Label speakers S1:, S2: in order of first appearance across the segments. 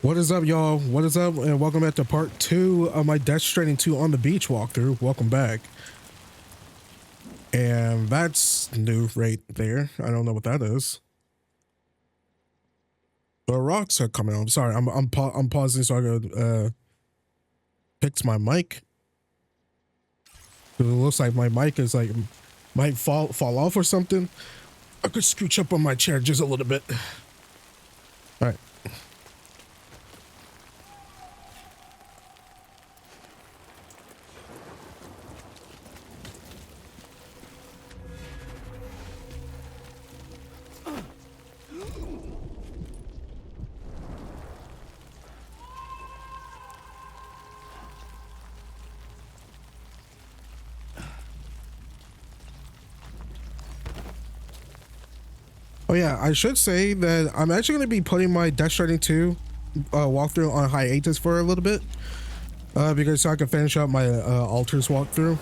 S1: What is up, y'all? What is up? And welcome back to part 2 of my Death Stranding 2 on the beach walkthrough. Welcome back. And that's new right there. I don't know what that is. The rocks are coming on. Sorry, I'm pausing so I could fix my mic. It looks like my mic is like might fall off or something. I could scooch up on my chair just a little bit. All right. Oh yeah, I should say that I'm actually going to be putting my Death Stranding 2 walkthrough on hiatus for a little bit, because so I can finish up my altars walkthrough.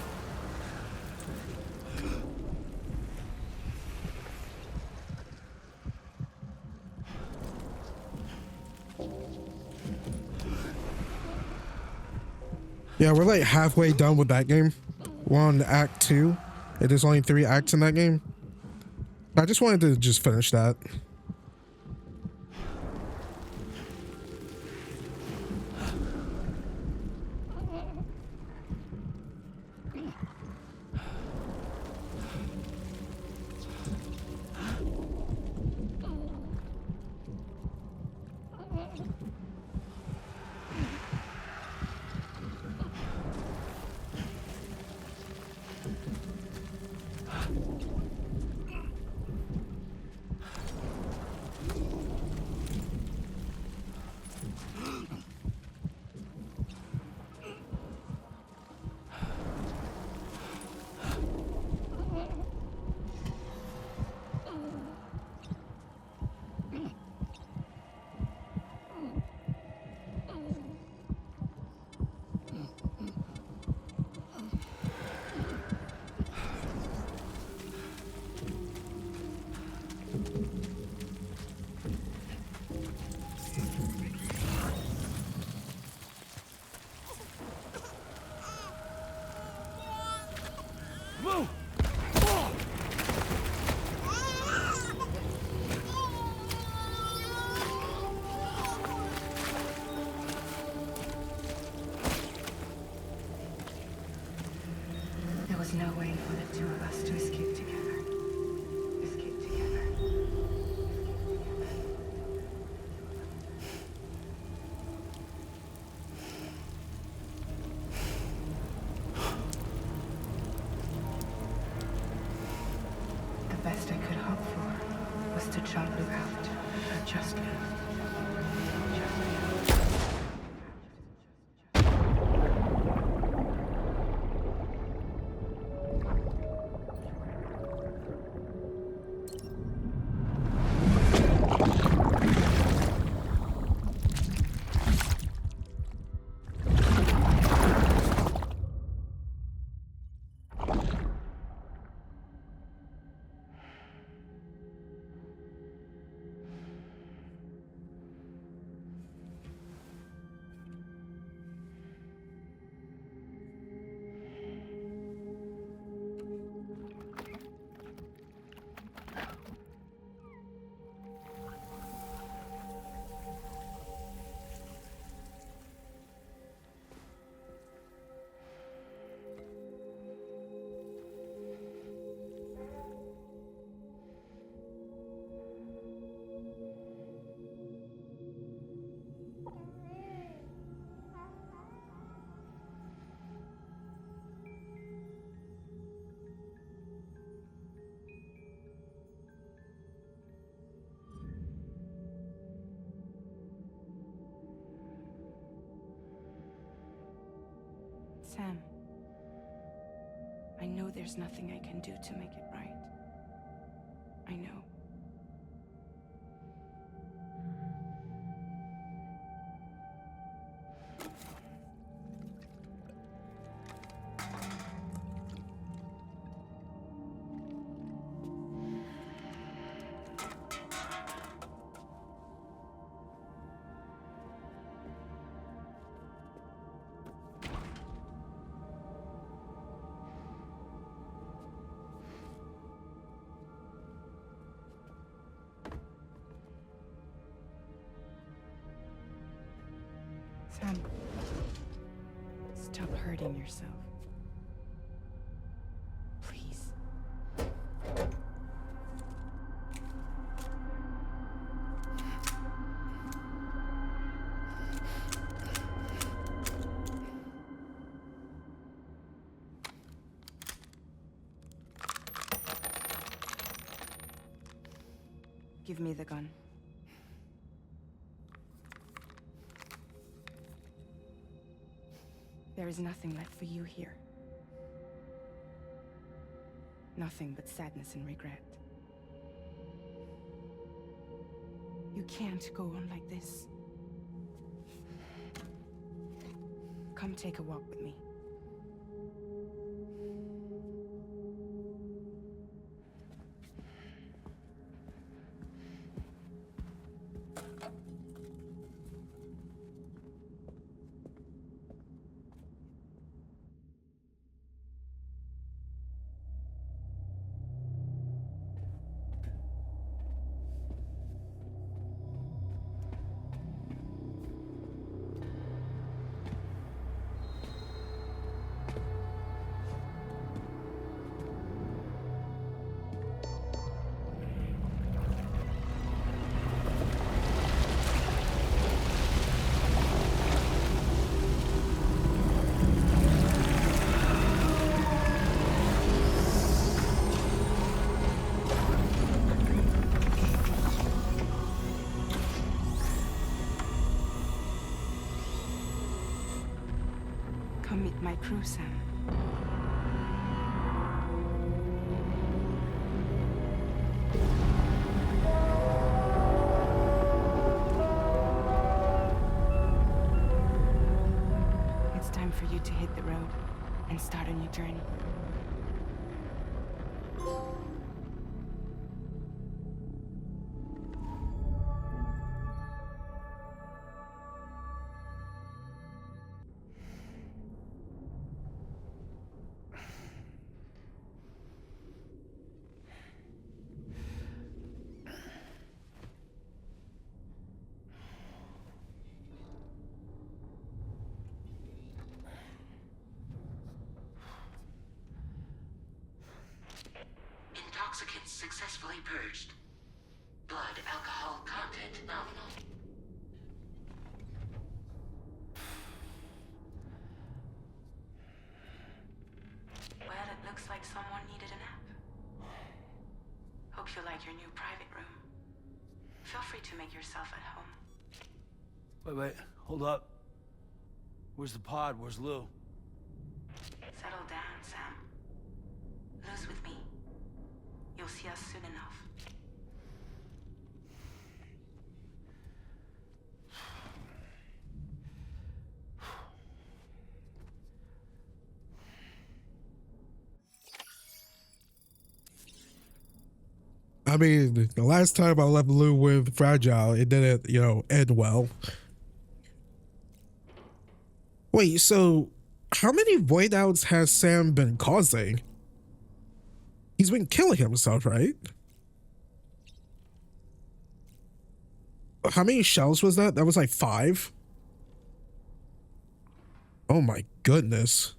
S1: Yeah, we're like halfway done with that game. We're on Act 2. There's only 3 acts in that game. I just wanted to just finish that.
S2: There was no way for the two of us to escape together. Escape together. The best I could hope for was to jump out and just live. Sam, I know there's nothing I can do to make it right. I know. Sam, stop hurting yourself. Please. Give me the gun. There is nothing left for you here. Nothing but sadness and regret. You can't go on like this. Come take a walk with me. Come meet my crew, Sam. It's time for you to hit the road and start a new journey.
S3: Intoxicants successfully purged. Blood alcohol content nominal.
S2: Well, it looks like someone needed a nap. Hope you like your new private room. Feel free to make yourself at home.
S4: Wait, hold up. Where's the pod? Where's Lou?
S2: Settle down, Sam. Lou's with me. You'll see us soon enough.
S1: I mean, the last time I left Lou with Fragile, it didn't, end well. Wait, so how many void outs has Sam been causing? He's been killing himself, right? How many shells was that? That was like 5? Oh my goodness.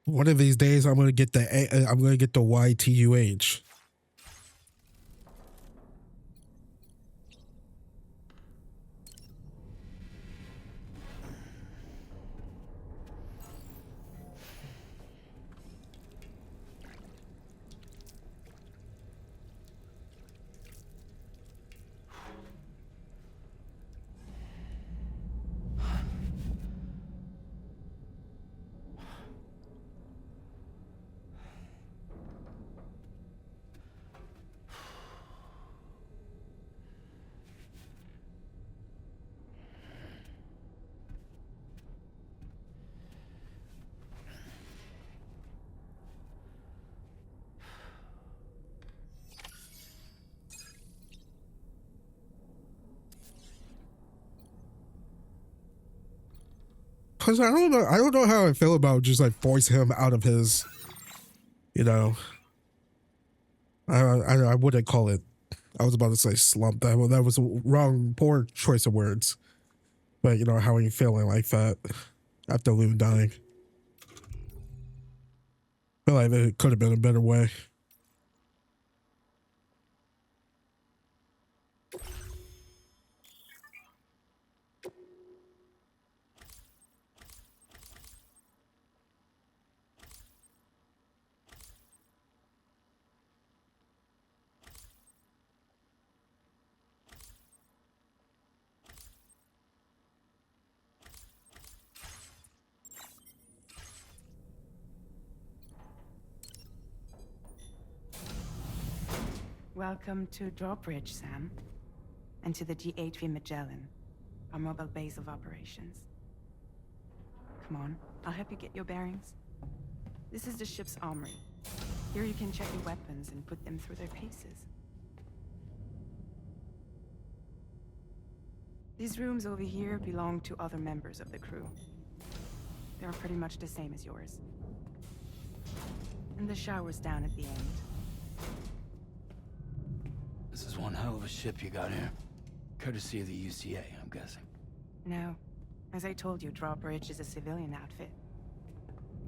S1: One of these days, I'm gonna get the YTUH. Cause I don't know how I feel about just like forcing him out of his, you know, I wouldn't call it. I was about to say slump. That was a wrong, poor choice of words. But you know, how are you feeling like that after Lou dying? I feel like it could have been a better way.
S2: Welcome to Drawbridge, Sam. And to the DHV Magellan, our mobile base of operations. Come on, I'll help you get your bearings. This is the ship's armory. Here you can check your weapons and put them through their paces. These rooms over here belong to other members of the crew. They're pretty much the same as yours. And the shower's down at the end.
S4: This is one hell of a ship you got here. Courtesy of the UCA, I'm guessing.
S2: No. As I told you, Drawbridge is a civilian outfit.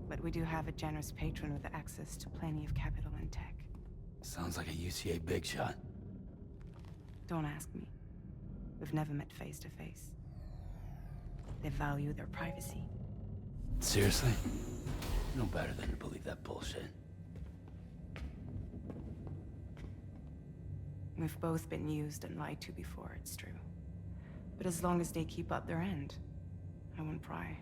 S2: But we do have a generous patron with access to plenty of capital and tech.
S4: Sounds like a UCA big shot.
S2: Don't ask me. We've never met face to face. They value their privacy.
S4: Seriously? No better than to believe that bullshit.
S2: We've both been used and lied to before, it's true. But as long as they keep up their end, I won't pry.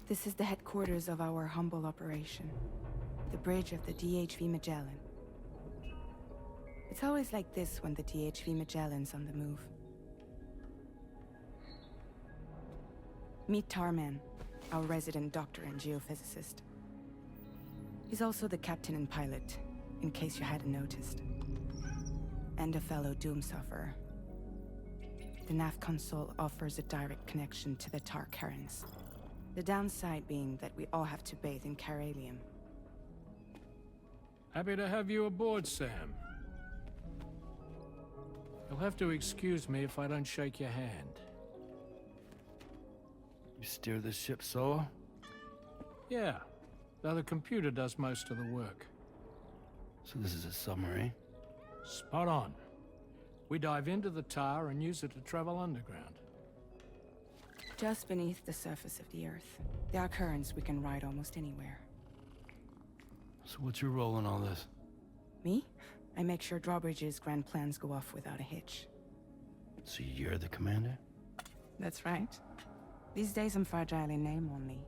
S2: This is the headquarters of our humble operation. The bridge of the DHV Magellan. It's always like this when the DHV Magellan's on the move. Meet Tarman, our resident doctor and geophysicist. He's also the captain and pilot, in case you hadn't noticed. And a fellow doom sufferer. The nav console offers a direct connection to the Tar currents. The downside being that we all have to bathe in Caralium.
S5: Happy to have you aboard, Sam. You'll have to excuse me if I don't shake your hand.
S4: You steer this ship solo?
S5: Yeah, though the computer does most of the work.
S4: So this is a submarine?
S5: Spot on. We dive into the Tar and use it to travel underground.
S2: Just beneath the surface of the Earth, there are currents we can ride almost anywhere.
S4: So what's your role in all this?
S2: Me? I make sure Drawbridge's grand plans go off without a hitch.
S4: So you're the commander?
S2: That's right. These days I'm fragile in name only.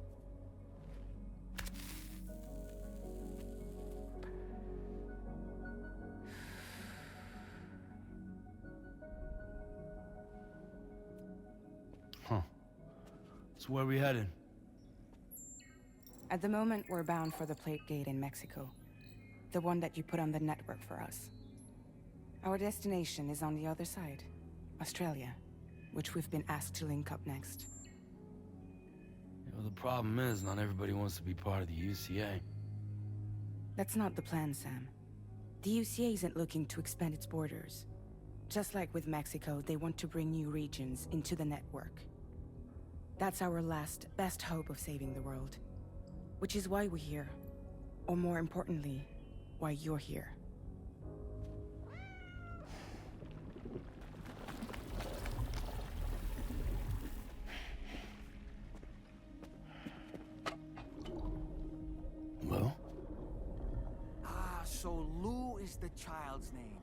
S4: Huh. So where are we headed?
S2: At the moment, we're bound for the Plate Gate in Mexico. The one that you put on the network for us. Our destination is on the other side, Australia, which we've been asked to link up next.
S4: You know, the problem is, not everybody wants to be part of the UCA.
S2: That's not the plan, Sam. The UCA isn't looking to expand its borders. Just like with Mexico, they want to bring new regions into the network. That's our last, best hope of saving the world. Which is why we're here. Or more importantly, why you're here.
S4: Well?
S6: Ah, so Lou is the child's name.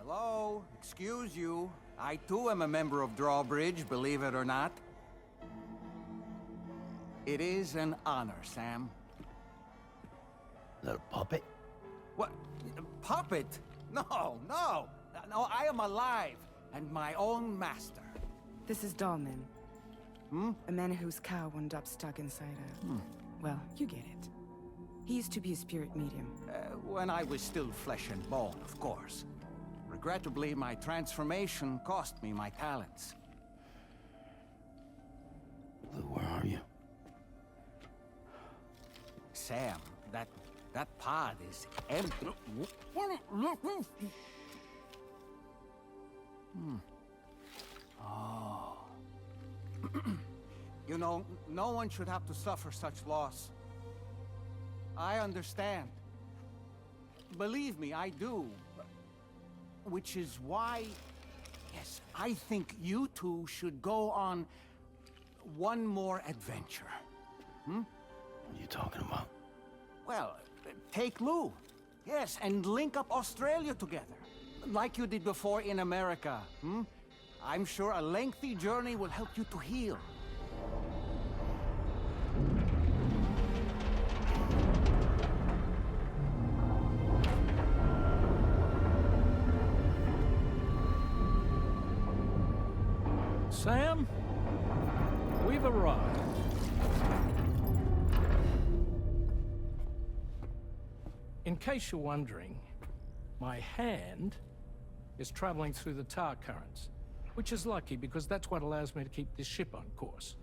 S6: Hello? Excuse you. I too am a member of Drawbridge, believe it or not. It is an honor, Sam.
S4: Is that a puppet?
S6: What? puppet? No, no. No, I am alive and my own master.
S2: This is Dahlman. A man whose cow wound up stuck inside a... Well, you get it. He used to be a spirit medium.
S6: When I was still flesh and bone, of course. Regrettably, my transformation cost me my talents.
S4: Lou, where are you?
S6: Sam, that pod is empty. Oh. You know, no one should have to suffer such loss. I understand. Believe me, I do. Which is why, yes, I think you two should go on one more adventure.
S4: What are you talking about?
S6: Well, take Lou. Yes, and link up Australia together. Like you did before in America. I'm sure a lengthy journey will help you to heal.
S5: Sam, we've arrived. In case you're wondering, my hand is traveling through the tar currents, which is lucky because that's what allows me to keep this ship on course.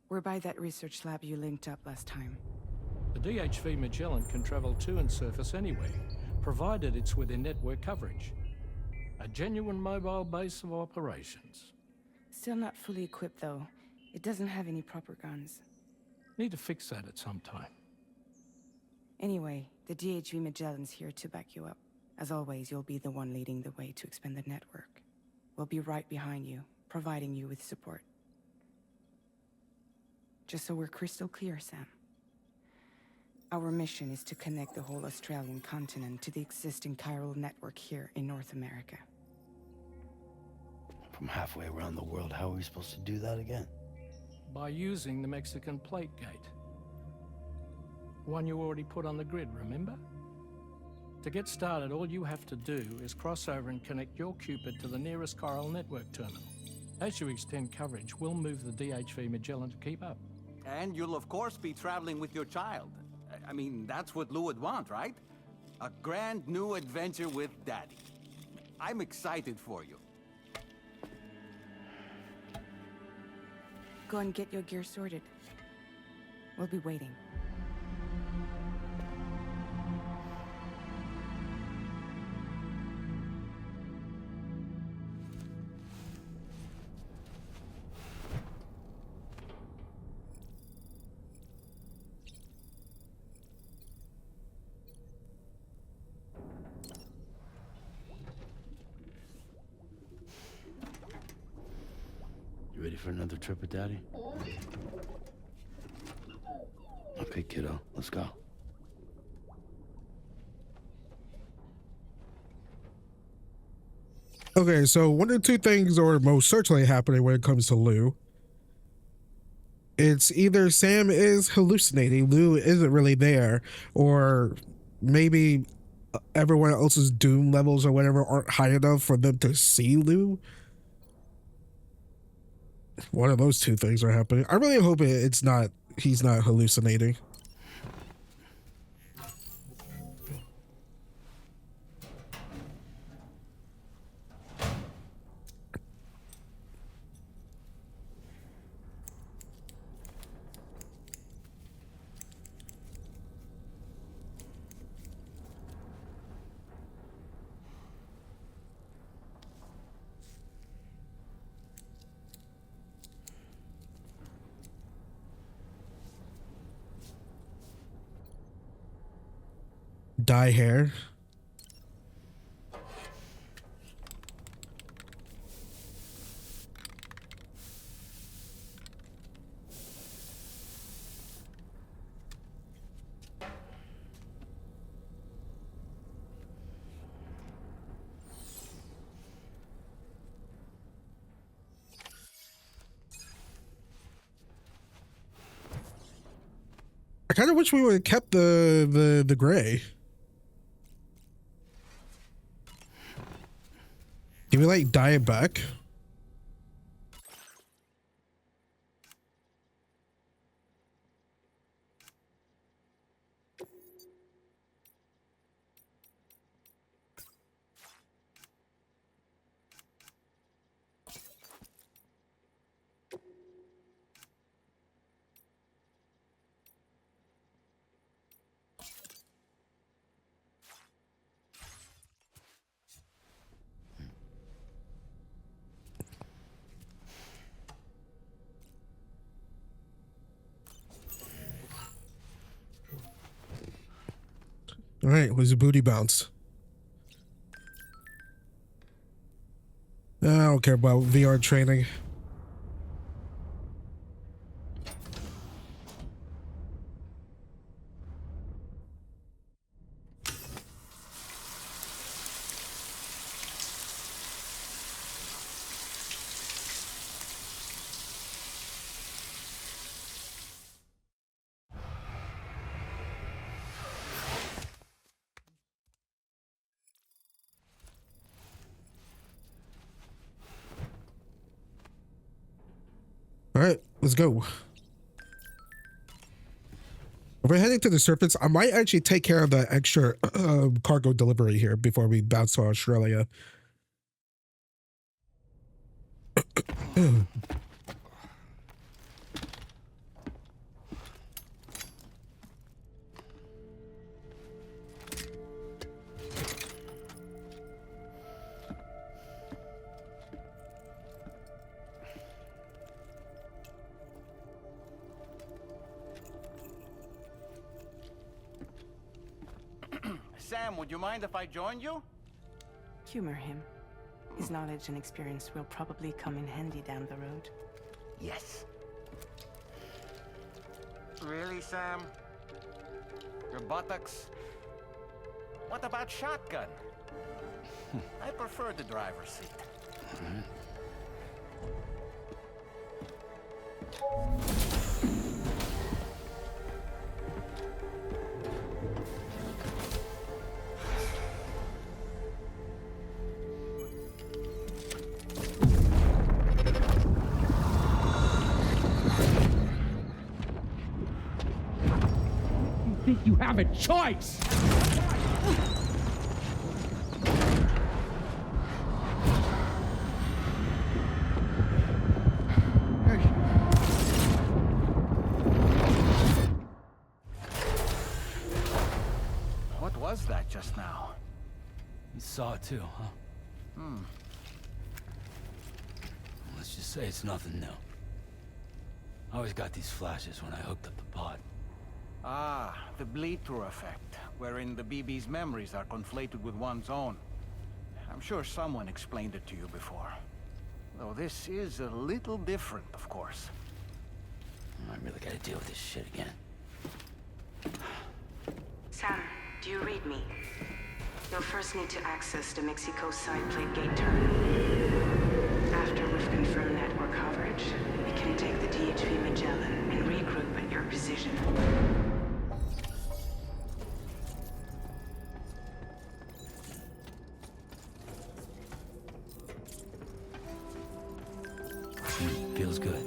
S2: We're by that research lab you linked up last time.
S5: The DHV Magellan can travel to and surface anywhere, provided it's within network coverage. A genuine mobile base of operations.
S2: Still not fully equipped, though. It doesn't have any proper guns.
S5: Need to fix that at some time.
S2: Anyway, the DHV Magellan's here to back you up. As always, you'll be the one leading the way to expand the network. We'll be right behind you, providing you with support. Just so we're crystal clear, Sam. Our mission is to connect the whole Australian continent to the existing chiral network here in North America.
S4: From halfway around the world, how are we supposed to do that again?
S5: By using the Mexican plate gate. One you already put on the grid, remember? To get started, all you have to do is cross over and connect your Cupid to the nearest chiral network terminal. As you extend coverage, we'll move the DHV Magellan to keep up.
S6: And you'll of course be traveling with your child. I mean, that's what Lou would want, right? A grand new adventure with Daddy. I'm excited for you.
S2: Go and get your gear sorted. We'll be waiting.
S4: You ready for another trip with Daddy? Okay, kiddo, let's go.
S1: Okay, so one of two things are most certainly happening when it comes to Lou. It's either Sam is hallucinating, Lou isn't really there, or maybe everyone else's doom levels or whatever aren't high enough for them to see Lou. One of those two things are happening. I really hope he's not hallucinating. Dye hair. kind of wish we would have kept the gray. Can we like dye it back? All right, where's the booty bounce? I don't care about VR training. All right, let's go. If we're heading to the surface, I might actually take care of that extra cargo delivery here before we bounce to Australia.
S6: Sam, would you mind if I joined you?
S2: Humor him. His knowledge and experience will probably come in handy down the road.
S6: Yes. Really, Sam? Your buttocks? What about shotgun? I prefer the driver's seat.
S7: Think you have a choice?
S6: What was that just now?
S4: You saw it too, huh? Let's just say it's nothing new. I always got these flashes when I hooked up the pod.
S6: Ah, the bleed-through effect, wherein the BB's memories are conflated with one's own. I'm sure someone explained it to you before. Though this is a little different, of course.
S4: I really gotta deal with this shit again.
S2: Sam, do you read me? You'll first need to access the Mexico side plate gate terminal. After we've confirmed network coverage, we can take the DHV Magellan and regroup at your position.
S4: Feels good.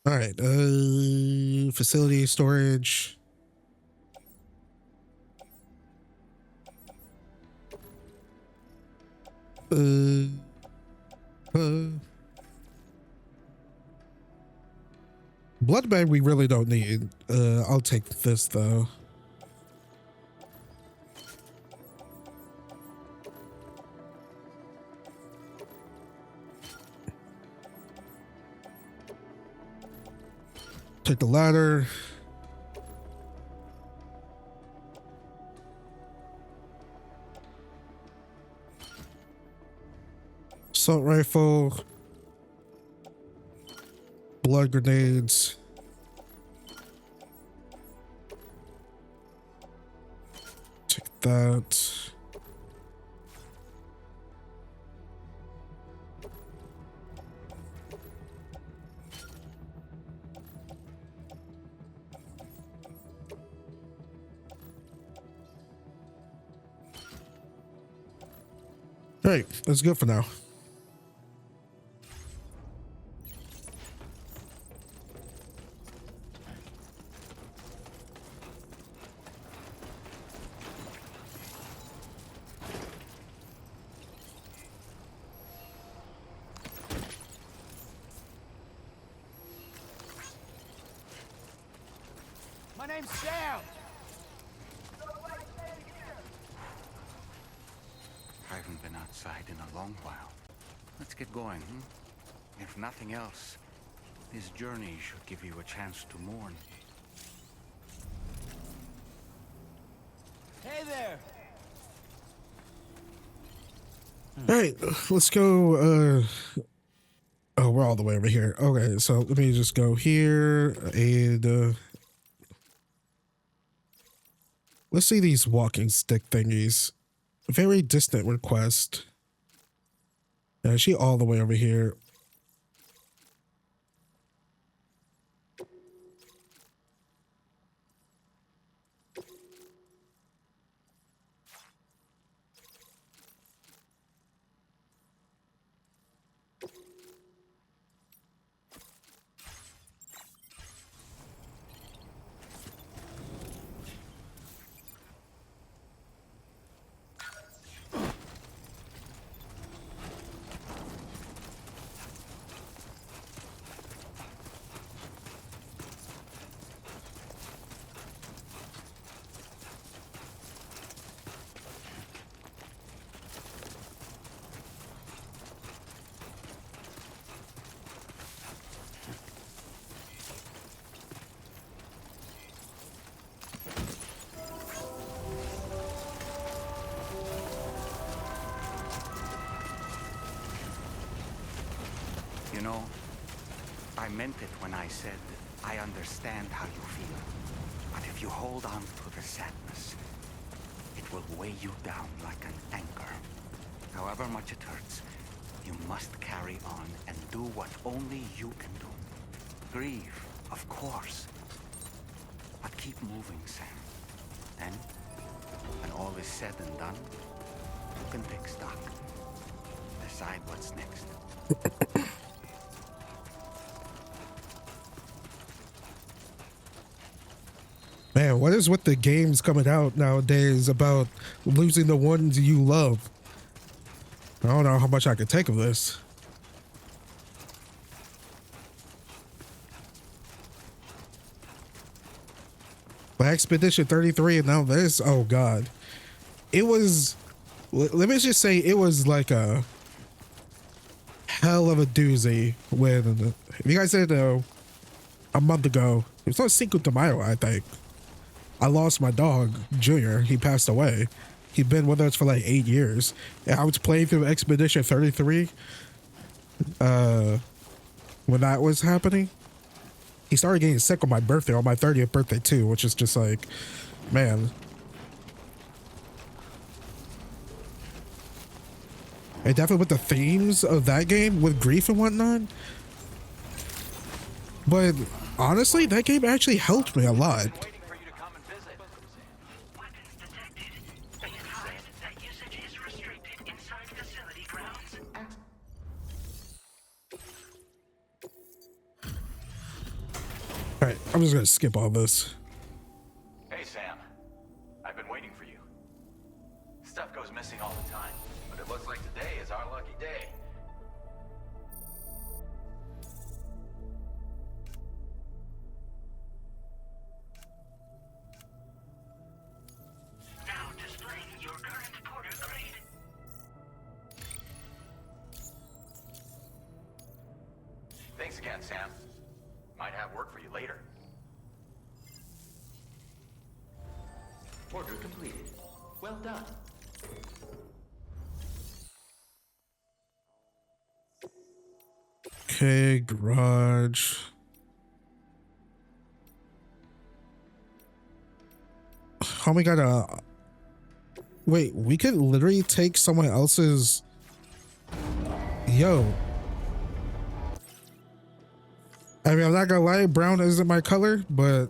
S1: All right, facility storage. Blood bag we really don't need. I'll take this though. Take the ladder. Assault rifle. Blood grenades. that. All right, that's good for now.
S6: My name's Sam. I haven't been outside in a long while. Let's get going, If nothing else, this journey should give you a chance to mourn. Hey there!
S1: All right, let's go. Oh, we're all the way over here. Okay, so let me just go here and let's see these walking stick thingies. Very distant request. Yeah, she all the way over here.
S6: You know, I meant it when I said I understand how you feel. But if you hold on to the sadness, it will weigh you down like an anchor. However much it hurts, you must carry on and do what only you can do. Grieve, of course. But keep moving, Sam. Then, when all is said and done, you can take stock. Decide what's next.
S1: Man, what is with the games coming out nowadays about losing the ones you love? I don't know how much I can take of this. But Expedition 33 and now this, oh god. It was, let me just say, it was like a hell of a doozy when, if you guys didn't know, a month ago, it was on Cinco de Mayo, I think. I lost my dog, Junior. He passed away. He'd been with us for like 8 years. And I was playing through Expedition 33 when that was happening. He started getting sick on my birthday, on my 30th birthday too, which is just like, man. And definitely with the themes of that game, with grief and whatnot. But honestly, that game actually helped me a lot. Alright, I'm just gonna skip all this.
S8: Hey, Sam. I've been waiting for you. Stuff goes missing all the time, but it looks like today is our lucky day.
S3: Now displaying your current porter grade.
S8: Thanks again, Sam. Might have work for you later.
S3: Order completed. Well done.
S1: Okay, garage. Homie got a Wait, we could literally take someone else's. Yo. I mean, I'm not gonna lie, brown isn't my color, but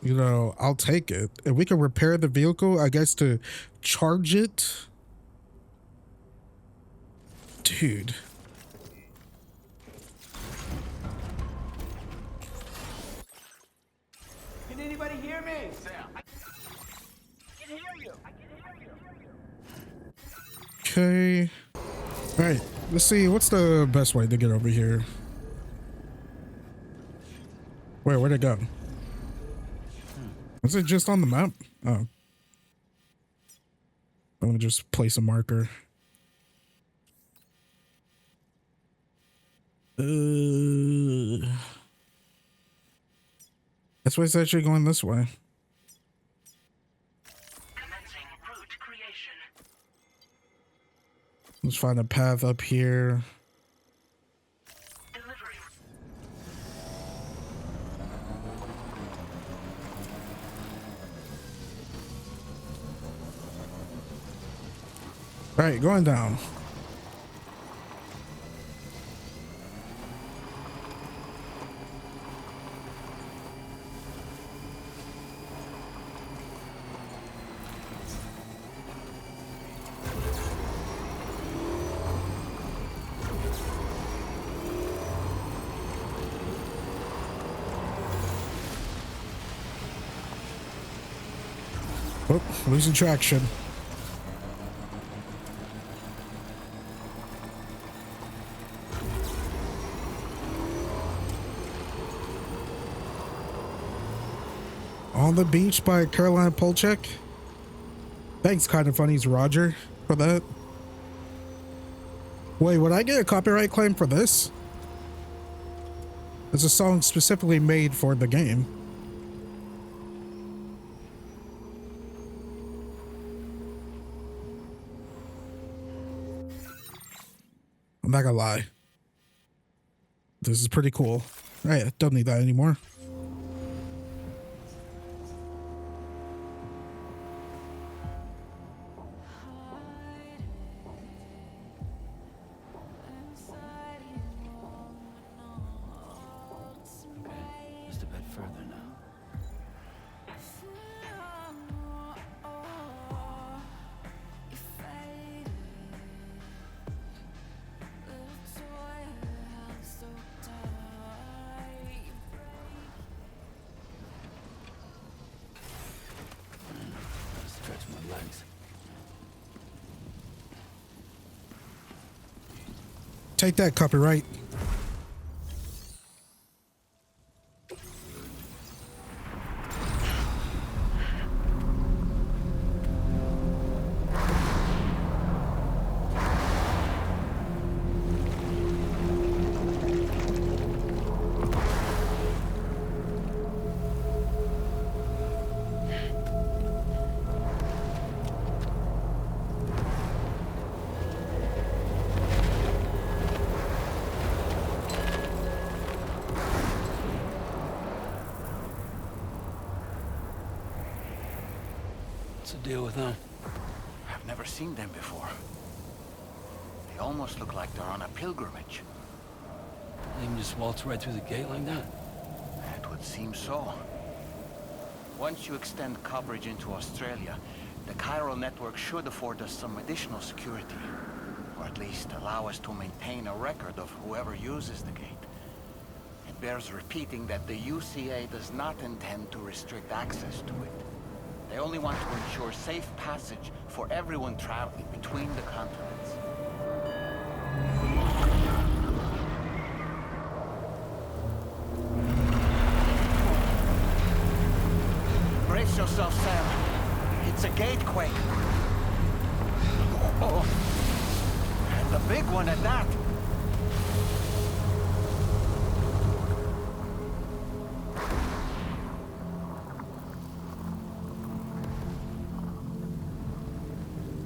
S1: you know, I'll take it. If we can repair the vehicle, I guess to charge it. Dude.
S6: Can anybody hear me?
S8: Sam,
S6: I can hear you. I can hear you.
S1: Okay. All right, let's see. What's the best way to get over here? Wait, where'd it go? Is it just on the map? Oh. I'm gonna just place a marker. That's why it's actually going this way.
S3: Commencing route creation.
S1: Let's find a path up here.
S3: Delivery.
S1: All right, going down. Oh, losing traction. On the Beach by Caroline Polchek. Thanks, Kind of Funny's Roger, for that. Wait, would I get a copyright claim for this? It's a song specifically made for the game. I'm not gonna lie. This is pretty cool. All right, I don't need that anymore.
S4: Just a bit further now. Stretch my legs.
S1: Take that, copyright.
S4: What's the deal with them?
S6: I've never seen them before. They almost look like they're on a pilgrimage.
S4: They can just waltz right through the gate like that?
S6: It would seem so. Once you extend coverage into Australia, the chiral network should afford us some additional security. Or at least allow us to maintain a record of whoever uses the gate. It bears repeating that the UCA does not intend to restrict access to it. They only want to ensure safe passage for everyone traveling between the continents. Brace yourself, Sam. It's a gatequake. Oh, and a big one at that.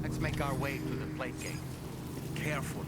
S6: Let's make our way to the plate gate. Carefully.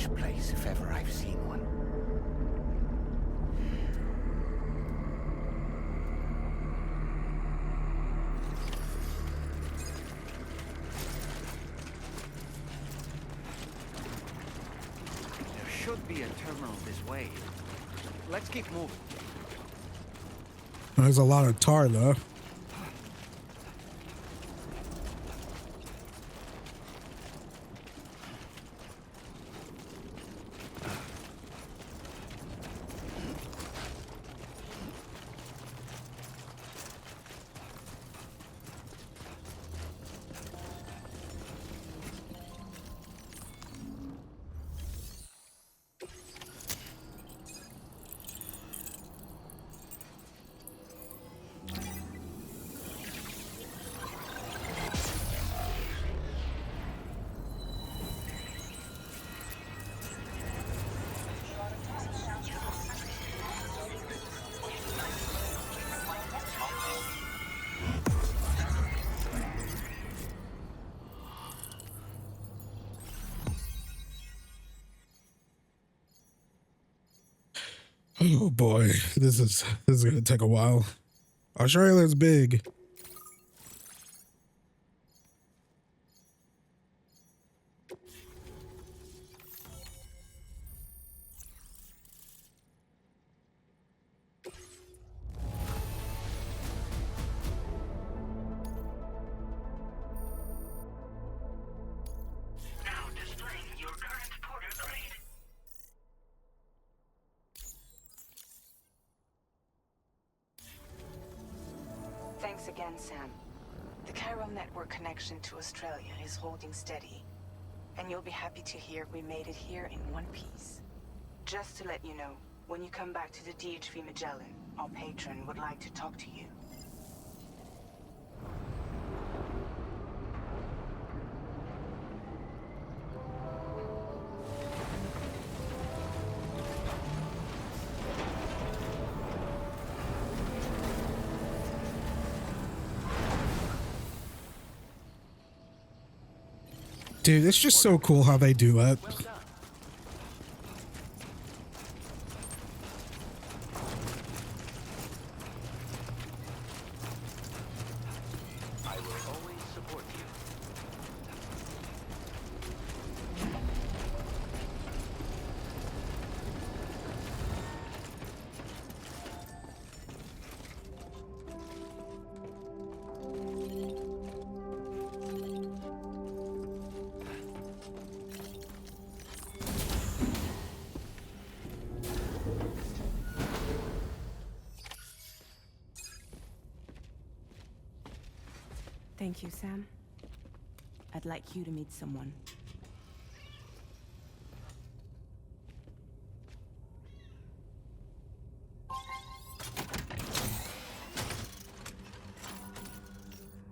S6: strange place if ever I've seen one. There should be a terminal this way. Let's keep moving.
S1: There's a lot of tar though. Oh boy, this is gonna take a while. Australia's big.
S3: Now displaying your current porter grade.
S2: Thanks again, Sam. The chiral network connection to Australia is holding steady. And you'll be happy to hear we made it here in one piece. Just to let you know, when you come back to the DHV Magellan, our patron would like to talk to you.
S1: Dude, it's just so cool how they do it.
S4: Well done.
S8: I will always support you.
S2: Thank you, Sam. I'd like you to meet someone.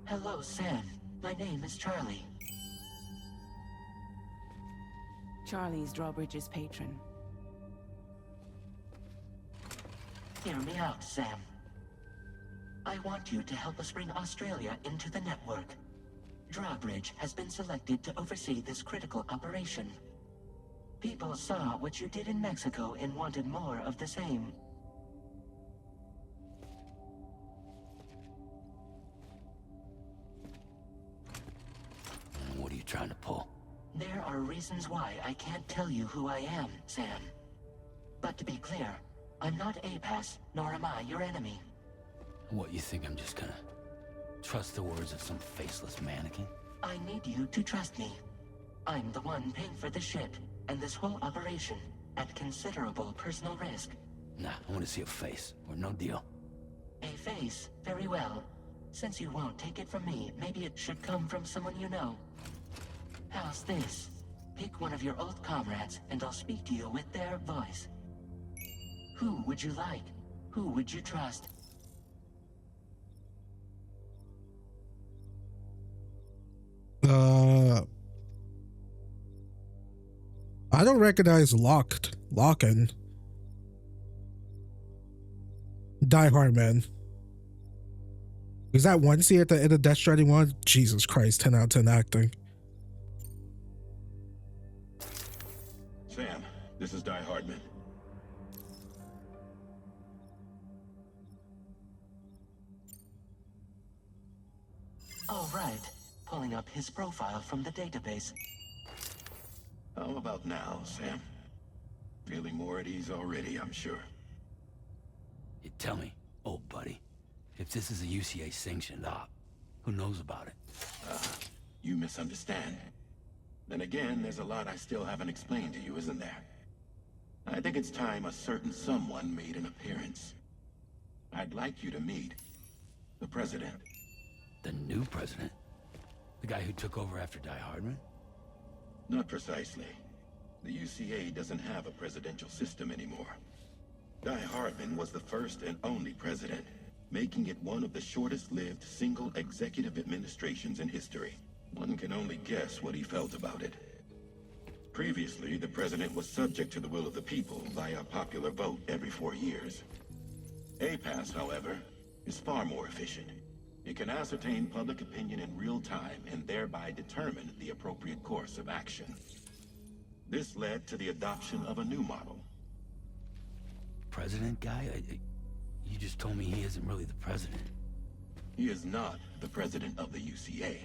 S9: Hello, Sam. My name is Charlie.
S2: Charlie's Drawbridge's patron.
S9: Hear me out, Sam. I want you to help us bring Australia into the network. Drawbridge has been selected to oversee this critical operation. People saw what you did in Mexico and wanted more of the same.
S4: What are you trying to pull?
S9: There are reasons why I can't tell you who I am, Sam. But to be clear, I'm not APAS, nor am I your enemy.
S4: What, you think I'm just gonna trust the words of some faceless mannequin?
S9: I need you to trust me. I'm the one paying for the ship and this whole operation at considerable personal risk.
S4: Nah, I want to see a face, or no deal.
S9: A face, very well. Since you won't take it from me, maybe it should come from someone you know. How's this? Pick one of your old comrades and I'll speak to you with their voice. Who would you like? Who would you trust?
S1: I don't recognize Locken. Die Hard Man. Is that one scene at the end of Death Stranding 1? Jesus Christ, 10 out of 10 acting.
S10: Sam, This is Die Hardman.
S9: All right. Pulling up his profile from the database.
S10: How about now, Sam? Feeling more at ease already, I'm sure.
S4: You tell me, old buddy, if this is a UCA sanctioned op, who knows about it?
S10: You misunderstand. Then again, there's a lot I still haven't explained to you, isn't there? I think it's time a certain someone made an appearance. I'd like you to meet the President.
S4: The new president? The guy who took over after Die Hardman?
S10: Not precisely. The UCA doesn't have a presidential system anymore. Die Hardman was the first and only president, making it one of the shortest-lived single executive administrations in history. One can only guess what he felt about it. Previously, the president was subject to the will of the people via a popular vote every 4 years. APAS, however, is far more efficient. It can ascertain public opinion in real time and thereby determine the appropriate course of action. This led to the adoption of a new model.
S4: President guy? You just told me he isn't really the president.
S10: He is not the president of the UCA.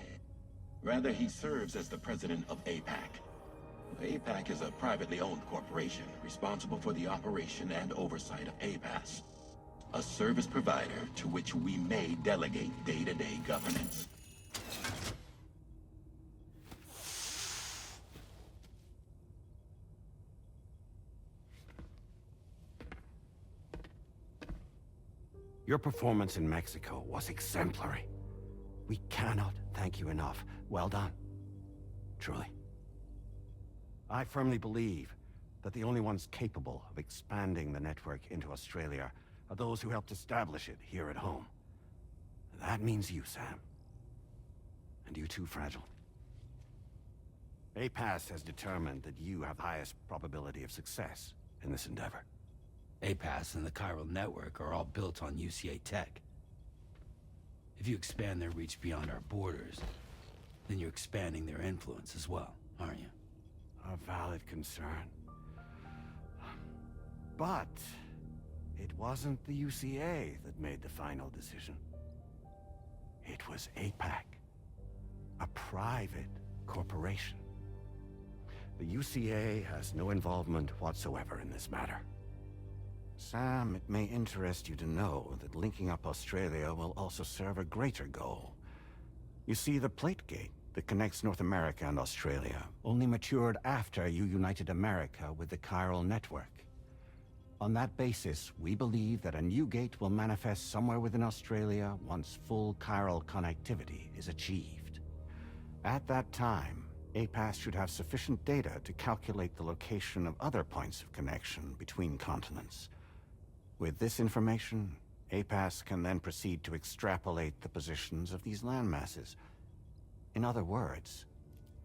S10: Rather, he serves as the president of APAC. APAC is a privately owned corporation responsible for the operation and oversight of APAS, a service provider to which we may delegate day-to-day governance.
S11: Your performance in Mexico was exemplary. We cannot thank you enough. Well done. Truly. I firmly believe that the only ones capable of expanding the network into Australia are those who helped establish it here at home. That means you, Sam. And you too, Fragile. APAS has determined that you have the highest probability of success in this endeavor.
S4: APAS and the chiral network are all built on UCA tech. If you expand their reach beyond our borders, then you're expanding their influence as well, aren't you?
S11: A valid concern. But it wasn't the UCA that made the final decision. It was APAC, a private corporation. The UCA has no involvement whatsoever in this matter. Sam, it may interest you to know that linking up Australia will also serve a greater goal. You see, the plate gate that connects North America and Australia only matured after you united America with the chiral network. On that basis, we believe that a new gate will manifest somewhere within Australia once full chiral connectivity is achieved. At that time, APAS should have sufficient data to calculate the location of other points of connection between continents. With this information, APAS can then proceed to extrapolate the positions of these landmasses. In other words,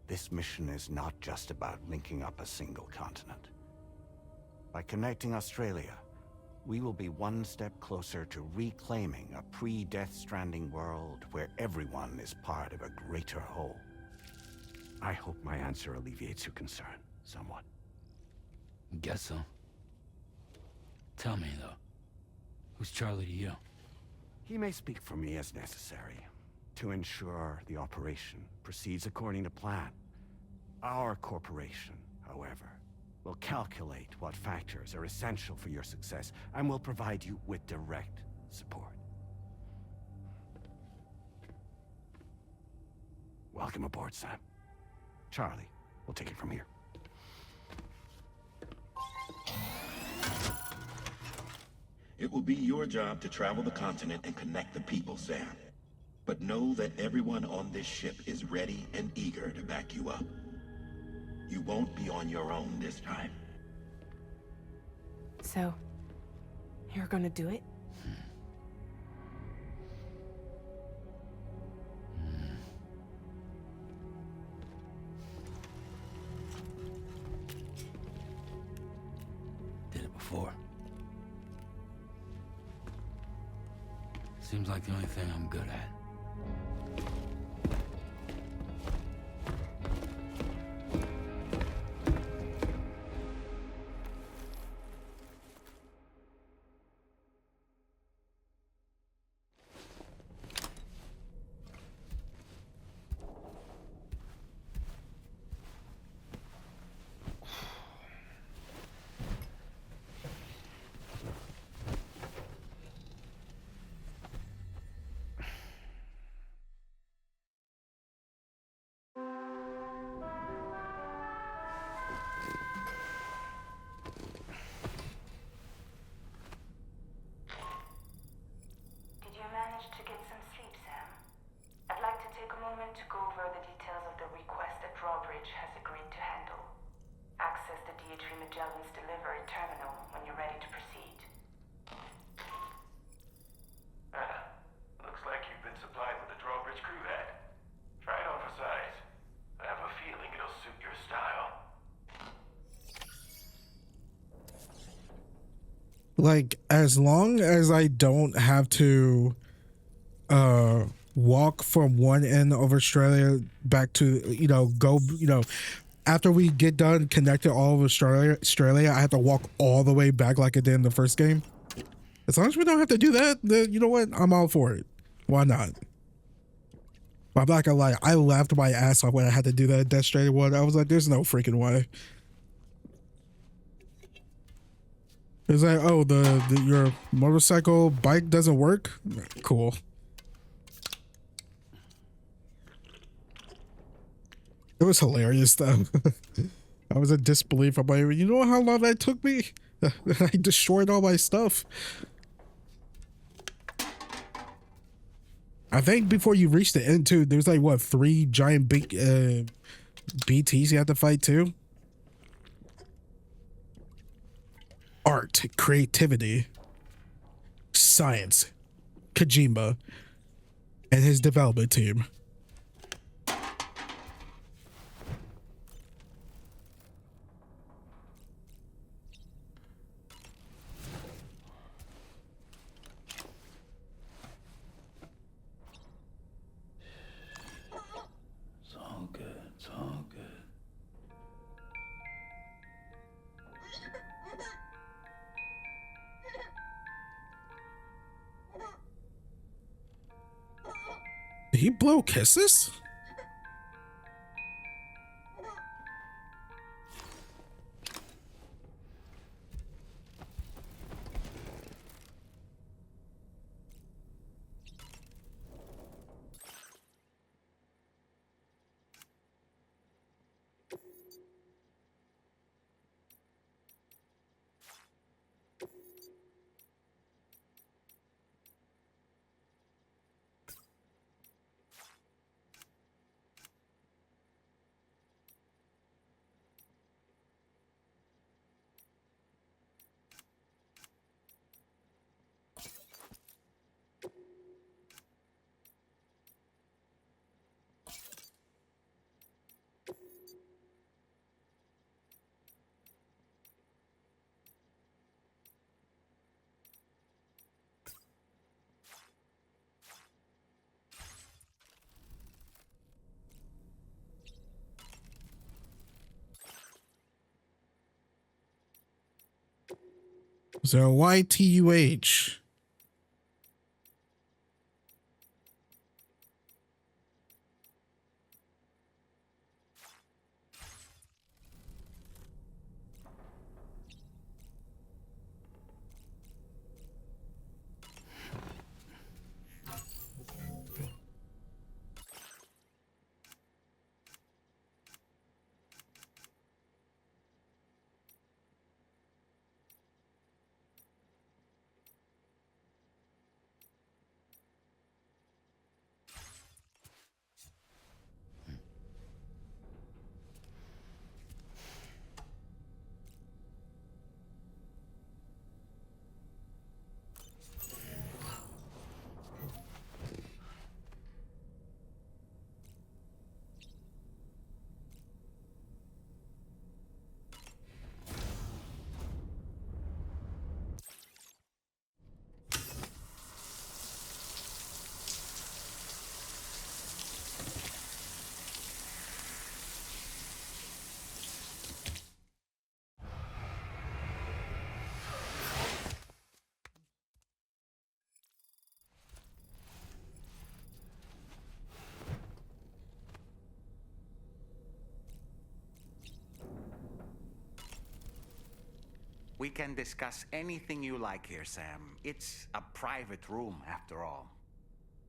S11: this mission is not just about linking up a single continent. By connecting Australia, we will be one step closer to reclaiming a pre-Death Stranding world where everyone is part of a greater whole. I hope my answer alleviates your concern somewhat.
S4: Guess so. Tell me, though, who's Charlie to you?
S11: He may speak for me as necessary to ensure the operation proceeds according to plan. Our corporation, however, will calculate what factors are essential for your success and will provide you with direct support. Welcome aboard, Sam. Charlie, we'll take it from here.
S10: It will be your job to travel the continent and connect the people, Sam. But know that everyone on this ship is ready and eager to back you up. You won't be on your own this time.
S2: So, you're gonna do it?
S4: Did it before. Seems like the only thing I'm good at.
S12: Drawbridge has agreed to handle. Access the Dietrich Magellan's delivery terminal when you're ready to proceed.
S8: Looks like you've been supplied with the Drawbridge crew hat. Try it on for size. I have a feeling it'll suit your style.
S1: Like, as long as I don't have to walk from one end of Australia back to, go, after we get done connected all of Australia, I have to walk all the way back like I did in the first game. As long as we don't have to do that, then you know what? I'm all for it. Why not? But I'm not gonna lie, I laughed my ass off when I had to do that Death Stranding one. I was like, there's no freaking way. It's like, oh, your motorcycle bike doesn't work? Cool. It was hilarious though. I was in disbelief. I'm like, you know how long that took me? I destroyed all my stuff. I think before you reach the end too, there's like what, 3 giant big BTs you have to fight too? Art, creativity, science, Kojima, and his development team.
S4: It's all good. It's all good.
S1: Did he blow kisses? So YTUH.
S6: We can discuss anything you like here, Sam. It's a private room, after all.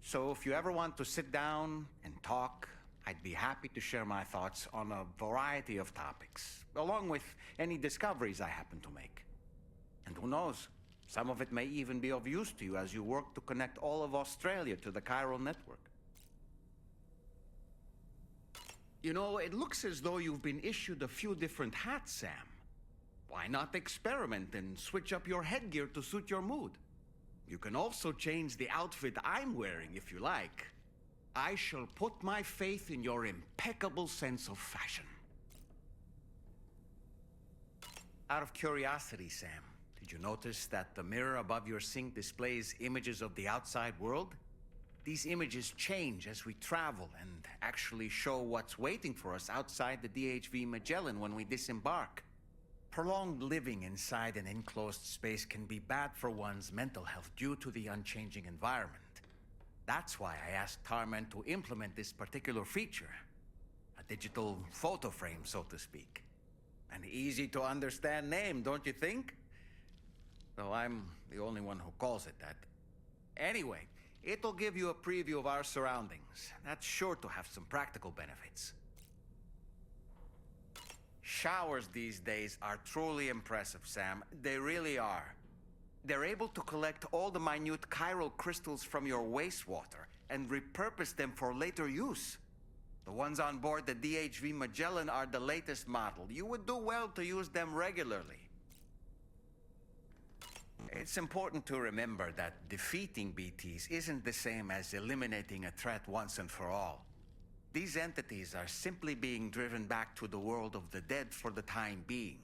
S6: So if you ever want to sit down and talk, I'd be happy to share my thoughts on a variety of topics, along with any discoveries I happen to make. And who knows, some of it may even be of use to you as you work to connect all of Australia to the chiral network. You know, it looks as though you've been issued a few different hats, Sam. Why not experiment and switch up your headgear to suit your mood? You can also change the outfit I'm wearing if you like. I shall put my faith in your impeccable sense of fashion. Out of curiosity, Sam, did you notice that the mirror above your sink displays images of the outside world? These images change as we travel and actually show what's waiting for us outside the DHV Magellan when we disembark. Prolonged living inside an enclosed space can be bad for one's mental health due to the unchanging environment. That's why I asked Tarman to implement this particular feature. A digital photo frame, so to speak. An easy to understand name, don't you think? Though I'm the only one who calls it that. Anyway, it'll give you a preview of our surroundings. That's sure to have some practical benefits. Showers these days are truly impressive, Sam. They really are. They're able to collect all the minute chiral crystals from your wastewater and repurpose them for later use. The ones on board the DHV Magellan are the latest model. You would do well to use them regularly. It's important to remember that defeating BTs isn't the same as eliminating a threat once and for all. These entities are simply being driven back to the world of the dead for the time being.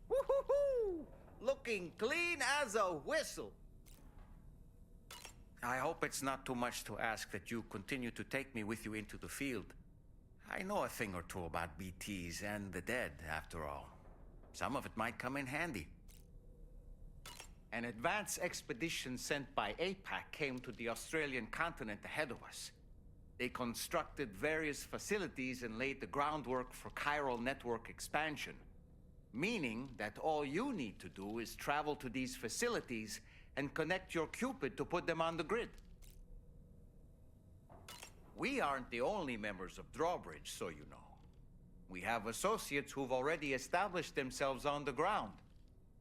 S6: Woo-hoo-hoo! Looking clean as a whistle! I hope it's not too much to ask that you continue to take me with you into the field. I know a thing or two about BTs and the dead, after all. Some of it might come in handy. An advance expedition sent by APAC came to the Australian continent ahead of us. They constructed various facilities and laid the groundwork for chiral network expansion, meaning that all you need to do is travel to these facilities and connect your Cupid to put them on the grid. We aren't the only members of Drawbridge, so you know. We have associates who've already established themselves on the ground.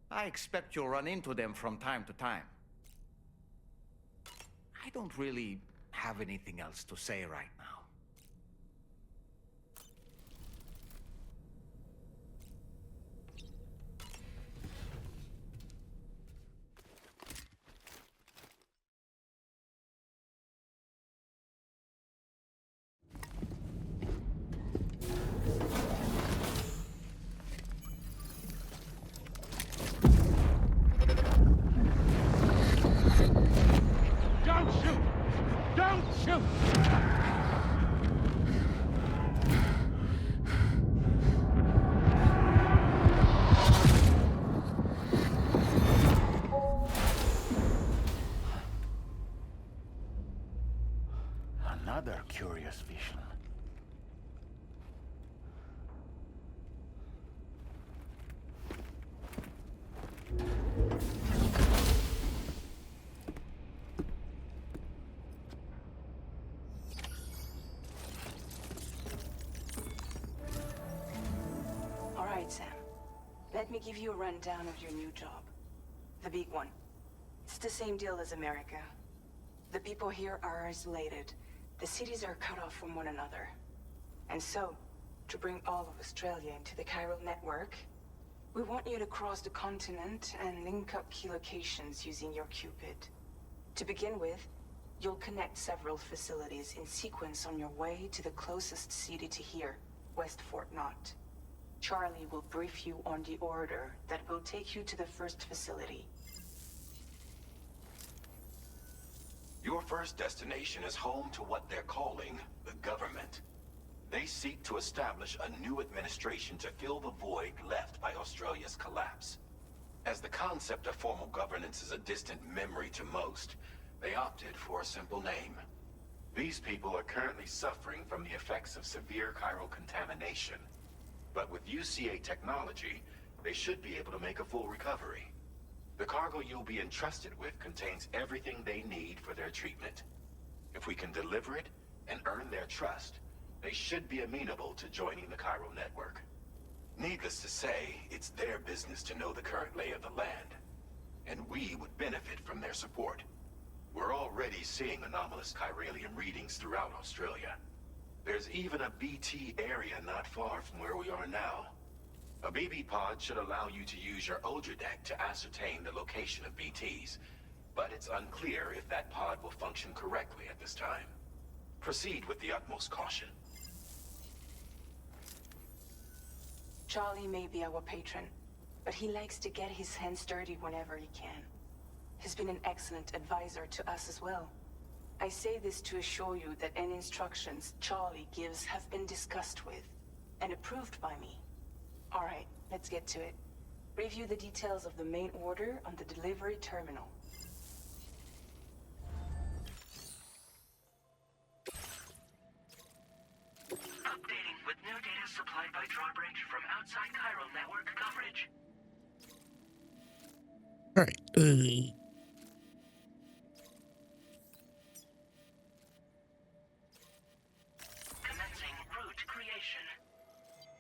S6: I expect you'll run into them from time to time. I don't really have anything else to say right now.
S7: Don't shoot! Don't shoot!
S11: Another curious vision.
S2: All right, Sam. Let me give you a rundown of your new job. The big one. It's the same deal as America. The people here are isolated. The cities are cut off from one another. And so, to bring all of Australia into the chiral network, we want you to cross the continent and link up key locations using your Cupid. To begin with, you'll connect several facilities in sequence on your way to the closest city to here, West Fort Knott. Charlie will brief you on the order that will take you to the first facility.
S10: Your first destination is home to what they're calling the government. They seek to establish a new administration to fill the void left by Australia's collapse. As the concept of formal governance is a distant memory to most, they opted for a simple name. These people are currently suffering from the effects of severe chiral contamination. But with UCA technology, they should be able to make a full recovery. The cargo you'll be entrusted with contains everything they need for their treatment. If we can deliver it and earn their trust, they should be amenable to joining the chiral network. Needless to say, it's their business to know the current lay of the land, and we would benefit from their support. We're already seeing anomalous chiralium readings throughout Australia. There's even a BT area not far from where we are now. A BB pod should allow you to use your Ultra deck to ascertain the location of BTs, but it's unclear if that pod will function correctly at this time. Proceed with the utmost caution.
S2: Charlie may be our patron, but he likes to get his hands dirty whenever he can. He's been an excellent advisor to us as well. I say this to assure you that any instructions Charlie gives have been discussed with and approved by me. All right, let's get to it. Review the details of the main order on the delivery terminal.
S3: Updating with new data supplied by Drawbridge from outside Chiral network coverage.
S1: All right.
S3: Commencing route creation.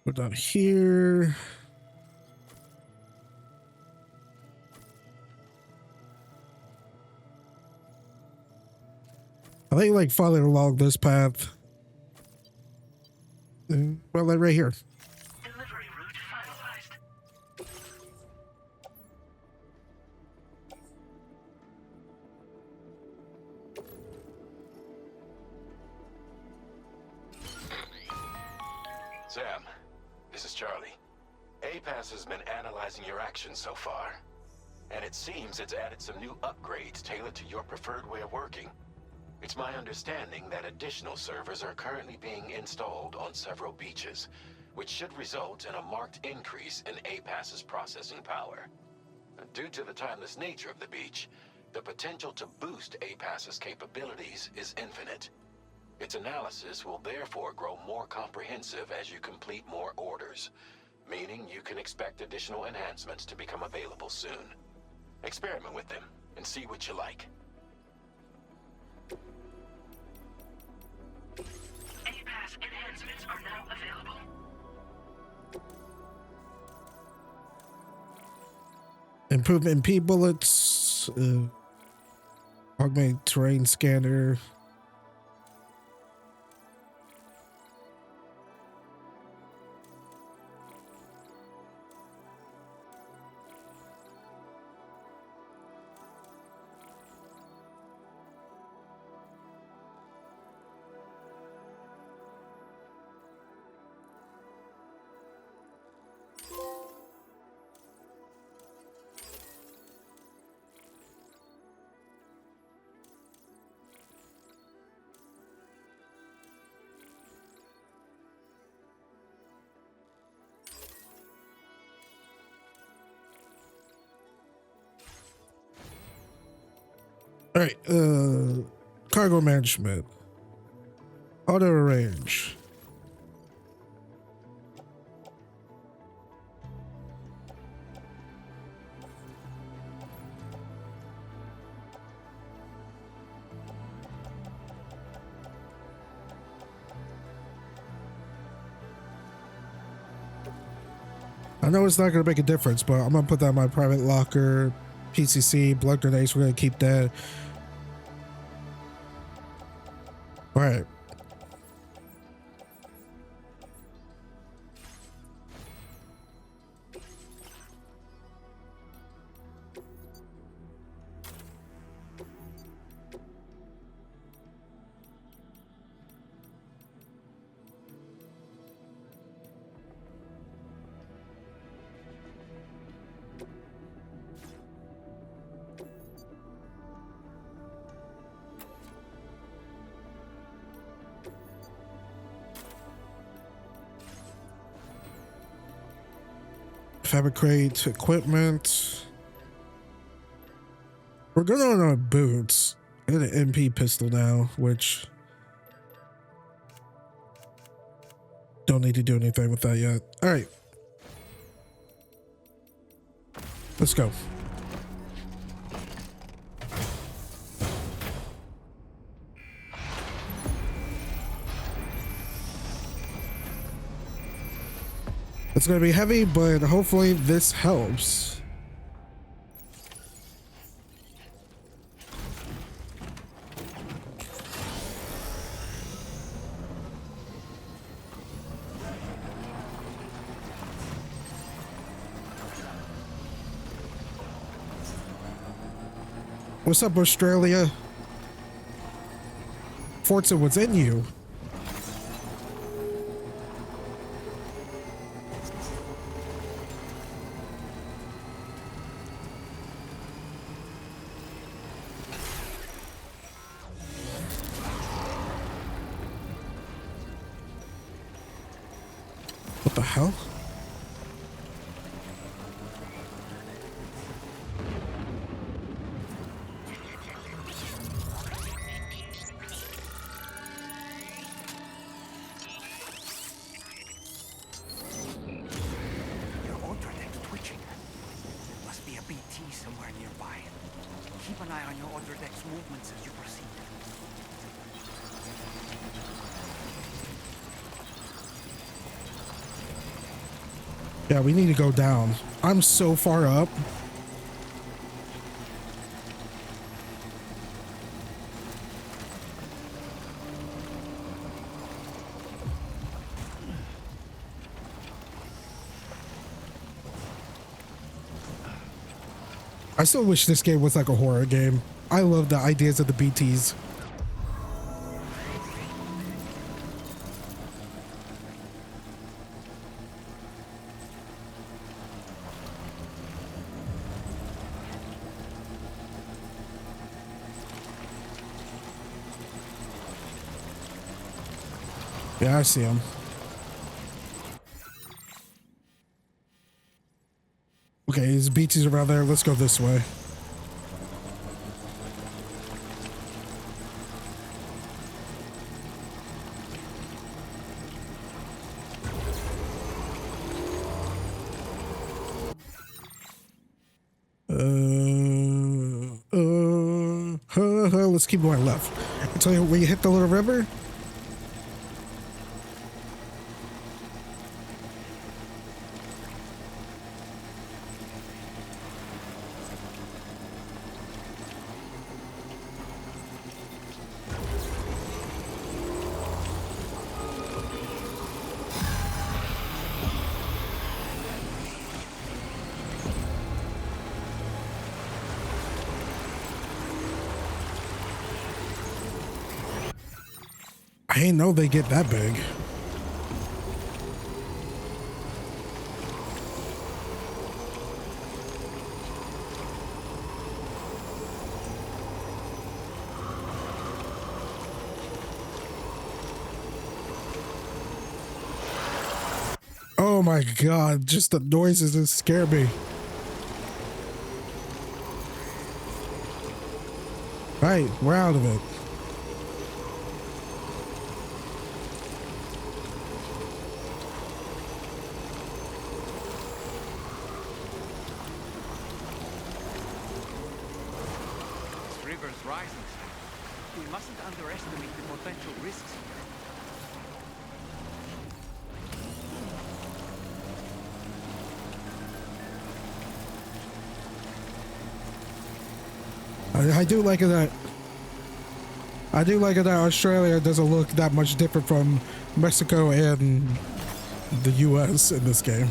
S1: Put that here. I think like following along this path. Well, like right here.
S3: Delivery route finalized.
S10: Sam, this is Charlie. APAS has been analyzing your actions so far, and it seems it's added some new upgrades tailored to your preferred way of working. It's my understanding that additional servers are currently being installed on several beaches, which should result in a marked increase in APAS's processing power. Due to the timeless nature of the beach, the potential to boost APAS's capabilities is infinite. Its analysis will therefore grow more comprehensive as you complete more orders, meaning you can expect additional enhancements to become available soon. Experiment with them and see what you like.
S3: APAS enhancements are now available.
S1: Improvement in P bullets. Augment terrain scanner. All right, cargo management, auto arrange. I know it's not going to make a difference, but I'm going to put that in my private locker. PCC, blood grenades, we're going to keep that. All right. Fabricate equipment. We're good on our boots. I got an MP pistol now, which don't need to do anything with that yet. All right, let's go. It's going to be heavy, but hopefully this helps. What's up, Australia? Forza, what's in you? What the hell?
S6: Your Ultradeck's twitching. Must be a BT somewhere nearby. Keep an eye on your Ultradeck's movements as you proceed.
S1: Yeah, we need to go down. I'm so far up. I still wish this game was like a horror game. I love the ideas of the BTs. Yeah, I see him. Okay, his BT's around there. Let's go this way. Let's keep going left. Until when you hit the little river. I ain't know they get that big. Oh my god, just the noises that scare me. Right, we're out of it.
S6: We mustn't underestimate the potential risks
S1: here. I do like it that Australia doesn't look that much different from Mexico and the US in this game.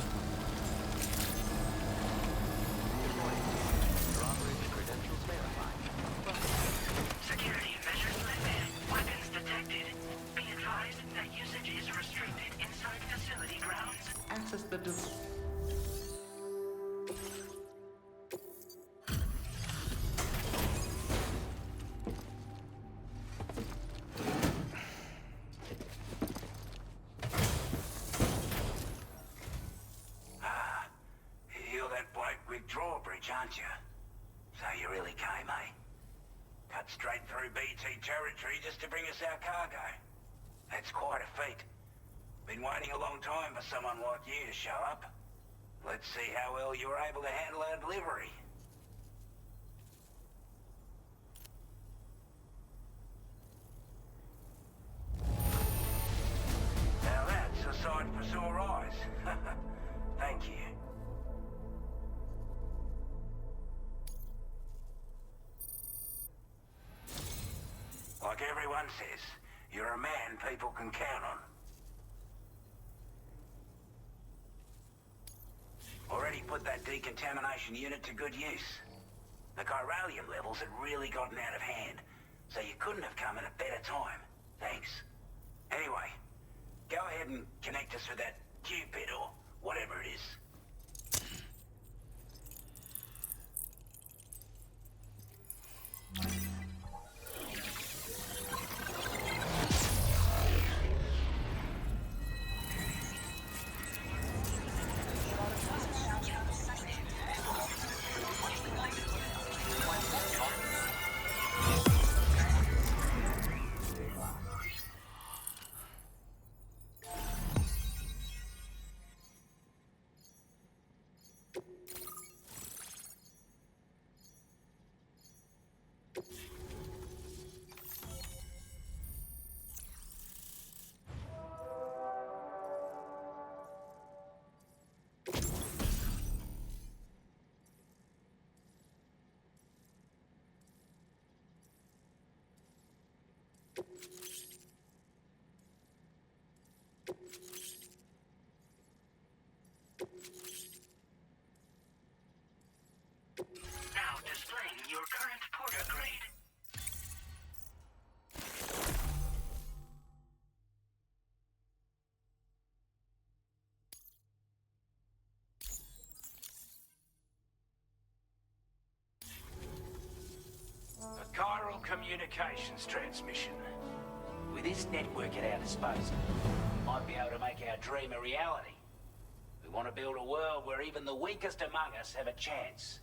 S4: Drawbridge, aren't you? So you really came, eh? Cut straight through BT territory just to bring us our cargo. That's quite a feat. Been waiting a long time for someone like you to show up. Let's see how well you were able to handle our delivery. Now that's a sight for sore eyes. Thank you. Like everyone says, you're a man people can count on. Already put that decontamination unit to good use. The chiralium levels had really gotten out of hand, so you couldn't have come at a better time. Thanks. Anyway, go ahead and connect us with that Cupid or whatever it is.
S3: Now displaying your current porter grade.
S4: A chiral communications transmission. With this network at our disposal, we might be able to make our dream a reality. We want to build a world where even the weakest among us have a chance.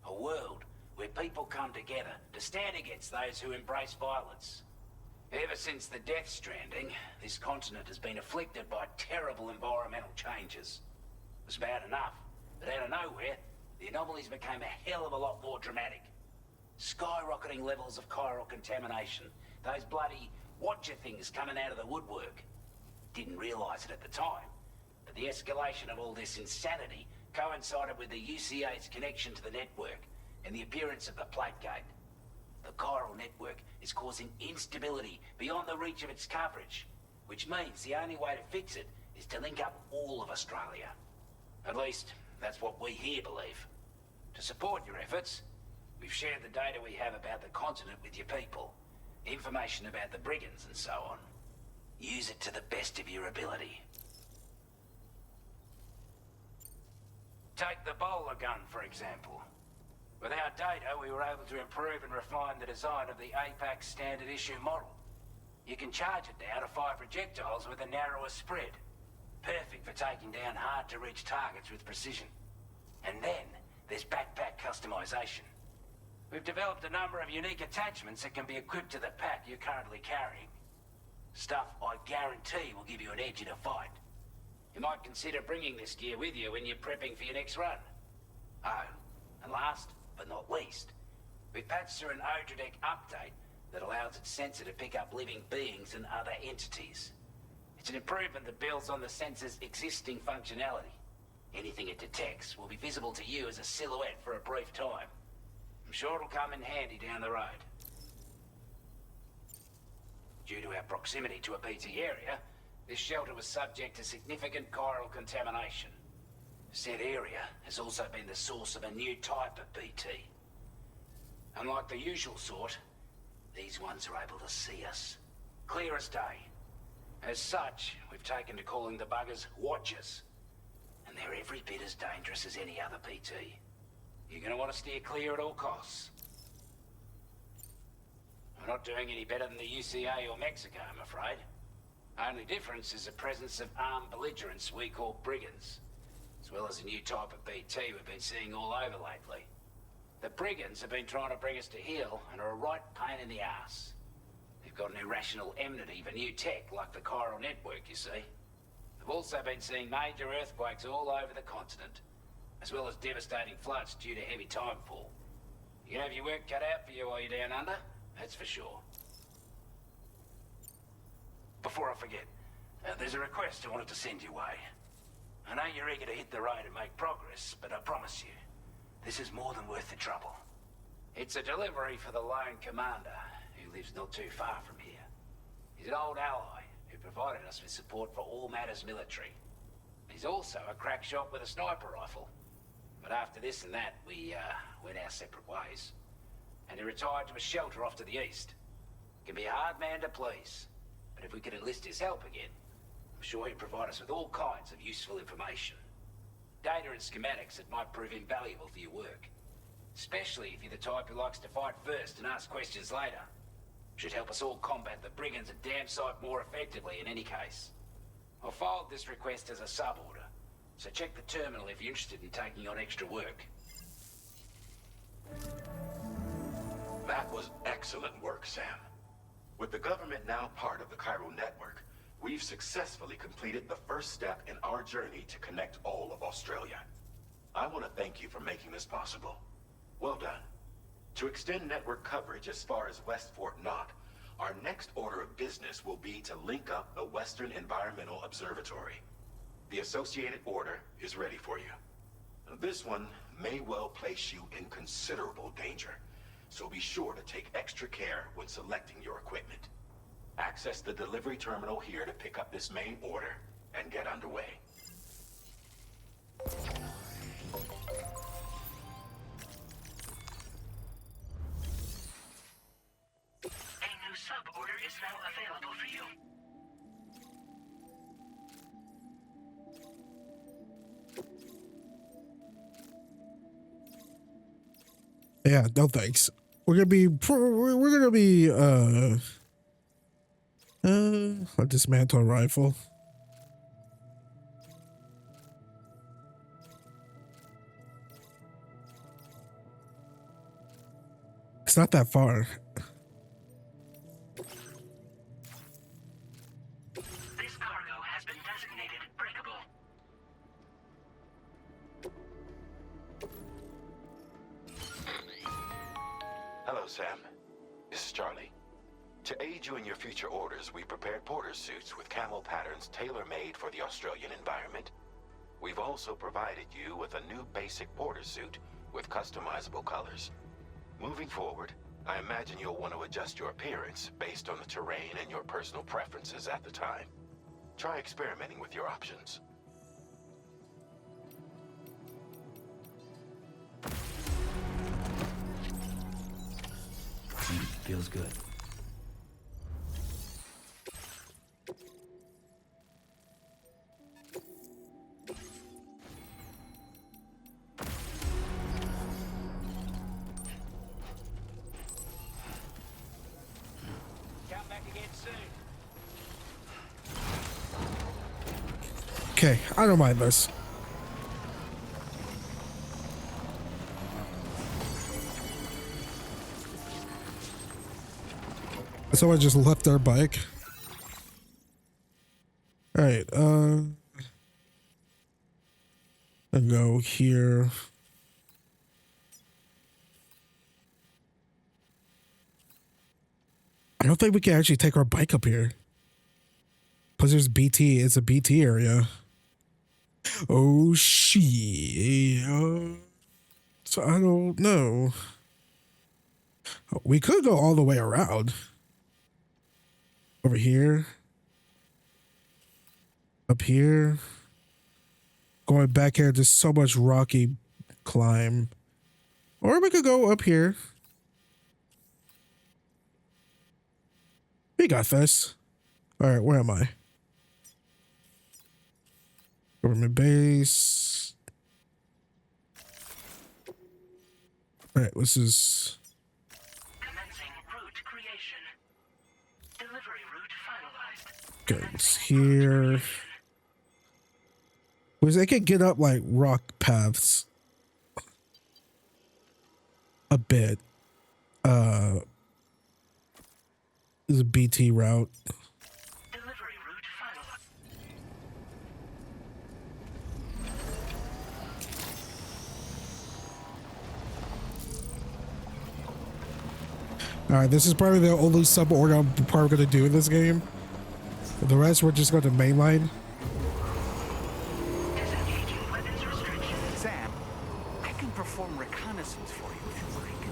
S4: A world where people come together to stand against those who embrace violence. Ever since the Death Stranding, this continent has been afflicted by terrible environmental changes. It was bad enough, but out of nowhere, the anomalies became a hell of a lot more dramatic. Skyrocketing levels of chiral contamination, those bloody watcher things coming out of the woodwork. Didn't realise it at the time, but the escalation of all this insanity coincided with the UCA's connection to the network and the appearance of the plate gate. The chiral network is causing instability beyond the reach of its coverage, which means the only way to fix it is to link up all of Australia. At least, that's what we here believe. To support your efforts, we've shared the data we have about the continent with your people, information about the brigands and so on. Use it to the best of your ability. Take the bowler gun, for example. With our data, we were able to improve and refine the design of the APAC standard issue model. You can charge it now to fire projectiles with a narrower spread. Perfect for taking down hard-to-reach targets with precision. And then, there's backpack customization. We've developed a number of unique attachments that can be equipped to the pack you're currently carrying. Stuff I guarantee will give you an edge in a fight. You might consider bringing this gear with you when you're prepping for your next run. Oh, and last but not least, we patched through an Odradek update that allows its sensor to pick up living beings and other entities. It's an improvement that builds on the sensor's existing functionality. Anything it detects will be visible to you as a silhouette for a brief time. I'm sure it'll come in handy down the road. Due to our proximity to a BT area, this shelter was subject to significant chiral contamination. Said area has also been the source of a new type of BT. Unlike the usual sort, these ones are able to see us. Clear as day. As such, we've taken to calling the buggers Watchers. And they're every bit as dangerous as any other BT. You're gonna want to steer clear at all costs. We're not doing any better than the UCA or Mexico, I'm afraid. Only difference is the presence of armed belligerents we call brigands, as well as a new type of BT we've been seeing all over lately. The brigands have been trying to bring us to heel and are a right pain in the ass. They've got an irrational enmity for new tech like the chiral network, you see. They've also been seeing major earthquakes all over the continent, as well as devastating floods due to heavy timefall. You can have your work cut out for you while you're down under, that's for sure. Before I forget, there's a request I wanted to send your way. I know you're eager to hit the road and make progress, but I promise you, this is more than worth the trouble. It's a delivery for the lone commander, who lives not too far from here. He's an old ally who provided us with support for all matters military. He's also a crack shot with a sniper rifle. But after this and that, we went our separate ways. And he retired to a shelter off to the east. Can be a hard man to please. But if we could enlist his help again, I'm sure he'd provide us with all kinds of useful information. Data and schematics that might prove invaluable for your work. Especially if you're the type who likes to fight first and ask questions later. Should help us all combat the brigands at damn sight more effectively in any case. I filed this request as a sub-order, so check the terminal if you're interested in taking on extra work.
S10: That was excellent work, Sam. With the government now part of the Cairo network, we've successfully completed the first step in our journey to connect all of Australia. I want to thank you for making this possible. Well done. To extend network coverage as far as West Fort Knott, our next order of business will be to link up the Western Environmental Observatory. The associated order is ready for you. This one may well place you in considerable danger, so be sure to take extra care when selecting your equipment. Access the delivery terminal here to pick up this main order and get underway.
S3: A new sub-order is now available for you.
S1: Yeah, no thanks. We're gonna be a dismantle rifle. It's not that far.
S3: This cargo has been designated breakable.
S10: Hello, Sam. This is Charlie. To aid you in your future orders, we prepared porter suits with camel patterns tailor-made for the Australian environment. We've also provided you with a new basic porter suit with customizable colors. Moving forward, I imagine you'll want to adjust your appearance based on the terrain and your personal preferences at the time. Try experimenting with your options.
S4: Feels good. Come back again soon.
S1: Okay, I don't mind this. Someone just left their bike. All right, I'll go here. I don't think we can actually take our bike up here. Plus there's BT, it's a BT area. Oh shit. So I don't know. We could go all the way around. Over here. Up here. Going back here, there's so much rocky climb. Or we could go up here. We got this. Alright, where am I? Government base. Alright, this is...
S3: Commencing route creation. Delivery route finalized.
S1: Okay, it's here. Because they can get up like rock paths. A bit. This is a BT route.
S3: Delivery route finalized.
S1: Alright, this is probably the only sub-order I'm probably going to do in this game. The rest, we're just going to mainline.
S3: Disengaging weapons restriction.
S6: Sam, I can perform reconnaissance for you if you like.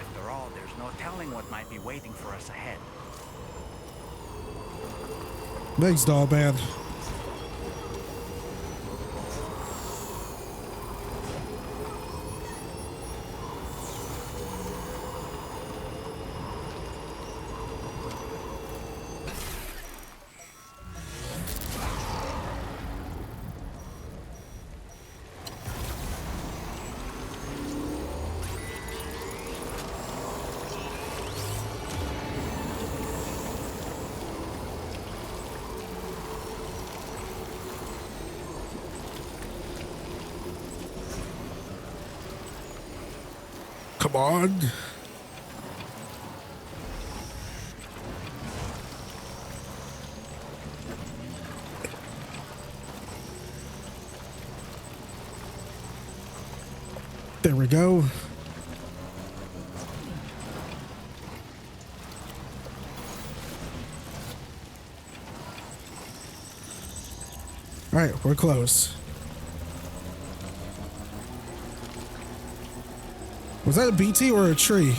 S6: After all, there's no telling what might be waiting for us ahead.
S1: Thanks, doll man. Come on. There we go. All right, we're close. Was that a BT or a tree?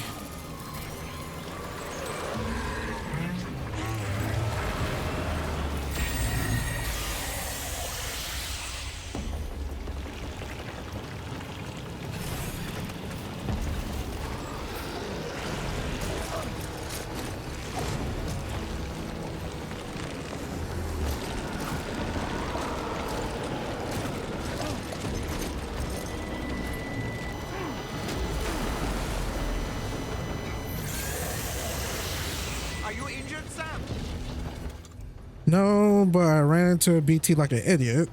S1: No, but I ran into a BT like an idiot.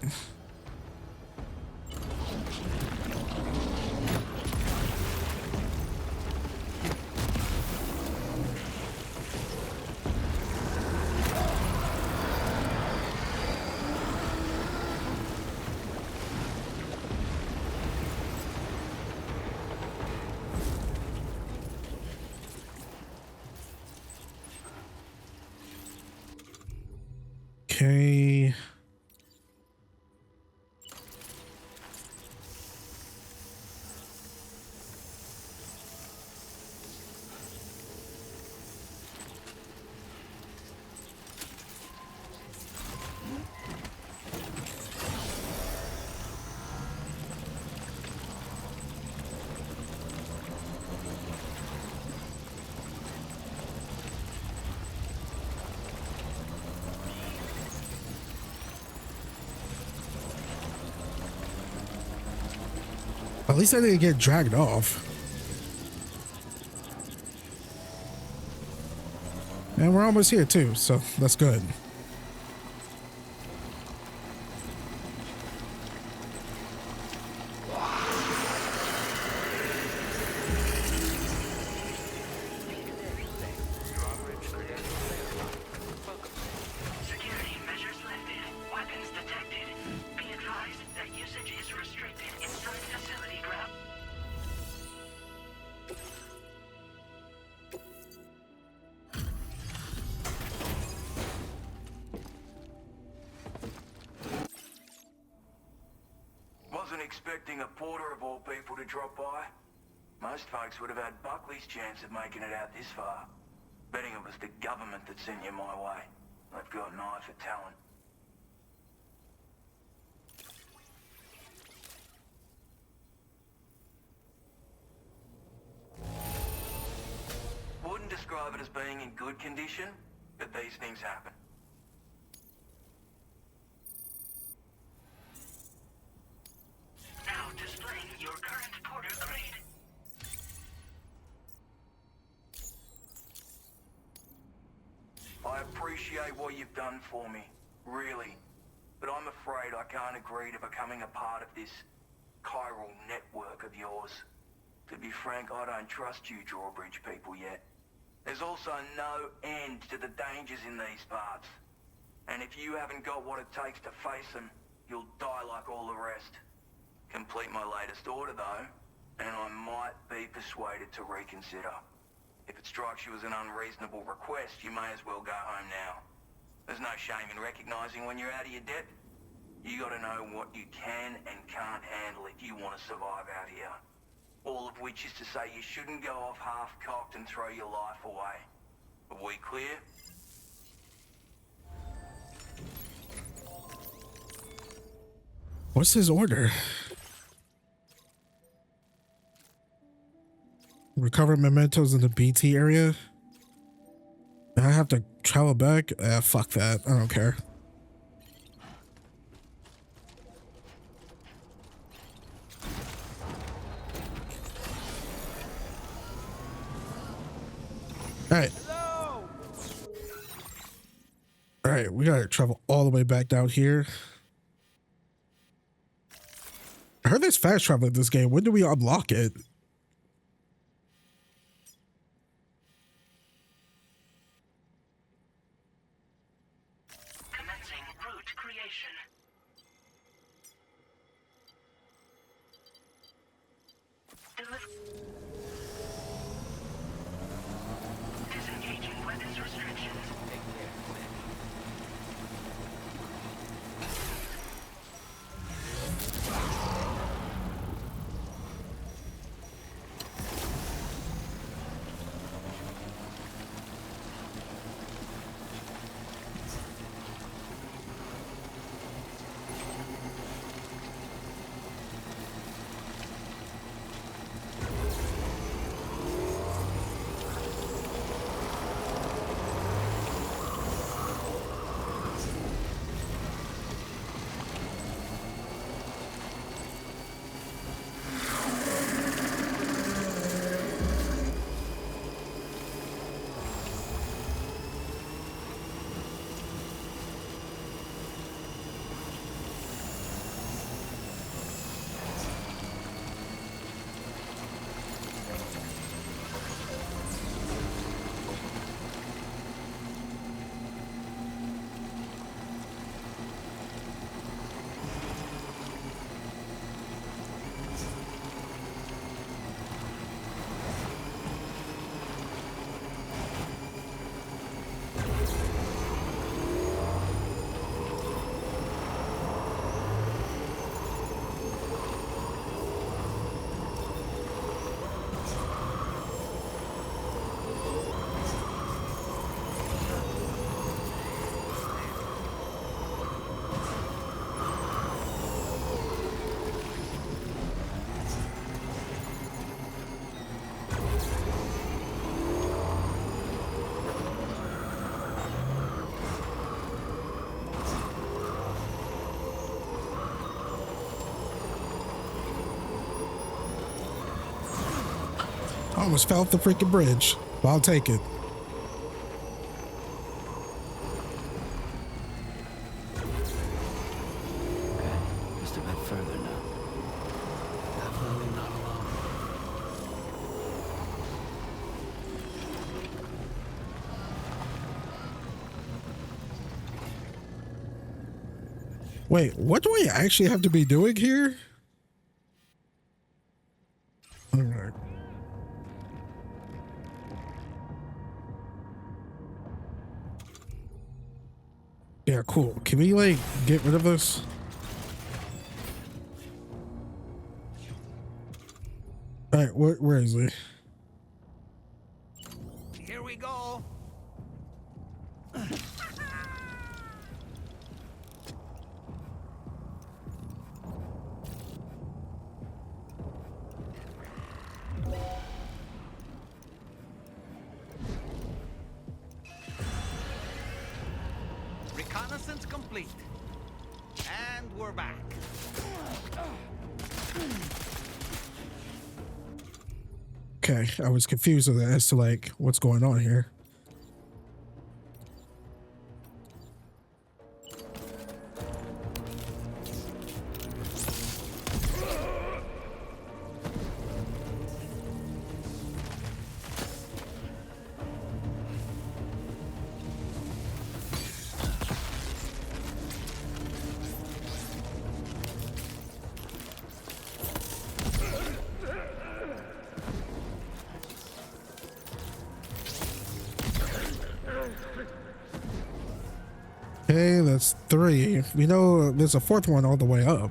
S1: Okay. At least I didn't get dragged off. And we're almost here too, so that's good.
S3: Security measures lifted. Weapons detected. Be advised that usage is restricted inside facility ground.
S4: Wasn't expecting a porter of all people to drop by. Most folks would have had Buckley's chance of making it out this far. Betting it was the government that sent you my way. They've got an eye for talent. Wouldn't describe it as being in good condition, but these things happen.
S3: Now displaying your current porter grade.
S4: I appreciate what you've done for me, really. But I'm afraid I can't agree to becoming a part of this chiral network of yours. To be frank, I don't trust you Drawbridge people yet. There's also no end to the dangers in these parts. And if you haven't got what it takes to face them, you'll die like all the rest. Complete my latest order though, and I might be persuaded to reconsider. If it strikes you as an unreasonable request, you may as well go home now. There's no shame in recognizing when you're out of your depth. You gotta know what you can and can't handle if you want to survive out here. All of which is to say you shouldn't go off half-cocked and throw your life away. Are we clear?
S1: What's his order? Recover mementos in the BT area. I have to travel back? Fuck that. I don't care. Alright. Alright, we gotta travel all the way back down here. I heard there's fast travel in this game. When do we unlock it?
S3: location. Disengaging weapons restrictions.
S1: I almost fell off the freaking bridge, but I'll take it.
S11: Okay, just a bit further now. Definitely not alone.
S1: Wait, what do I actually have to be doing here? All right. Yeah, cool. Can we like get rid of this? All right, where is he?
S6: Here we go. Reconnaissance complete. And we're back.
S1: Okay, I was confused as to like what's going on here. Okay, that's 3. We know there's a 4th one all the way up.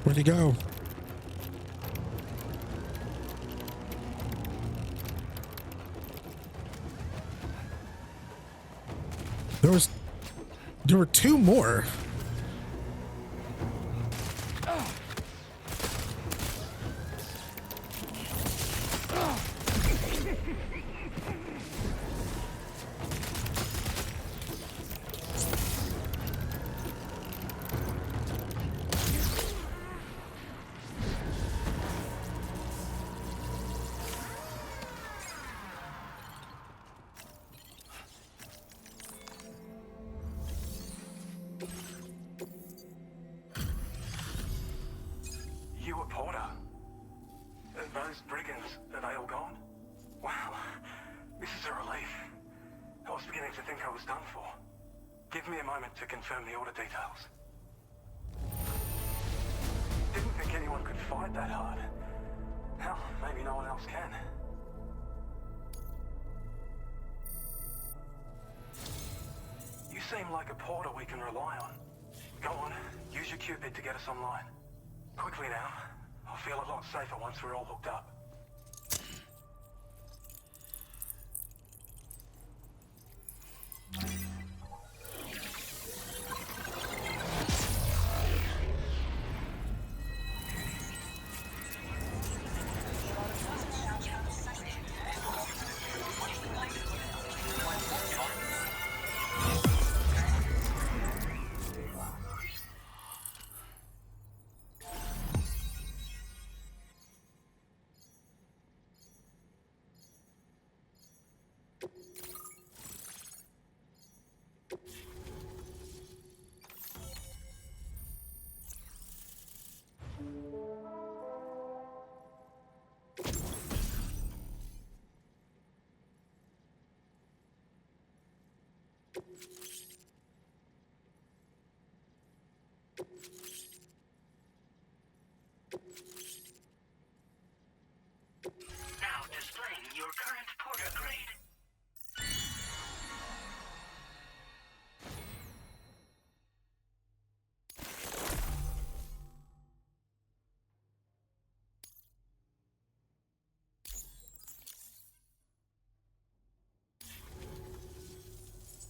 S1: Where'd he go? There were two more.
S4: You a Porter? Those brigands, are they all gone? Wow, this is a relief. I was beginning to think I was done for. Give me a moment to confirm the order details. Didn't think anyone could fight that hard. Hell, maybe no one else can. You seem like a Porter we can rely on. Go on, use your Cupid to get us online. Quickly now. I'll feel a lot safer once we're all hooked up.
S3: Now displaying your current Porter grade.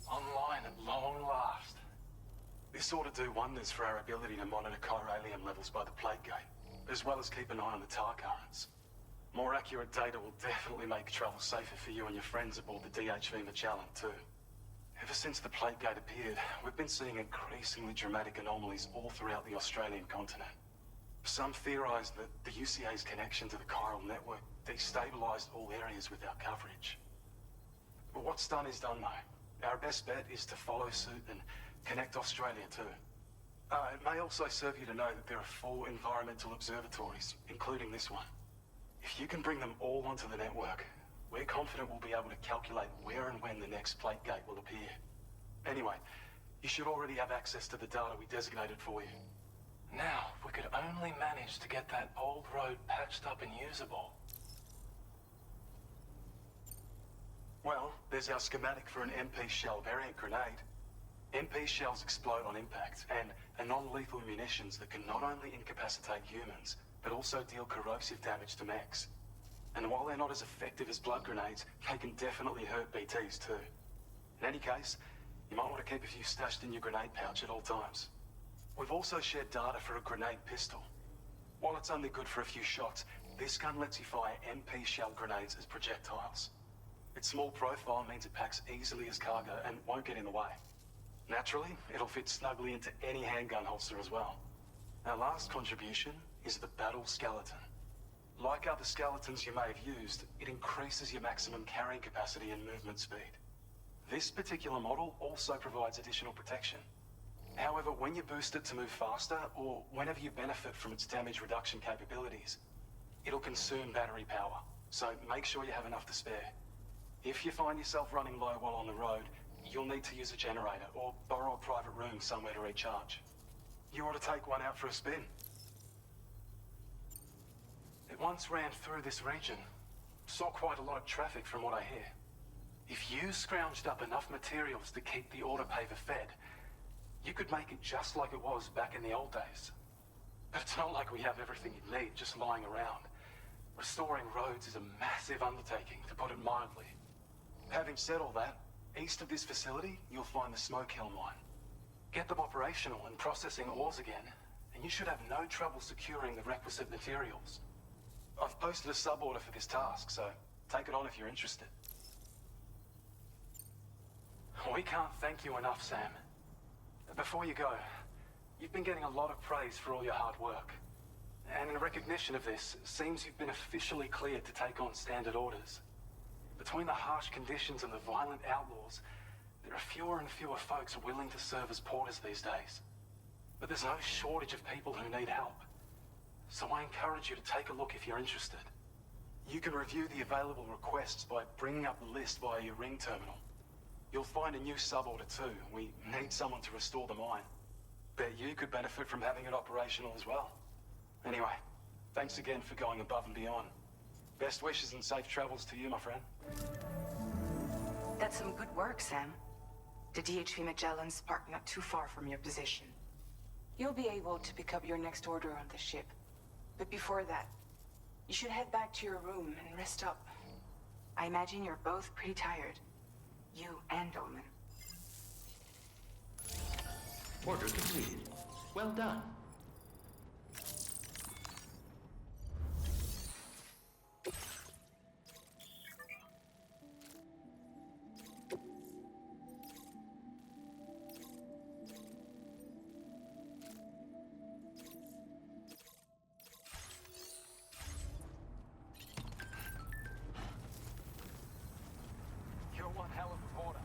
S8: Online at long last. This ought to do wonders for our ability to monitor chiralium levels by the plate gate, as well as keep an eye on the tar currents. More accurate data will definitely make travel safer for you and your friends aboard the DHV Magellan too. Ever since the plate gate appeared, we've been seeing increasingly dramatic anomalies all throughout the Australian continent. Some theorize that the UCA's connection to the chiral network destabilized all areas with our coverage. But what's done is done though. Our best bet is to follow suit and connect Australia too. It may also serve you to know that there are 4 environmental observatories, including this one. If you can bring them all onto the network, we're confident we'll be able to calculate where and when the next plate gate will appear. Anyway, you should already have access to the data we designated for you. Now, if we could only manage to get that old road patched up and usable. Well, there's our schematic for an MP shell variant grenade. MP shells explode on impact and are non-lethal munitions that can not only incapacitate humans, but also deal corrosive damage to mechs. And while they're not as effective as blood grenades, they can definitely hurt BTs too. In any case, you might want to keep a few stashed in your grenade pouch at all times. We've also shared data for a grenade pistol. While it's only good for a few shots, this gun lets you fire MP shell grenades as projectiles. Its small profile means it packs easily as cargo and won't get in the way. Naturally, it'll fit snugly into any handgun holster as well. Our last contribution is the battle skeleton. Like other skeletons you may have used, it increases your maximum carrying capacity and movement speed. This particular model also provides additional protection. However, when you boost it to move faster, or whenever you benefit from its damage reduction capabilities, it'll consume battery power, so make sure you have enough to spare. If you find yourself running low while on the road, you'll need to use a generator or borrow a private room somewhere to recharge. You ought to take one out for a spin. It once ran through this region. Saw quite a lot of traffic from what I hear. If you scrounged up enough materials to keep the autopaver fed, you could make it just like it was back in the old days. But it's not like we have everything you need just lying around. Restoring roads is a massive undertaking, to put it mildly. Having said all that, east of this facility, you'll find the Smoke Hill mine. Get them operational and processing ores again, and you should have no trouble securing the requisite materials. I've posted a sub-order for this task, so take it on if you're interested. We can't thank you enough, Sam. Before you go, you've been getting a lot of praise for all your hard work. And in recognition of this, it seems you've been officially cleared to take on standard orders. Between the harsh conditions and the violent outlaws, there are fewer and fewer folks willing to serve as porters these days. But there's no shortage of people who need help. So I encourage you to take a look if you're interested. You can review the available requests by bringing up the list via your ring terminal. You'll find a new sub-order too. We need someone to restore the mine. Bet you could benefit from having it operational as well. Anyway, thanks again for going above and beyond. Best wishes and safe travels to you, my friend.
S2: That's some good work, Sam. The DHV Magellan's parked not too far from your position. You'll be able to pick up your next order on the ship. But before that, you should head back to your room and rest up. I imagine you're both pretty tired. You and Dolman.
S9: Order completed. Well done.
S6: You're one hell of a porter.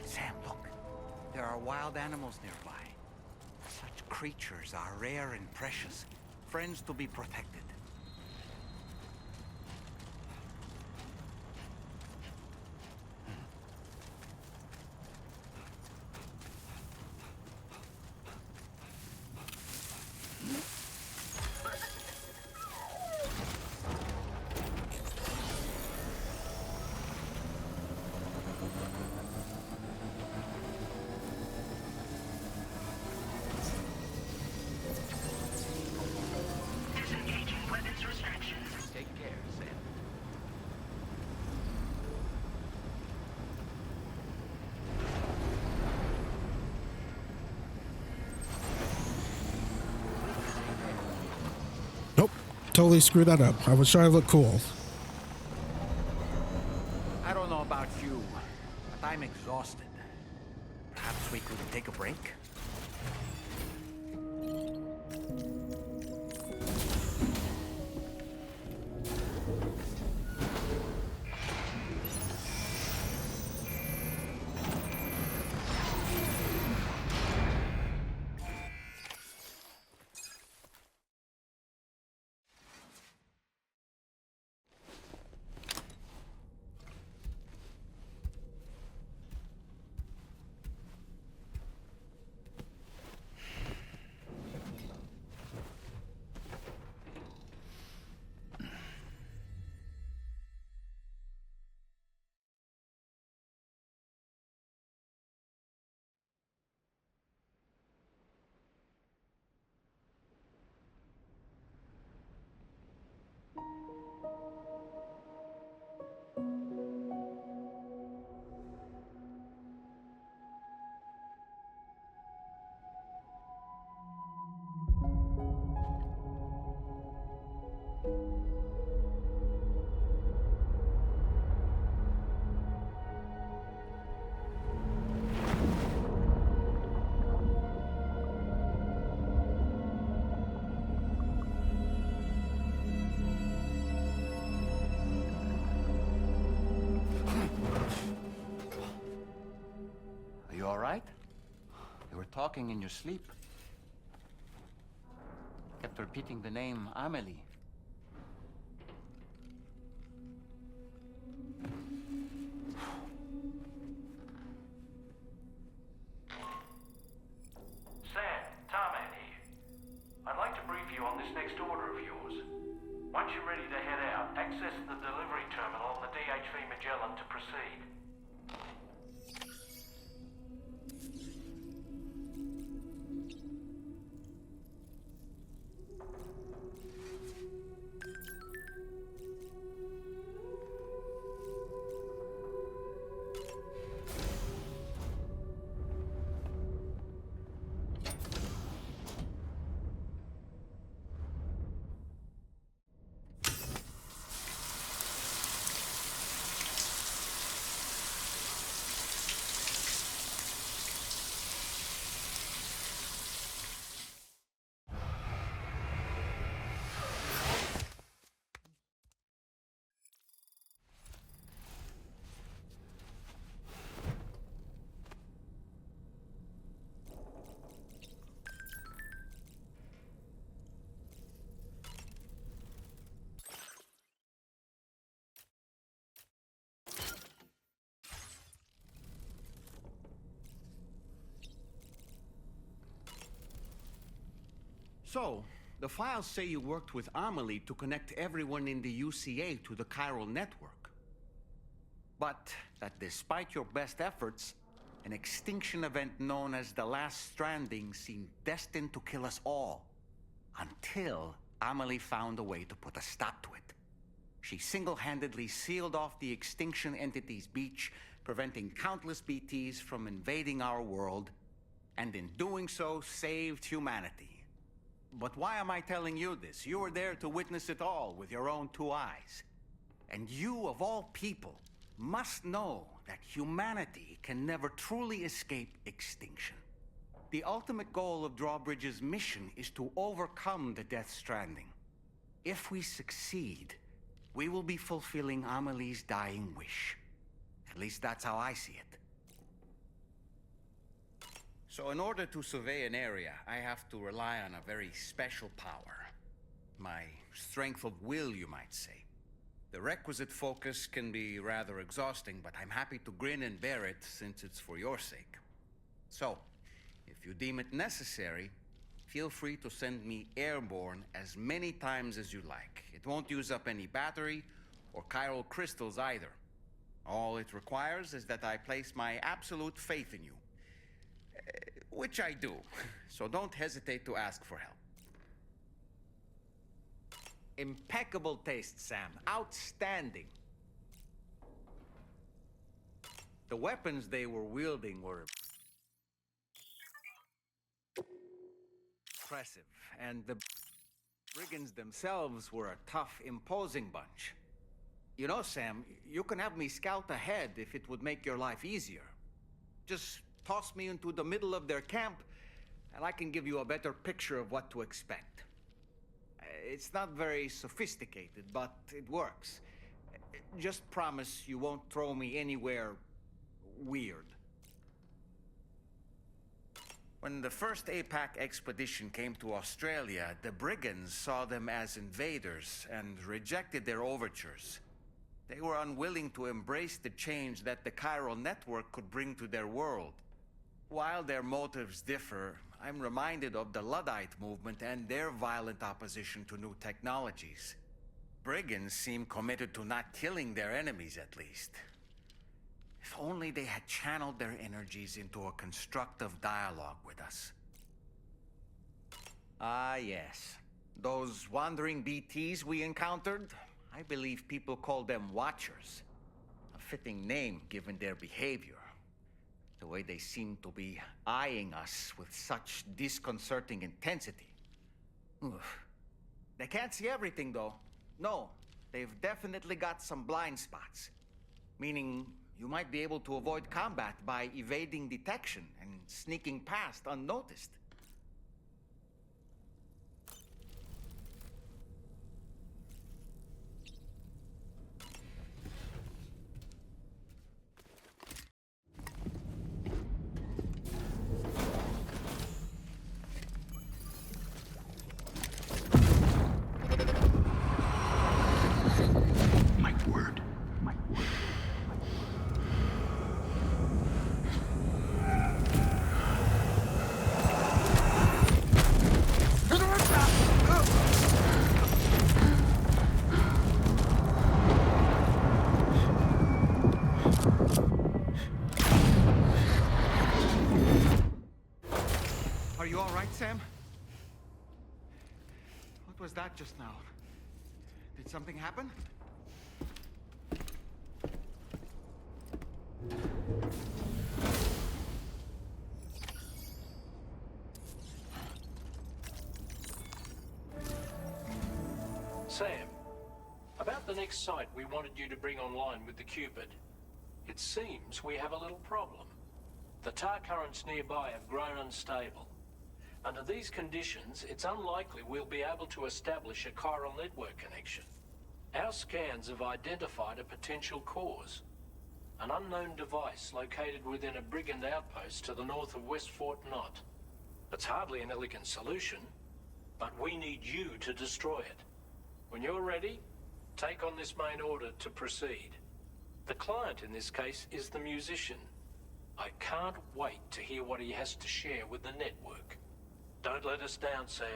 S6: Sam, look. There are wild animals nearby. Such creatures are rare and precious. Friends to be protected.
S3: Disengaging weapons restrictions.
S6: Take care, Sam.
S1: Nope. Totally screwed that up. I was trying to look cool.
S6: I don't know about you, but I'm exhausted. Perhaps we could take a break? Are you all right? You were talking in your sleep. Kept repeating the name Amelie.
S3: proceed.
S6: So, the files say you worked with Amelie to connect everyone in the UCA to the chiral network. But that despite your best efforts, an extinction event known as the Last Stranding seemed destined to kill us all. Until Amelie found a way to put a stop to it. She single-handedly sealed off the extinction entity's beach, preventing countless BTs from invading our world, and in doing so, saved humanity. But why am I telling you this? You were there to witness it all with your own 2 eyes. And you, of all people, must know that humanity can never truly escape extinction. The ultimate goal of Drawbridge's mission is to overcome the Death Stranding. If we succeed, we will be fulfilling Amelie's dying wish. At least that's how I see it. So in order to survey an area, I have to rely on a very special power. My strength of will, you might say. The requisite focus can be rather exhausting, but I'm happy to grin and bear it since it's for your sake. So, if you deem it necessary, feel free to send me airborne as many times as you like. It won't use up any battery or chiral crystals either. All it requires is that I place my absolute faith in you. Which I do, so don't hesitate to ask for help.
S13: Impeccable taste, Sam. Outstanding.
S6: The weapons they were wielding were impressive, and the brigands themselves were a tough, imposing bunch. You know, Sam, you can have me scout ahead if it would make your life easier. Just toss me into the middle of their camp, and I can give you a better picture of what to expect. It's not very sophisticated, but it works. Just promise you won't throw me anywhere weird. When the first APAC expedition came to Australia, the brigands saw them as invaders and rejected their overtures. They were unwilling to embrace the change that the chiral network could bring to their world. While their motives differ, I'm reminded of the Luddite movement and their violent opposition to new technologies. Brigands seem committed to not killing their enemies, at least. If only they had channeled their energies into a constructive dialogue with us. Ah, yes. Those wandering BTs we encountered, I believe people call them Watchers. A fitting name given their behavior. The way they seem to be eyeing us with such disconcerting intensity. Oof. They can't see everything, though. No, they've definitely got some blind spots. Meaning, you might be able to avoid combat by evading detection and sneaking past unnoticed. you all right, Sam? What was that just now? Did something happen?
S5: Sam, about the next site we wanted you to bring online with the Cupid. It seems we have a little problem. The tar currents nearby have grown unstable. Under these conditions, it's unlikely we'll be able to establish a chiral network connection. Our scans have identified a potential cause. An unknown device located within a brigand outpost to the north of West Fort Knot. It's hardly an elegant solution, but we need you to destroy it. When you're ready, take on this main order to proceed. The client in this case is the musician. I can't wait to hear what he has to share with the network. Don't let us down, Sam.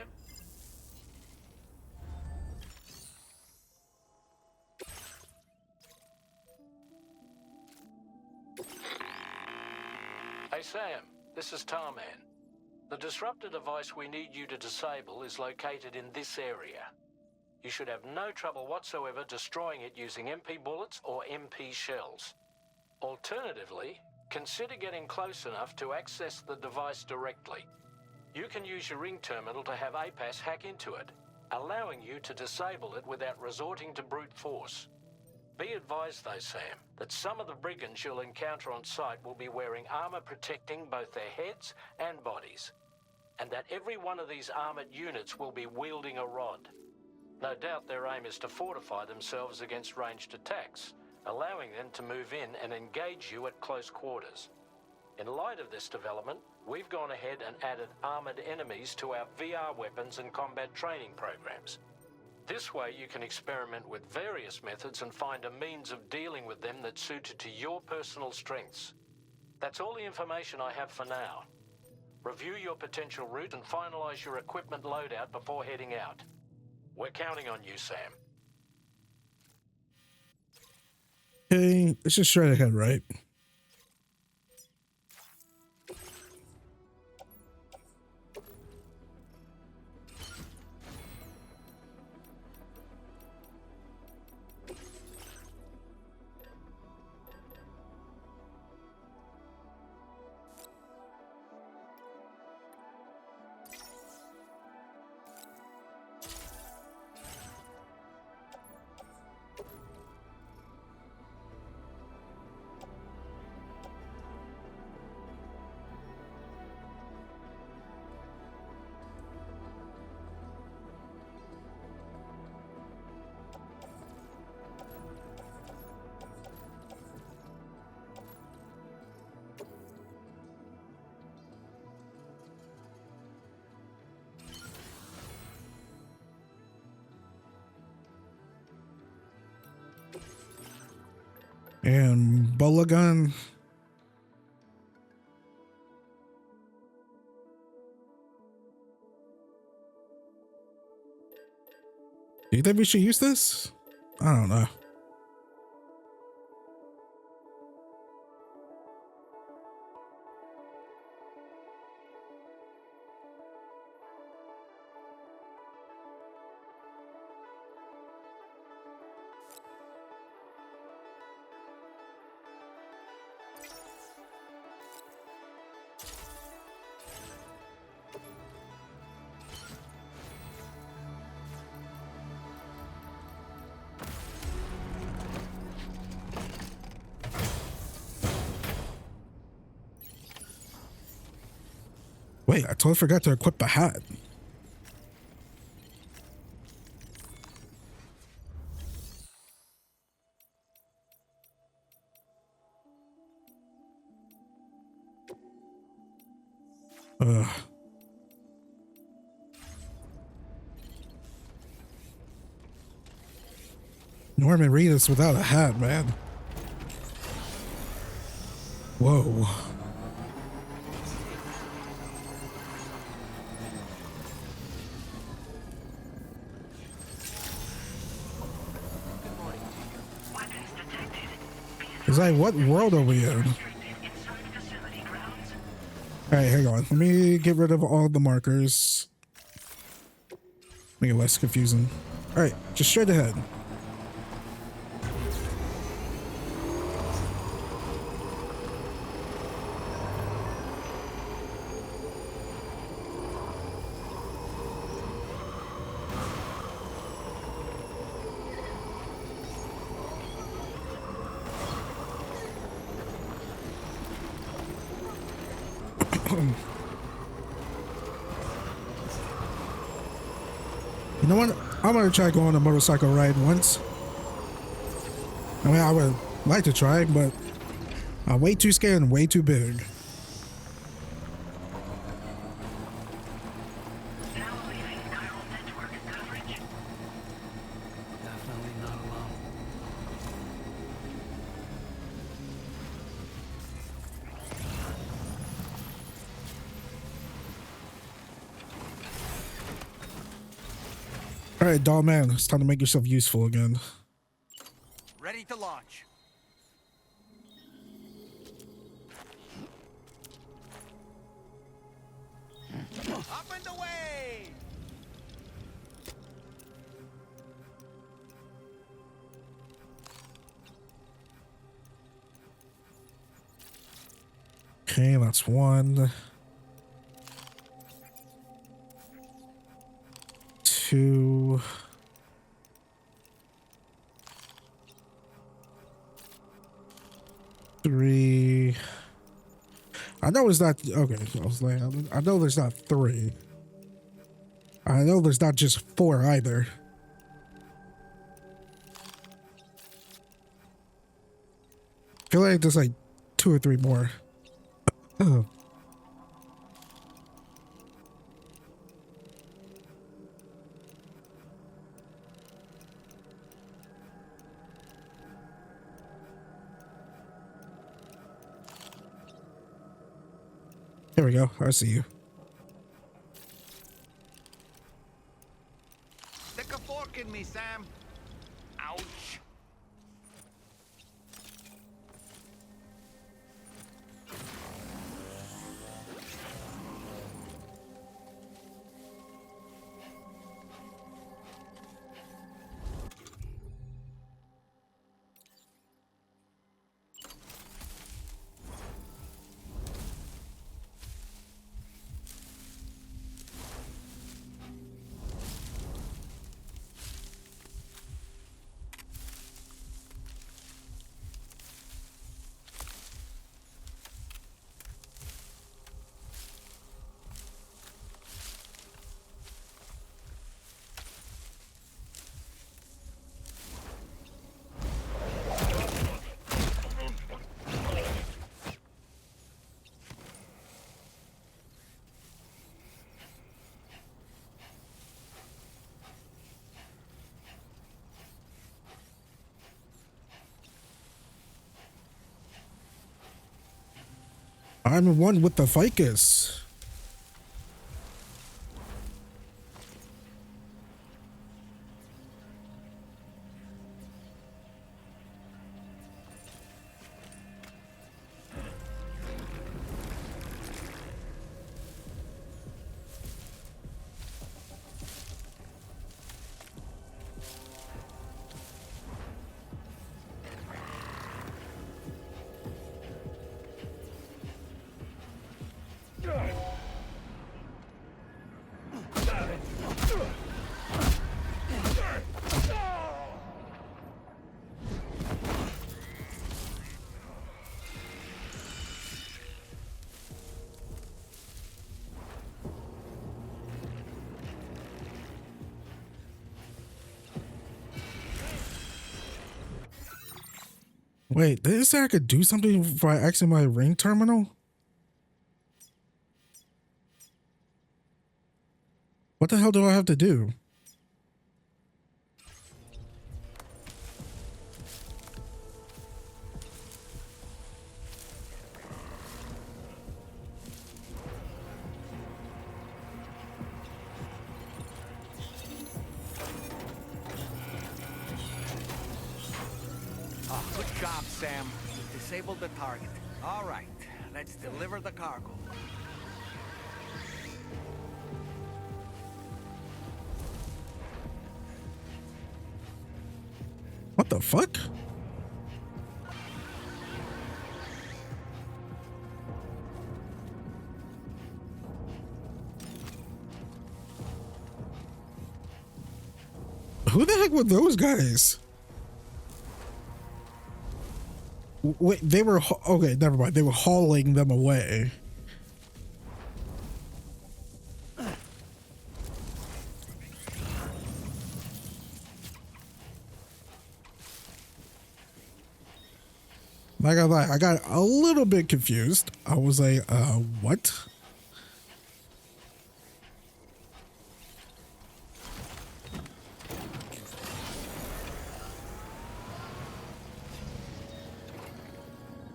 S5: Hey Sam, this is Tarman. The disruptor device we need you to disable is located in this area. You should have no trouble whatsoever destroying it using MP bullets or MP shells. Alternatively, consider getting close enough to access the device directly. You can use your ring terminal to have APAS hack into it, allowing you to disable it without resorting to brute force. Be advised though, Sam, that some of the brigands you'll encounter on site will be wearing armor protecting both their heads and bodies, and that every one of these armored units will be wielding a rod. No doubt their aim is to fortify themselves against ranged attacks, allowing them to move in and engage you at close quarters. In light of this development, we've gone ahead and added armored enemies to our VR weapons and combat training programs. This way you can experiment with various methods and find a means of dealing with them that's suited to your personal strengths. That's all the information I have for now. Review your potential route and finalize your equipment loadout before heading out. We're counting on you, Sam.
S1: Okay, let's just straight ahead, right? And Bulagan. Do you think we should use this? I don't know. Wait, I totally forgot to equip the hat. Norman Reedus without a hat, man. Whoa. It's like, what world are we in? Alright, hang on. Let me get rid of all the markers. Make it less confusing. Alright, just straight ahead. You know what? I want to try going on a motorcycle ride once. I mean, I would like to try, but I'm way too scared and way too big.
S6: Definitely not alone.
S1: All right, doll man, it's time to make yourself useful again.
S6: Ready to launch. Up and away!
S1: Okay, that's one. Two. Three. I know it's not okay. I was like, I know there's not three. I know there's not just four either. I feel like there's like two or three more. Oh. There we go. I see you.
S6: Stick a fork in me, Sam. Ouch.
S1: I'm one with the ficus. Wait, did it say I could do something by exiting my ring terminal? What the hell do I have to do?
S6: Oh, good job, Sam. Disabled the target. All right, let's deliver the cargo.
S1: the fuck? Who the heck were those guys? Wait, they were okay. Never mind. They were hauling them away. Not gonna lie, I got a little bit confused. I was like, what?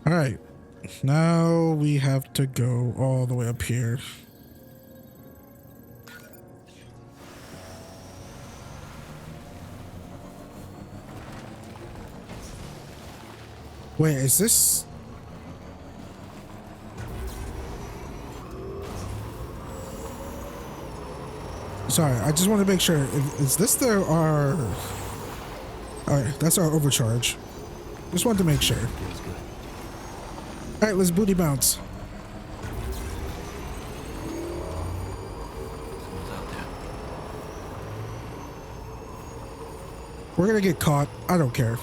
S1: All right, now we have to go all the way up here. Wait, is this? Sorry, I just want to make sure. Is this our? All right, that's our overcharge. Just wanted to make sure. All right, let's booty bounce. We're gonna get caught. I don't care.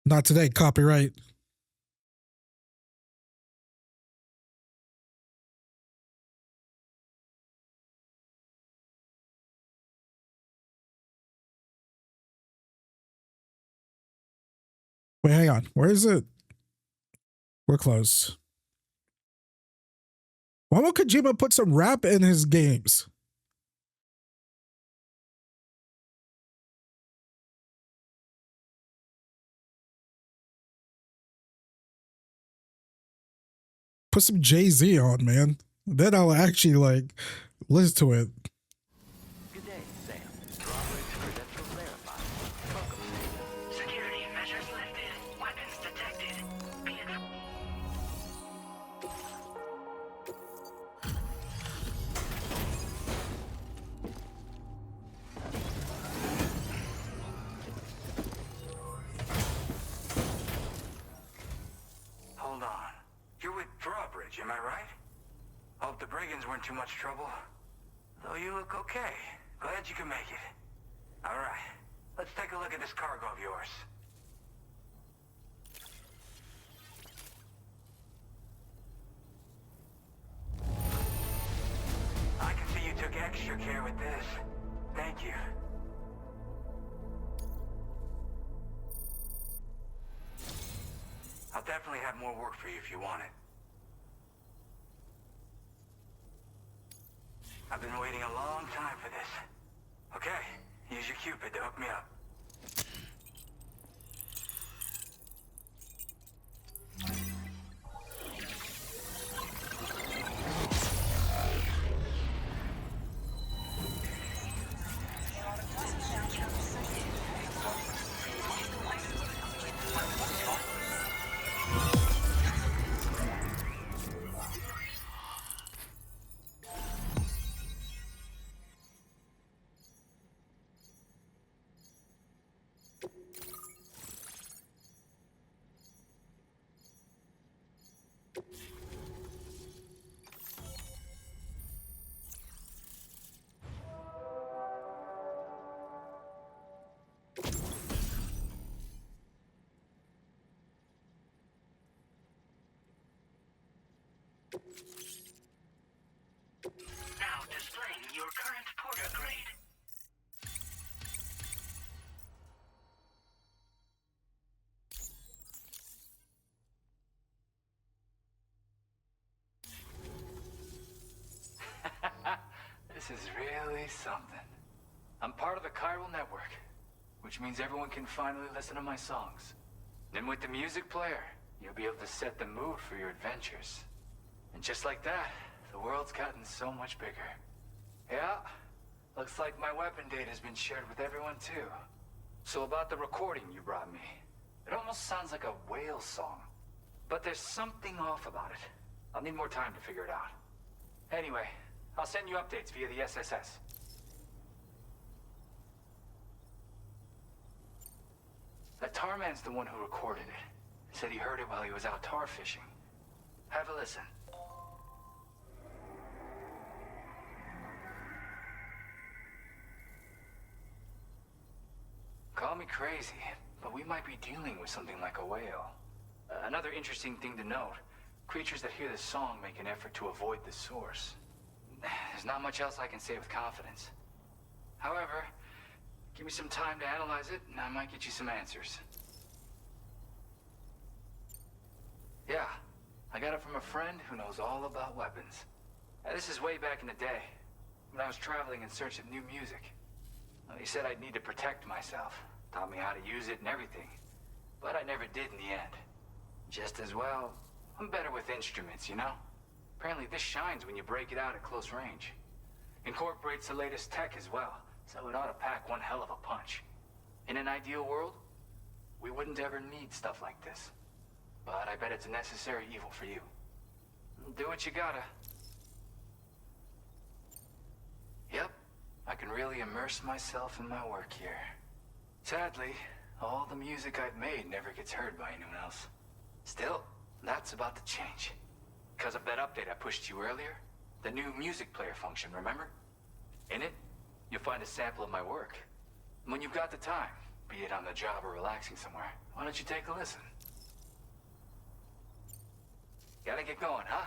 S1: Not today, copyright. Wait, hang on. Where is it? We're close. Why won't Kojima put some rap in his games? Put some Jay-Z on, man. Then I'll actually like listen to it.
S3: Good day, Sam. Drawbridge credentials verified. Welcome, Sam. Security measures lifted. Weapons detected. Be advised.
S4: Hold on. You're with Drawbridge, am I right? Hope the brigands weren't too much trouble. Though you look okay. Glad you can make it. All right. Let's take a look at this cargo of yours. I can see you took extra care with this. Thank you. I'll definitely have more work for you if you want it. I've been waiting a long time for this. Okay, use your Cupid to hook me up.
S3: Now displaying your current porter grade.
S8: This is really something. I'm part of the chiral network, which means everyone can finally listen to my songs.
S14: Then with the music player, you'll be able to set the mood for your adventures. And just like that, the world's gotten so much bigger. Yeah, looks like my weapon data has been shared with everyone too. So about the recording you brought me, it almost sounds like a whale song. But there's something off about it. I'll need more time to figure it out. Anyway, I'll send you updates via the SSS. That tar man's the one who recorded it. He said he heard it while he was out tar fishing. Have a listen. Call me crazy, but we might be dealing with something like a whale. Another interesting thing to note, creatures that hear this song make an effort to avoid the source. There's not much else I can say with confidence. However, give me some time to analyze it, and I might get you some answers. Yeah, I got it from a friend who knows all about weapons. This is way back in the day, when I was traveling in search of new music. He said I'd need to protect myself, taught me how to use it and everything. But I never did in the end. Just as well, I'm better with instruments, you know? Apparently this shines when you break it out at close range. Incorporates the latest tech as well, so it ought to pack one hell of a punch. In an ideal world, we wouldn't ever need stuff like this. But I bet it's a necessary evil for you. Do what you gotta. Yep, I can really immerse myself in my work here. Sadly, all the music I've made never gets heard by anyone else. Still, that's about to change. Because of that update I pushed you earlier, the new music player function, remember? In it, you'll find a sample of my work. When you've got the time, be it on the job or relaxing somewhere, why don't you take a listen? Gotta get going, huh?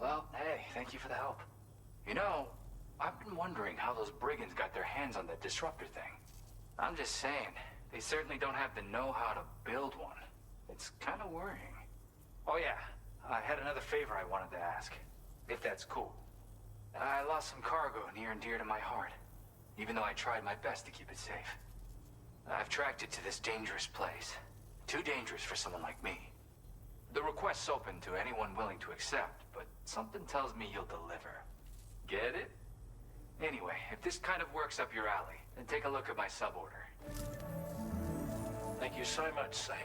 S14: Well, hey, thank you for the help. You know, I've been wondering how those brigands got their hands on that disruptor thing. I'm just saying, they certainly don't have the know-how to build one. It's kind of worrying. Oh yeah, I had another favor I wanted to ask, if that's cool. I lost some cargo near and dear to my heart, even though I tried my best to keep it safe. I've tracked it to this dangerous place. Too dangerous for someone like me. The request's open to anyone willing to accept, but something tells me you'll deliver. Get it? Anyway, if this kind of works up your alley, then take a look at my suborder.
S5: Thank you so much, Sam.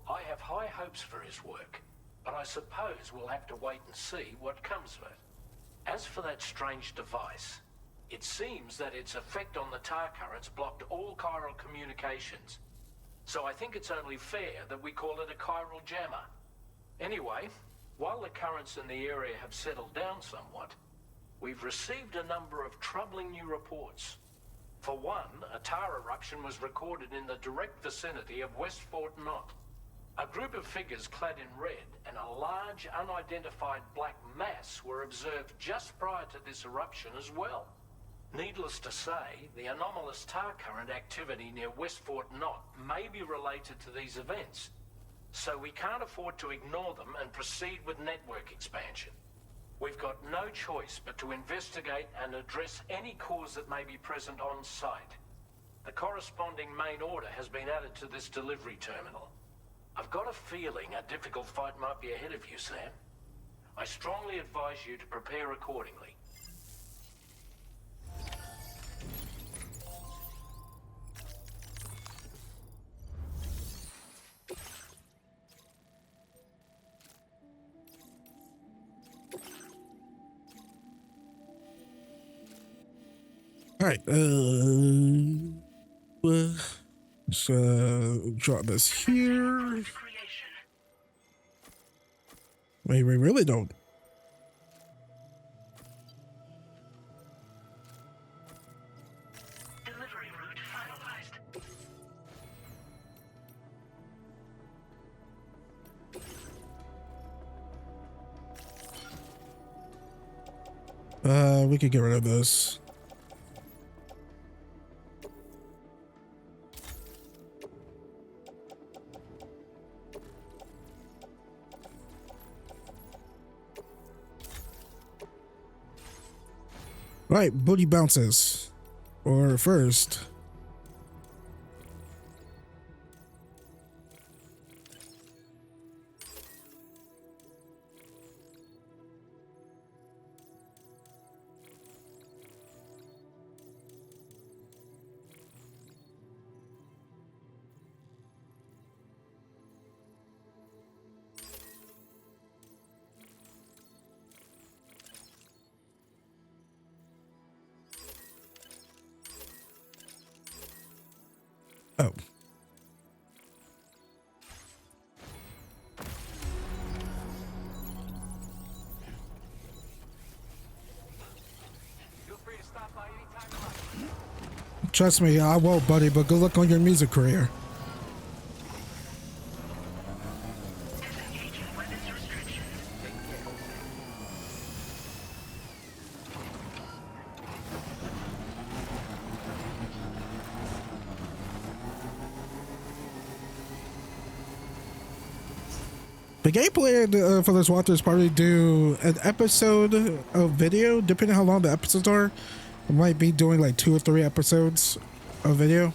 S5: I have high hopes for his work, but I suppose we'll have to wait and see what comes of it. As for that strange device, it seems that its effect on the tar currents blocked all chiral communications. So I think it's only fair that we call it a chiral jammer. Anyway, while the currents in the area have settled down somewhat, we've received a number of troubling new reports. For one, a tar eruption was recorded in the direct vicinity of West Fort Knot. A group of figures clad in red and a large unidentified black mass were observed just prior to this eruption as well. Needless to say, the anomalous tar current activity near West Fort Knot may be related to these events, so we can't afford to ignore them and proceed with network expansion. We've got no choice but to investigate and address any cause that may be present on site. The corresponding main order has been added to this delivery terminal. I've got a feeling a difficult fight might be ahead of you, Sam. I strongly advise you to prepare accordingly.
S1: All right, let's drop this here. Wait, we really don't.
S9: Delivery route
S1: finalized. We could get rid of this. Right, booty bounces. Or first.
S8: stop by anytime you like.
S1: Trust me, I won't, buddy, but good luck on your music career. The game plan for this walkthrough is probably do an episode of video, depending on how long the episodes are. I might be doing like 2 or 3 episodes of video.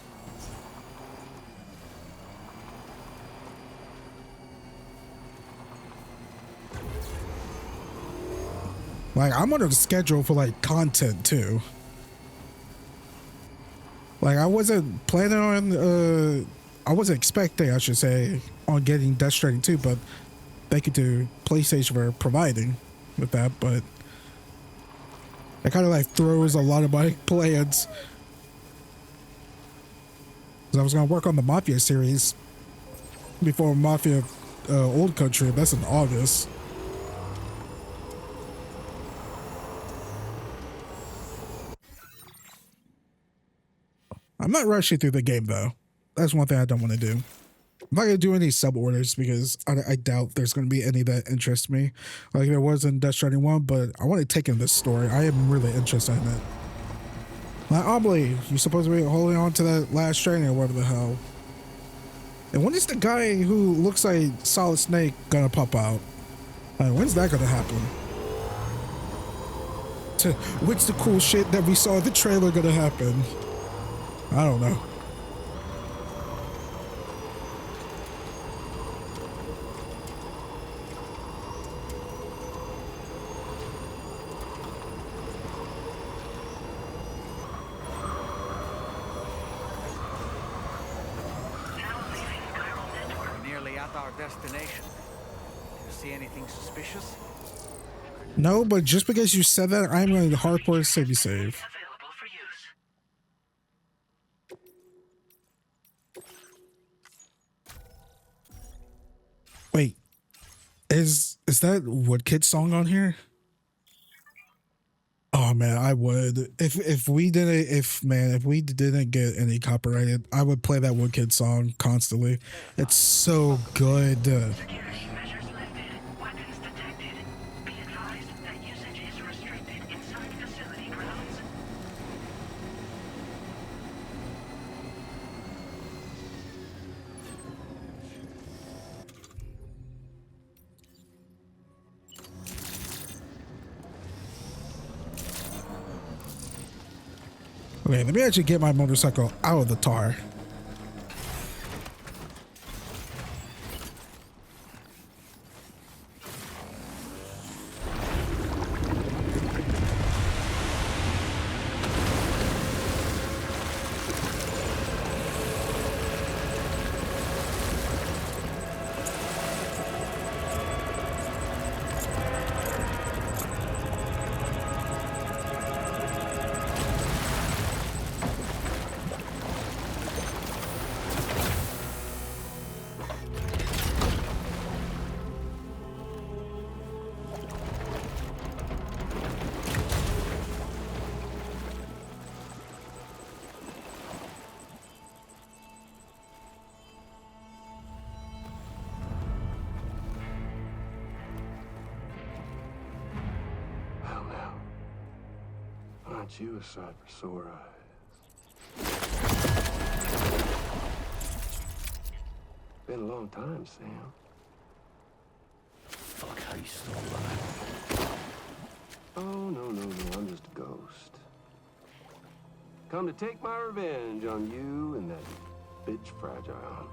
S1: Like, I'm on a schedule for like content too. Like, I wasn't planning on, I wasn't expecting, I should say, on getting Death Stranding 2, but thank you to PlayStation for providing with that, but it kind of like throws a lot of my plans. Because I was going to work on the Mafia series before Mafia Old Country. That's in August. I'm not rushing through the game though. That's one thing I don't want to do. I'm not going to do any sub orders because I doubt there's going to be any that interest me. Like there was in Death Stranding 1, but I want to take in this story. I am really interested in it. Like, Amelie, you're supposed to be holding on to that last training or whatever the hell. And when is the guy who looks like Solid Snake going to pop out? Like, when's that going to happen? What's the cool shit that we saw in the trailer going to happen? I don't know.
S6: Destination. Do you see anything suspicious?
S1: No, but just because you said that, I'm going to hardcore save save. Wait, is that Woodkid song on here? Oh man, I would. If we didn't get any copyrighted, I would play that Woodkid song constantly. It's so good.
S12: Security measures lifted. Weapons detected. Be advised that usage is restricted inside facility grounds.
S1: Okay, let me actually get my motorcycle out of the tar.
S15: Aren't you a sight for sore eyes? Been a long time, Sam.
S11: Fuck, how you still alive?
S15: Oh, no, I'm just a ghost. Come to take my revenge on you and that bitch Fragile.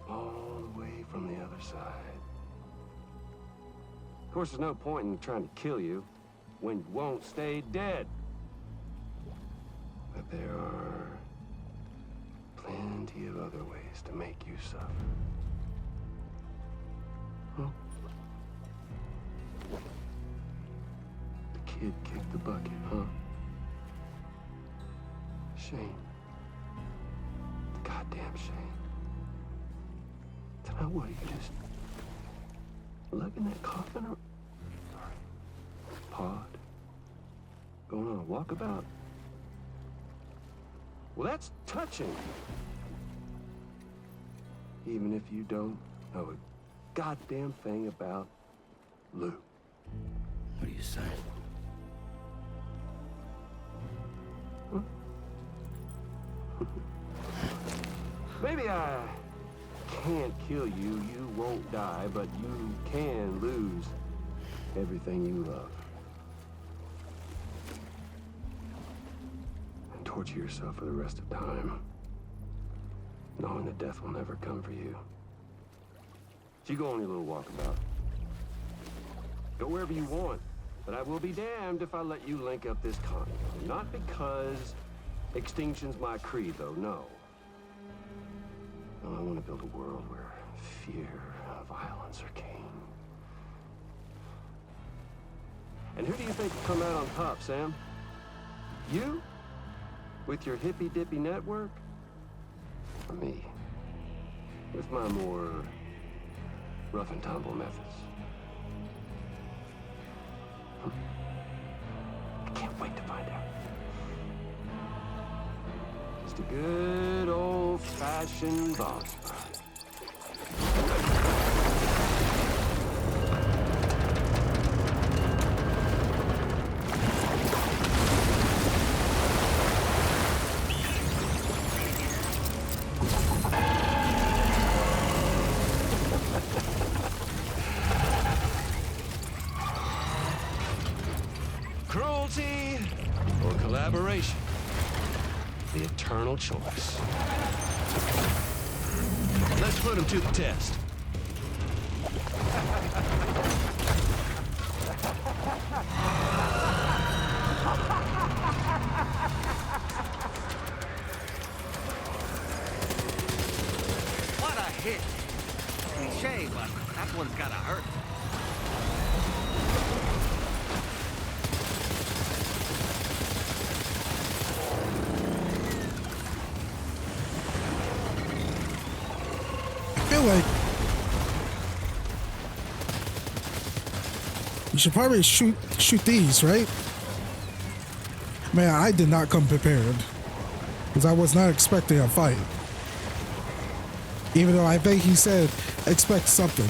S15: All the way from the other side. Of course, there's no point in trying to kill you when you won't stay dead. But there are plenty of other ways to make you suffer. Huh? The kid kicked the bucket, huh? Shame. The goddamn shame. Tonight, what, you just lugging that coffin or... Sorry. Pod? Going on a walkabout? Well, that's touching. Even if you don't know a goddamn thing about Lou.
S11: What do you say?
S15: Huh? Maybe I can't kill you, you won't die, but you can lose everything you love. And torture yourself for the rest of time, knowing that death will never come for you. So you go on your little walkabout. Go wherever you want, but I will be damned if I let you link up this continent. Not because extinction's my creed, though, no. No, I want to build a world where fear and violence are king. And who do you think will come out on top, Sam? You? With your hippy-dippy network? Or me? With my more rough and tumble methods? I can't wait to find out. Just a good old-fashioned boss fight. Cruelty or collaboration? The eternal choice. Let's put him to the test.
S13: What a hit! Cliche, but that one's gotta hurt.
S1: Like you should probably shoot these, right? Man, I did not come prepared because I was not expecting a fight, even though I think he said expect something.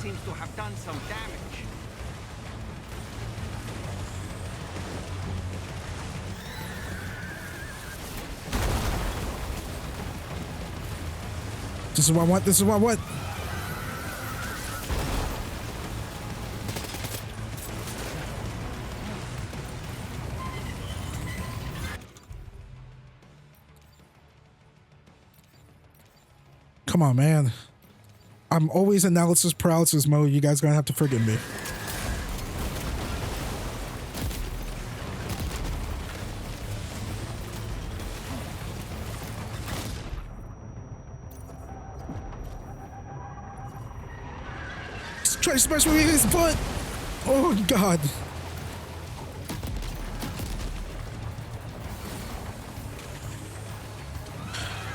S6: Seems to have done some damage.
S1: This is what I want. This is what I want. Come on, man. I'm always analysis paralysis mode. You guys gonna have to forgive me. Try to smash me in his butt. Oh God.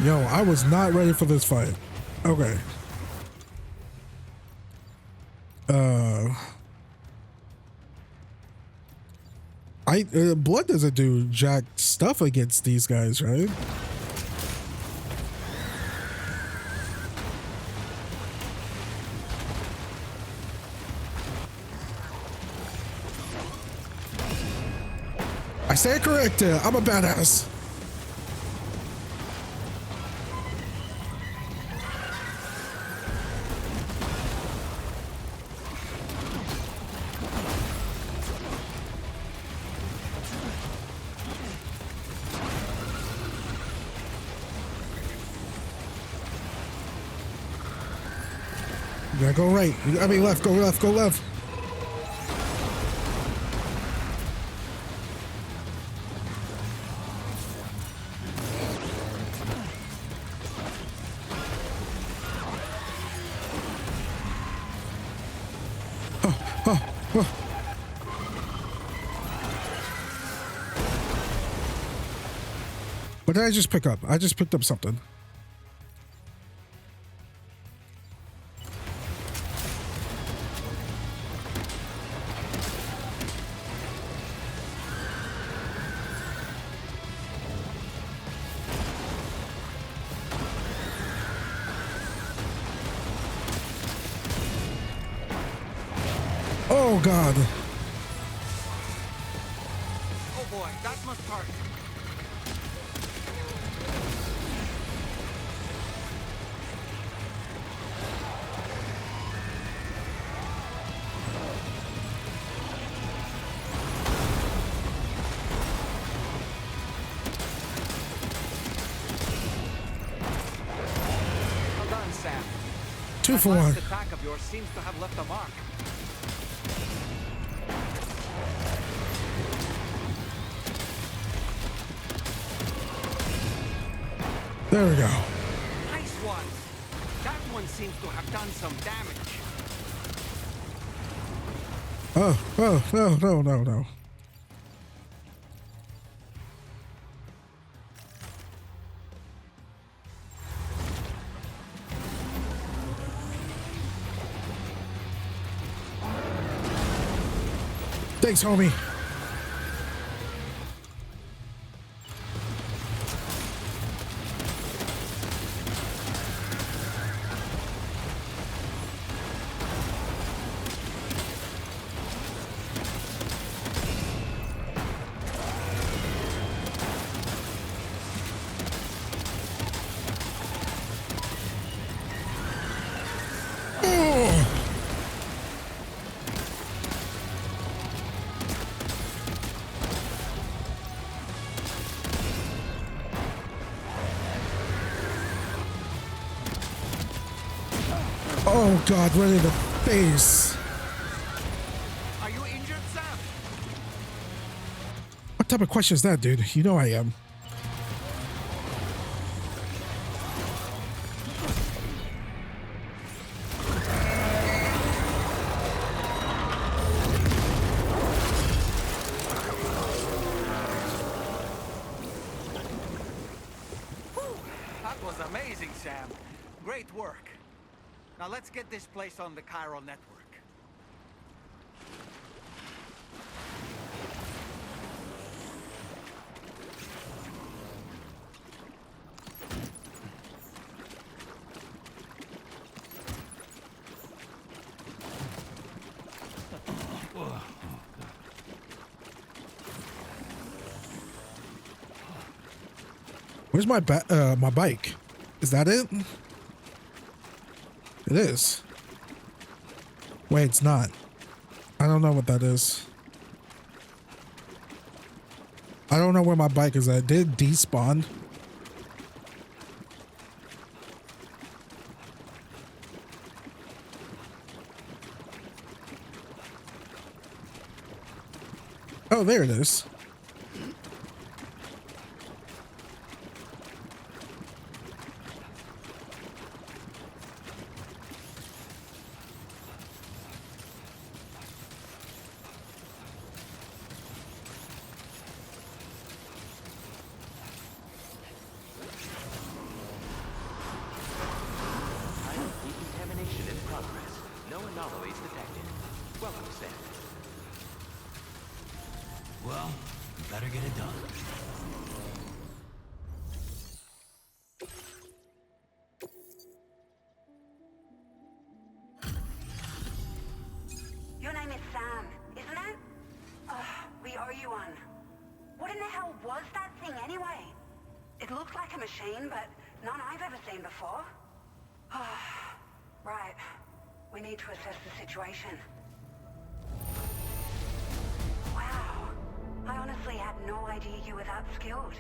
S1: Yo, I was not ready for this fight. Okay. Blood doesn't do jack stuff against these guys, right? I stand corrected. I'm a badass. You gotta go right. I mean left. Go left. Go left. Oh. What did I just pick up? I just picked up something. Oh God.
S6: Oh boy, that must hurt. Well done, Sam.
S1: 2 for
S6: That
S1: 1.
S6: last attack of yours seems to have left a mark.
S1: There we go.
S6: Nice one. That one seems to have done some damage.
S1: Oh, no. Thanks, homie. Oh God, right in the face.
S6: Are you injured, Sam?
S1: What type of question is that, dude? You know I am.
S6: That was amazing, Sam. Great work. Now let's get this place on the chiral network.
S1: Where's my my bike? Is that it? It is. Wait, it's not. I don't know what that is. I don't know where my bike is at. Did it despawn? Oh, there it is.
S3: Decontamination in progress. No anomalies detected. Welcome, Sam.
S13: Well, we better get it done.
S16: Your name is Sam, isn't it? We owe you one. What in the hell was that thing anyway? It looked like a machine, but none I've ever seen before. Right. We need to assess the situation. Wow. I honestly had no idea you were that skilled.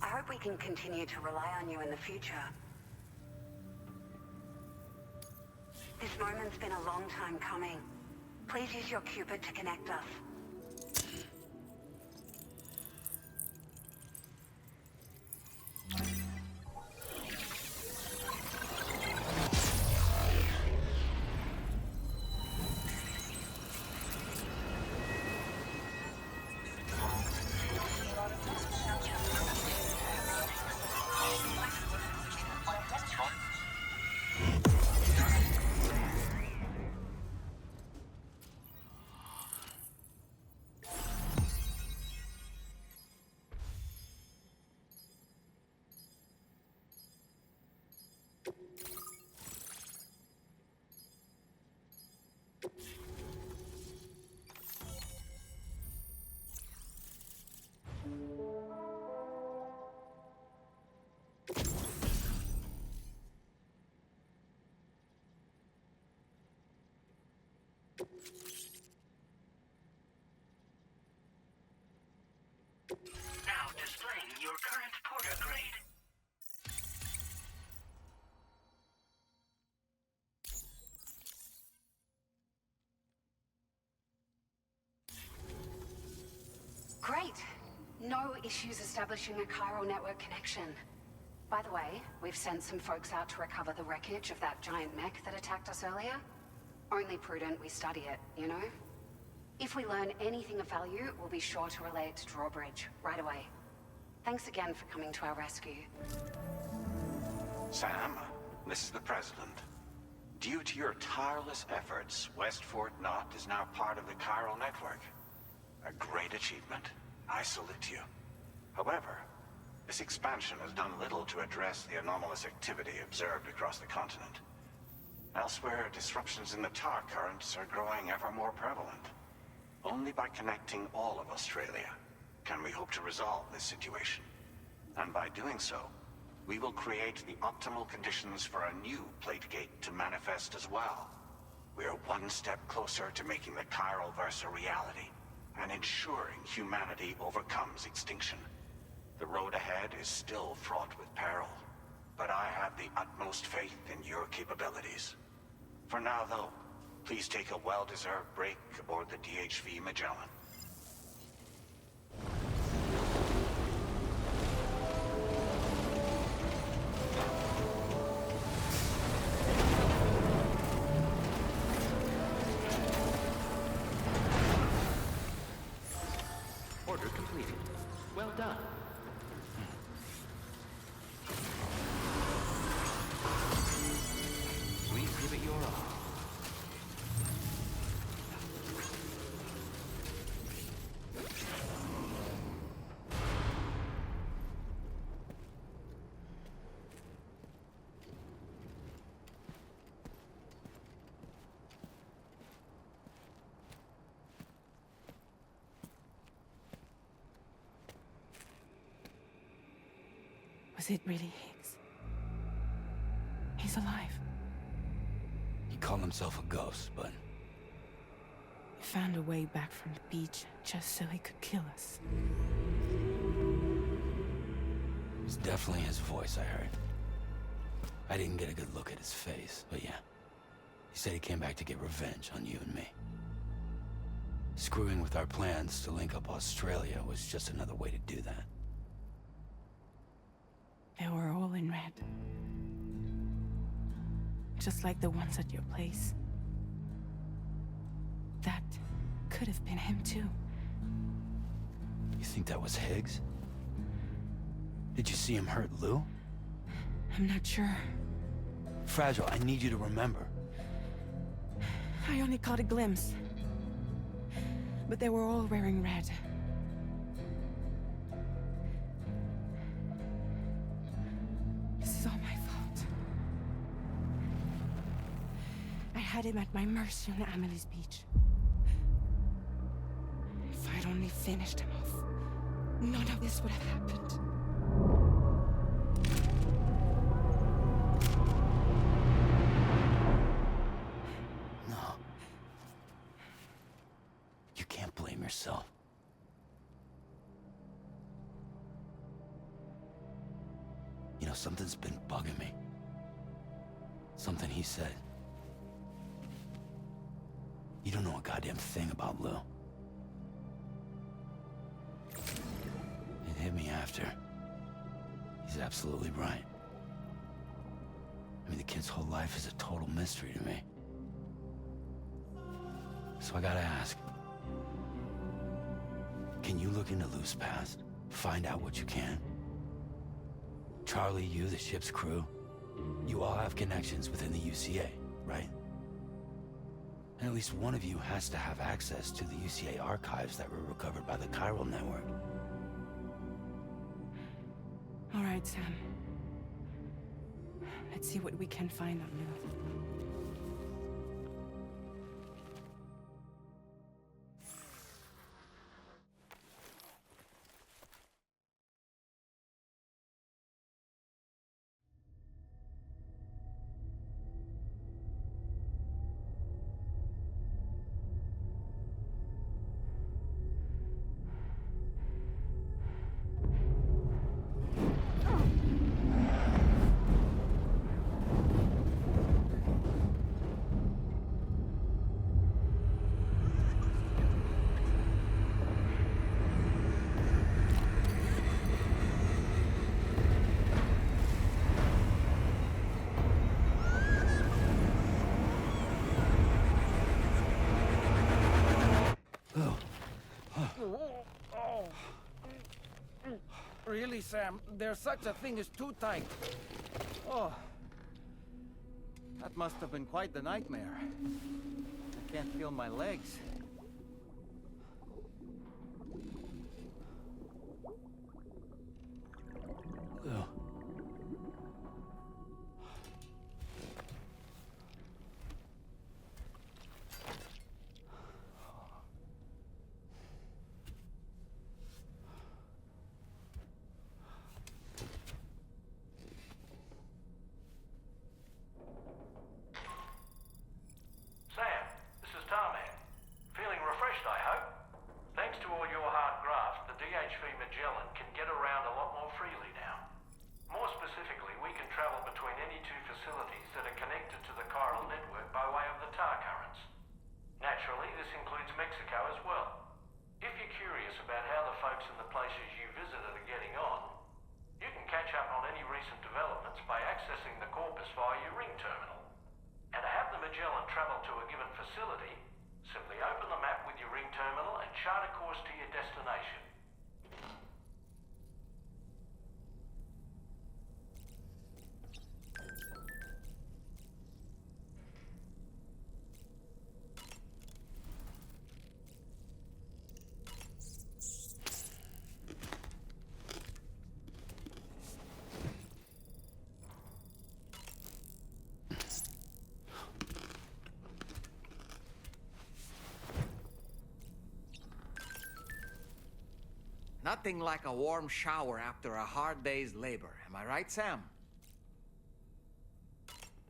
S16: I hope we can continue to rely on you in the future. This moment's been a long time coming. Please use your Cupid to connect us.
S12: Now displaying your current porter grade.
S16: Great. No issues establishing a chiral network connection. By the way, we've sent some folks out to recover the wreckage of that giant mech that attacked us earlier. Only prudent we study it, you know? If we learn anything of value, we'll be sure to relay it to Drawbridge right away. Thanks again for coming to our rescue.
S4: Sam, this is the President. Due to your tireless efforts, West Fort Knot is now part of the chiral network. A great achievement. I salute you. However, this expansion has done little to address the anomalous activity observed across the continent. Elsewhere, disruptions in the tar currents are growing ever more prevalent. Only by connecting all of Australia can we hope to resolve this situation. And by doing so, we will create the optimal conditions for a new plate gate to manifest as well. We are one step closer to making the chiral verse a reality, and ensuring humanity overcomes extinction. The road ahead is still fraught with peril, but I have the utmost faith in your capabilities. For now, though, please take a well-deserved break aboard the DHV Magellan.
S3: Order completed. Well done. Please give it your all.
S2: Was it really Higgs? He's alive.
S17: He called himself a ghost, but...
S2: He found a way back from the beach just so he could kill us.
S17: It's definitely his voice I heard. I didn't get a good look at his face, but yeah. He said he came back to get revenge on you and me. Screwing with our plans to link up Australia was just another way to do that.
S2: They were all in red. Just like the ones at your place. That could have been him too.
S17: You think that was Higgs? Did you see him hurt Lou?
S2: I'm not sure.
S17: Fragile, I need you to remember.
S2: I only caught a glimpse. But they were all wearing red. This is all my fault. I had him at my mercy on Amelie's beach. If I'd only finished him off, none of this would have happened.
S17: No. You can't blame yourself. You know, something's been bugging me. Something he said. You don't know a goddamn thing about Lou. It hit me after. He's absolutely right. I mean, the kid's whole life is a total mystery to me. So I gotta ask. Can you look into Lou's past? Find out what you can? Charlie, you, the ship's crew, you all have connections within the UCA, right? And at least one of you has to have access to the UCA archives that were recovered by the chiral network.
S2: All right, Sam. Let's see what we can find on Lou.
S6: Really, Sam? There's such a thing as too tight. Oh. That must have been quite the nightmare. I can't feel my legs.
S18: Sam, this is Tarman. Feeling refreshed, I hope? Thanks to all your hard graft, the DHV Magellan can get around a lot more freely now. More specifically, we can travel between any two facilities that are connected to the chiral network by way of the tar currents. Naturally, this includes Mexico as well. If you're curious about how the folks in the places you visited are getting on, you can catch up on any recent developments by accessing the Corpus via your ring terminal. And to have the Magellan travel to a given facility, simply open the map with your ring terminal and chart a course to your destination.
S13: Nothing like a warm shower after a hard day's labor. Am I right, Sam?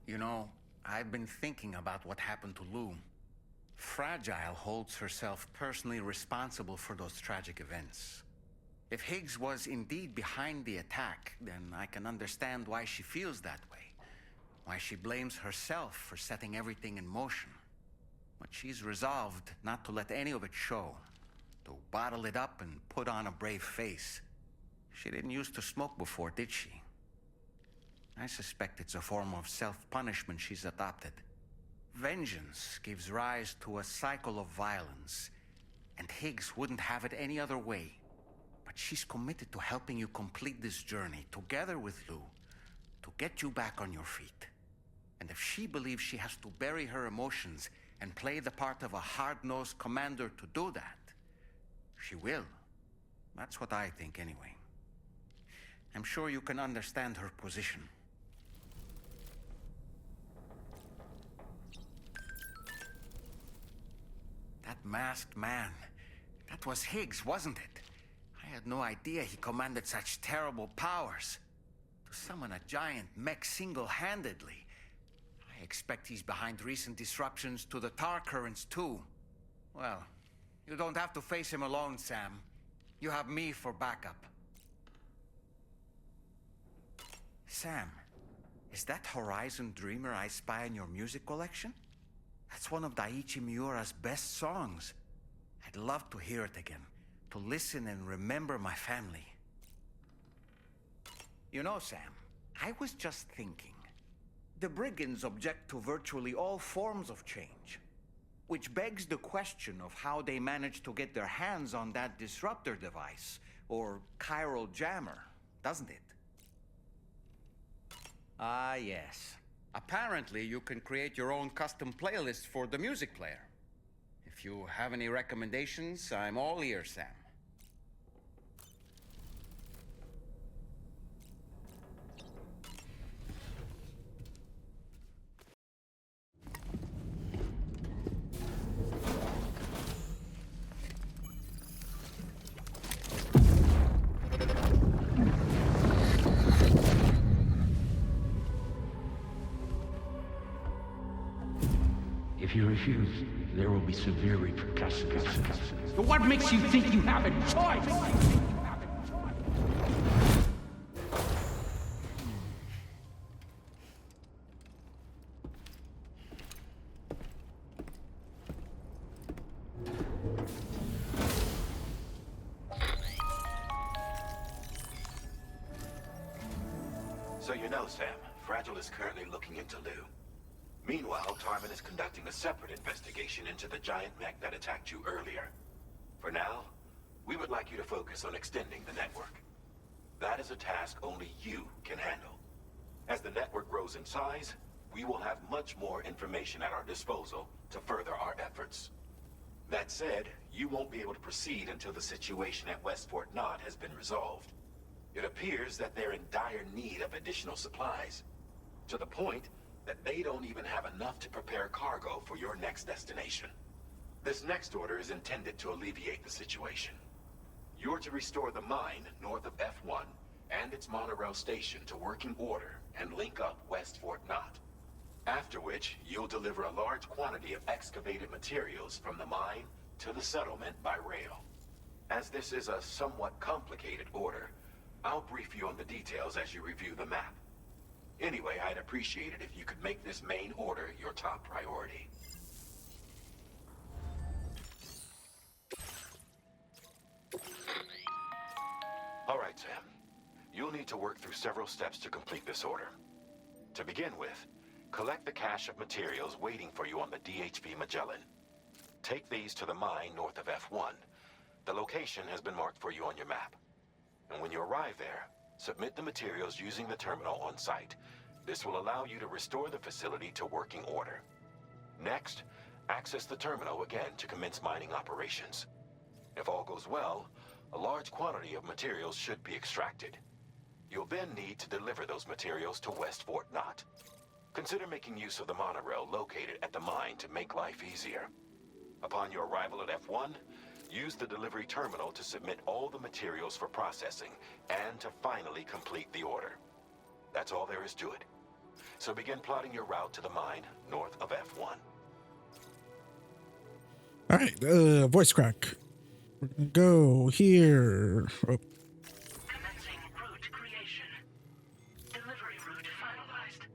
S13: You know, I've been thinking about what happened to Lou. Fragile holds herself personally responsible for those tragic events. If Higgs was indeed behind the attack, then I can understand why she feels that way. Why she blames herself for setting everything in motion. But she's resolved not to let any of it show. To bottle it up and put on a brave face. She didn't used to smoke before, did she? I suspect it's a form of self-punishment she's adopted. Vengeance gives rise to a cycle of violence, and Higgs wouldn't have it any other way. But she's committed to helping you complete this journey, together with Lou, to get you back on your feet. And if she believes she has to bury her emotions and play the part of a hard-nosed commander to do that, she will. That's what I think, anyway. I'm sure you can understand her position. That masked man, that was Higgs, wasn't it? I had no idea he commanded such terrible powers. To summon a giant mech single-handedly. I expect he's behind recent disruptions to the tar currents, too. Well, you don't have to face him alone, Sam. You have me for backup. Sam, is that Horizon Dreamer I spy in your music collection? That's one of Daiichi Miura's best songs. I'd love to hear it again, to listen and remember my family. You know, Sam, I was just thinking. The brigands object to virtually all forms of change. Which begs the question of how they managed to get their hands on that disruptor device, or chiral jammer, doesn't it? Ah, yes. Apparently, you can create your own custom playlist for the music player. If you have any recommendations, I'm all ears, Sam.
S7: If you refuse, there will be severe repercussions. But what makes you think you have a choice?
S10: So you know, Sam, Fragile is currently looking into Lou. Meanwhile, Tarman is conducting a separate investigation into the giant mech that attacked you earlier. For now, focus on extending the network. That is a task only you can handle. As the network grows in size, we will have much more information at our disposal to further our efforts. That said, you won't be able to proceed until the situation at West Fort Knott has been resolved. It appears that they're in dire need of additional supplies, to the point that they don't even have enough to prepare cargo for your next destination. This next order is intended to alleviate the situation. You're to restore the mine north of F1 and its monorail station to working order and link up West Fort Knott. After which, you'll deliver a large quantity of excavated materials from the mine to the settlement by rail. As this is a somewhat complicated order, I'll brief you on the details as you review the map. Anyway, I'd appreciate it if you could make this main order your top priority. All right, Sam. You'll need to work through several steps to complete this order. To begin with, collect the cache of materials waiting for you on the DHV Magellan. Take these to the mine north of F1. The location has been marked for you on your map. And when you arrive there, submit the materials using the terminal on site. This will allow you to restore the facility to working order. Next, access the terminal again to commence mining operations. If all goes well, a large quantity of materials should be extracted. You'll then need to deliver those materials to West Fort Knott. Consider making use of the monorail located at the mine to make life easier. Upon your arrival at F1, use the delivery terminal to submit all the materials for processing and to finally complete the order. That's all there is to it. So begin plotting your route to the mine north of F1.
S1: All right, voice crack. We're gonna go here. Oh.
S12: Commencing route creation. Delivery route finalized.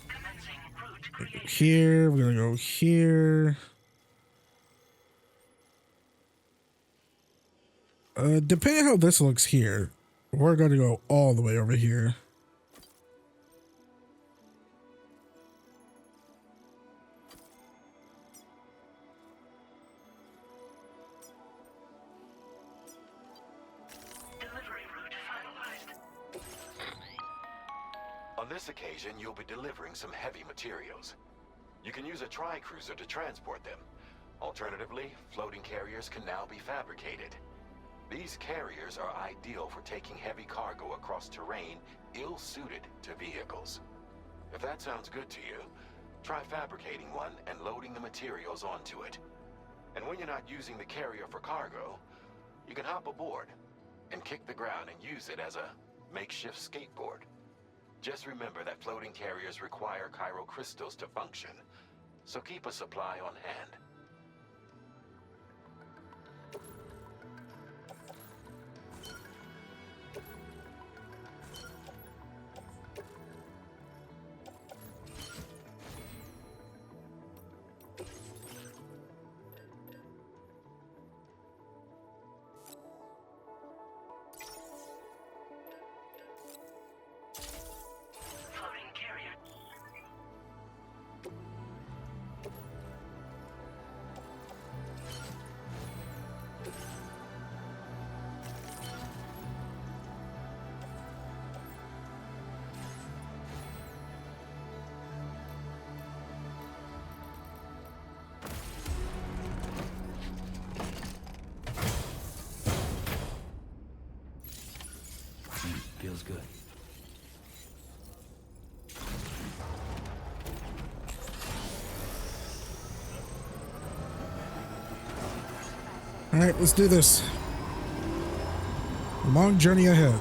S12: Commencing route creation.
S1: Here, we're gonna go here. Depending on how this looks here, we're gonna go all the way over here.
S12: Delivery route finalized.
S10: On this occasion, you'll be delivering some heavy materials. You can use a tri-cruiser to transport them. Alternatively, floating carriers can now be fabricated. These carriers are ideal for taking heavy cargo across terrain ill-suited to vehicles. If that sounds good to you, try fabricating one and loading the materials onto it. And when you're not using the carrier for cargo, you can hop aboard and kick the ground and use it as a makeshift skateboard. Just remember that floating carriers require chiral crystals to function, so keep a supply on hand.
S12: Floating carrier.
S17: Feels good.
S1: All right, let's do this. Long journey ahead.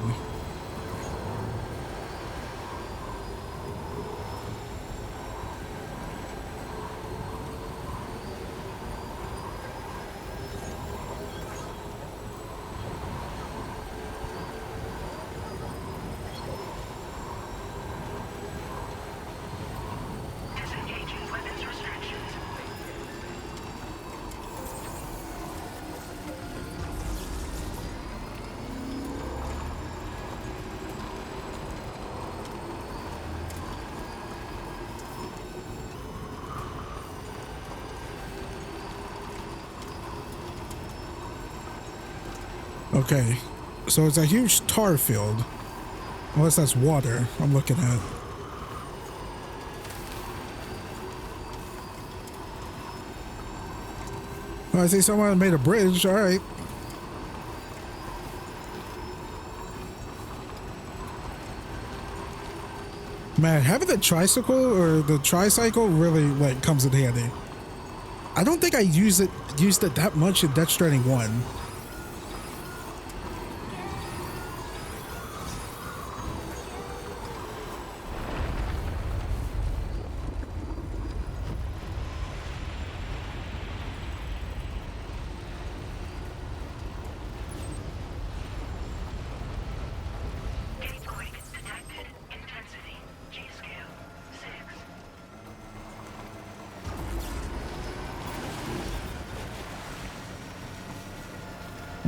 S12: Disengaging weapons restrictions.
S1: Okay, so it's a huge tar field. Unless that's water I'm looking at. Oh, I see someone made a bridge. All right. Man, having the tricycle or the tricycle really like comes in handy. I don't think I used it that much in Death Stranding 1.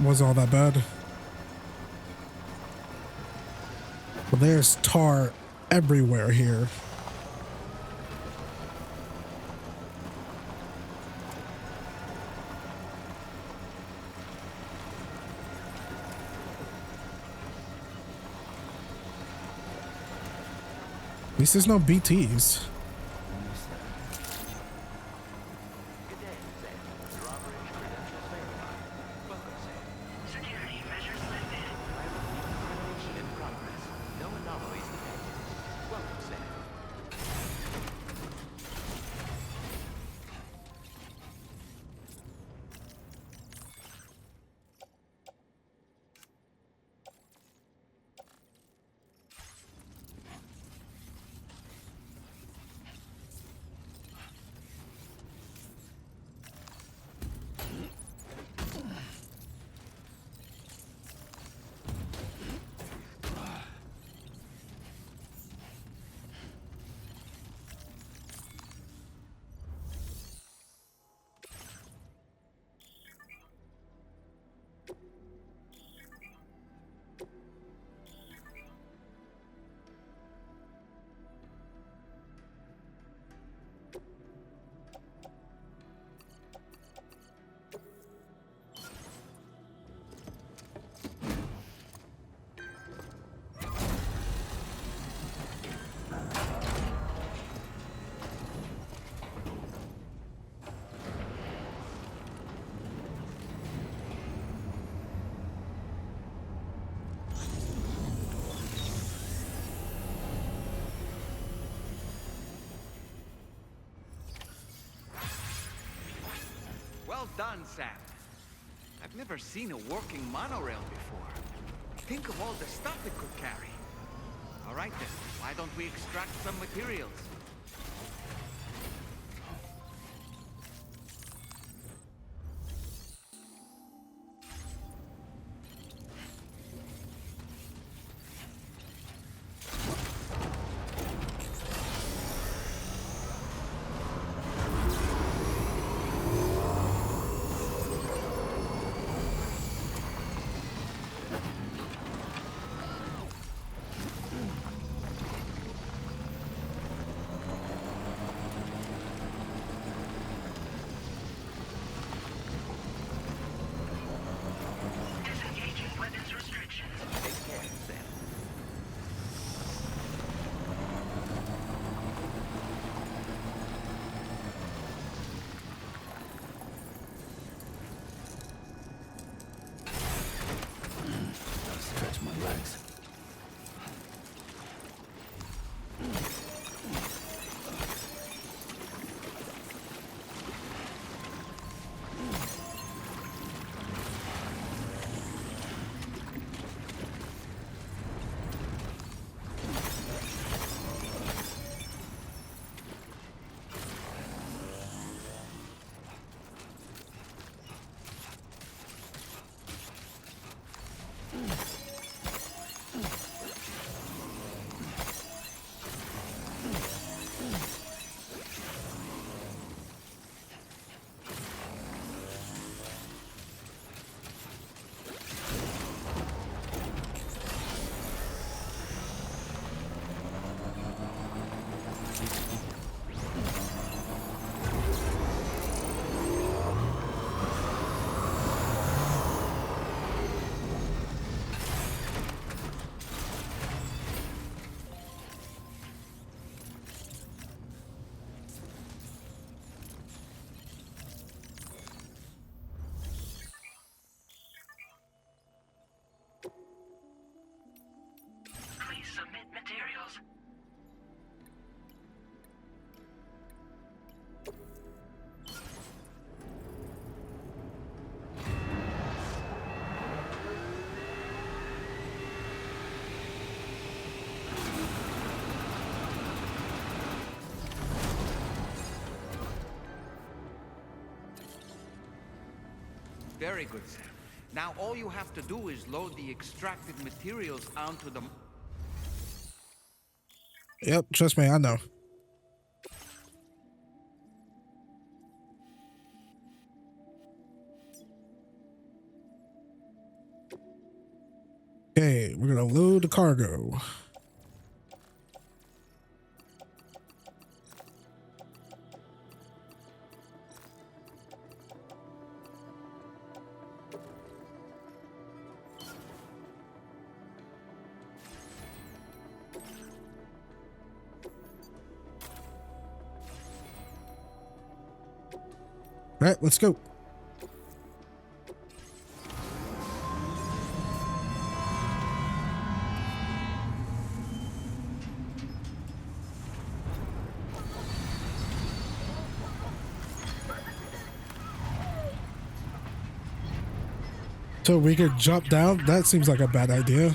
S1: Wasn't all that bad. Well, there's tar everywhere here. At least there's no BTs.
S19: Well done, Sam. I've never seen a working monorail before. Think of all the stuff it could carry. All right then, why don't we extract some materials? Very good, Sam. Now all you have to do is load the extracted materials onto the...
S1: Yep, trust me, I know. Okay, we're gonna load the cargo. All right, let's go. So we could jump down? That seems like a bad idea.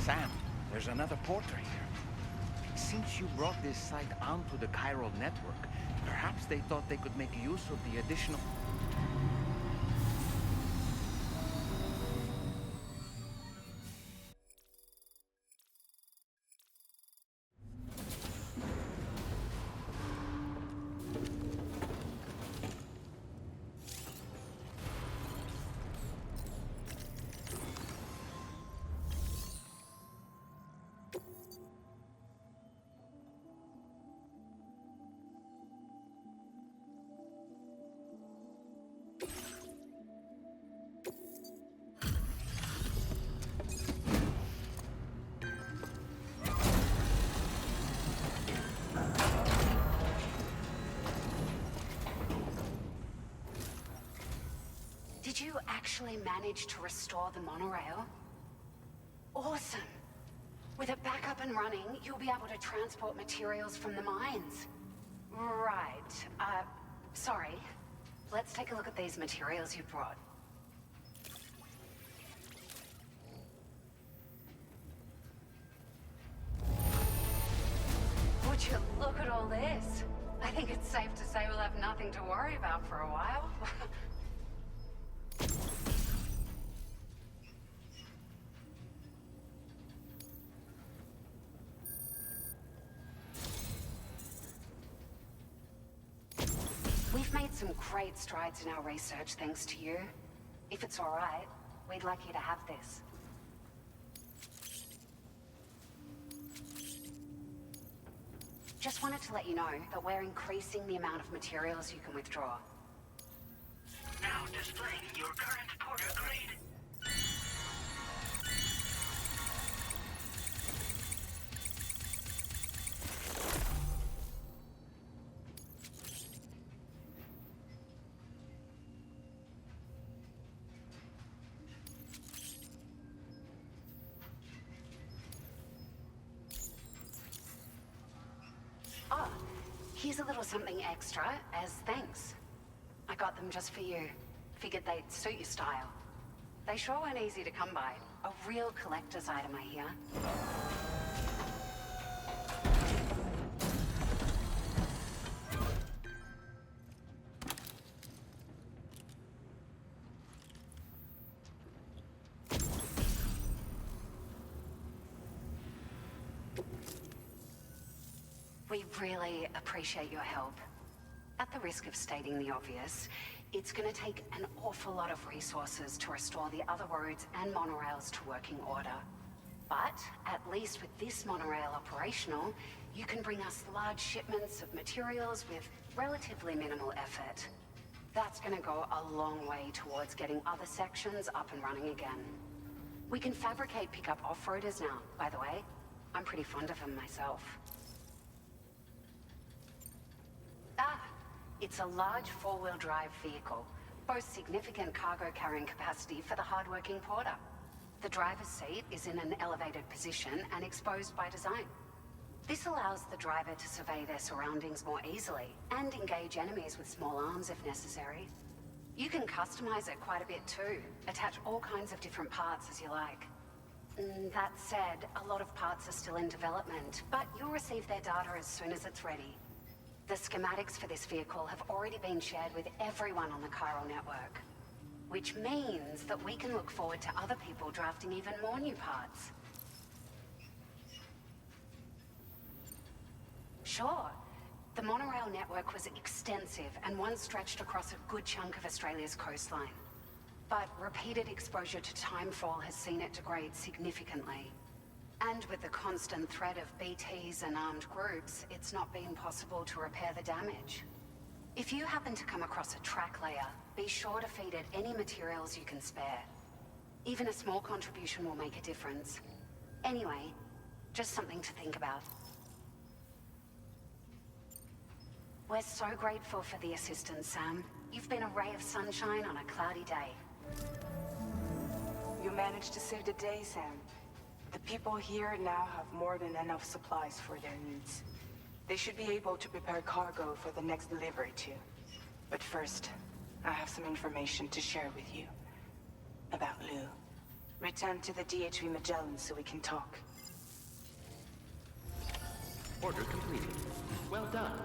S19: Sam, there's another porter here. Since you brought this site onto the chiral network, perhaps they thought they could make use of the additional...
S16: Did you actually manage to restore the monorail? Awesome! With it back up and running, you'll be able to transport materials from the mines. Right. Sorry. Let's take a look at these materials you brought. Would you look at all this? I think it's safe to say we'll have nothing to worry about for a while. We've made some great strides in our research thanks to you. If it's all right, we'd like you to have this. Just wanted to let you know that we're increasing the amount of materials you can withdraw.
S12: Now displaying your current porter grade.
S16: Oh, here's a little something extra as thanks. I got them just for you. Figured they'd suit your style. They sure weren't easy to come by. A real collector's item, I hear. We really appreciate your help. At the risk of stating the obvious, it's going to take an awful lot of resources to restore the other roads and monorails to working order. But at least with this monorail operational, you can bring us large shipments of materials with relatively minimal effort. That's gonna go a long way towards getting other sections up and running again. We can fabricate pickup off-roaders now, by the way. I'm pretty fond of them myself. Ah, it's a large four-wheel drive vehicle. Boasts significant cargo carrying capacity for the hard-working porter. The driver's seat is in an elevated position and exposed by design. This allows the driver to survey their surroundings more easily and engage enemies with small arms if necessary. You can customize it quite a bit too. Attach all kinds of different parts as you like. That said, a lot of parts are still in development, but you'll receive their data as soon as it's ready. The schematics for this vehicle have already been shared with everyone on the Chiral network, which means that we can look forward to other people drafting even more new parts. Sure. The monorail network was extensive and once stretched across a good chunk of Australia's coastline. But repeated exposure to timefall has seen it degrade significantly. And with the constant threat of BTs and armed groups, it's not been possible to repair the damage. If you happen to come across a track layer, be sure to feed it any materials you can spare. Even a small contribution will make a difference. Anyway, just something to think about. We're so grateful for the assistance, Sam. You've been a ray of sunshine on a cloudy day.
S2: You managed to save the day, Sam. The people here now have more than enough supplies for their needs. They should be able to prepare cargo for the next delivery too. But first, I have some information to share with you. About Lou. Return to the DHV Magellan so we can talk.
S3: Order completed. Well done.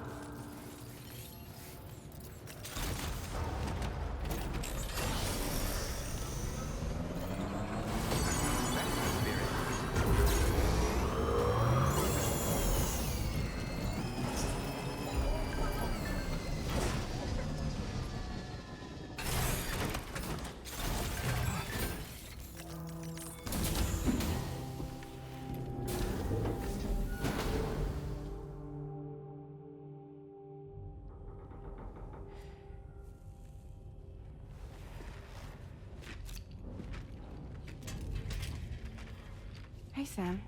S2: Hey, Sam.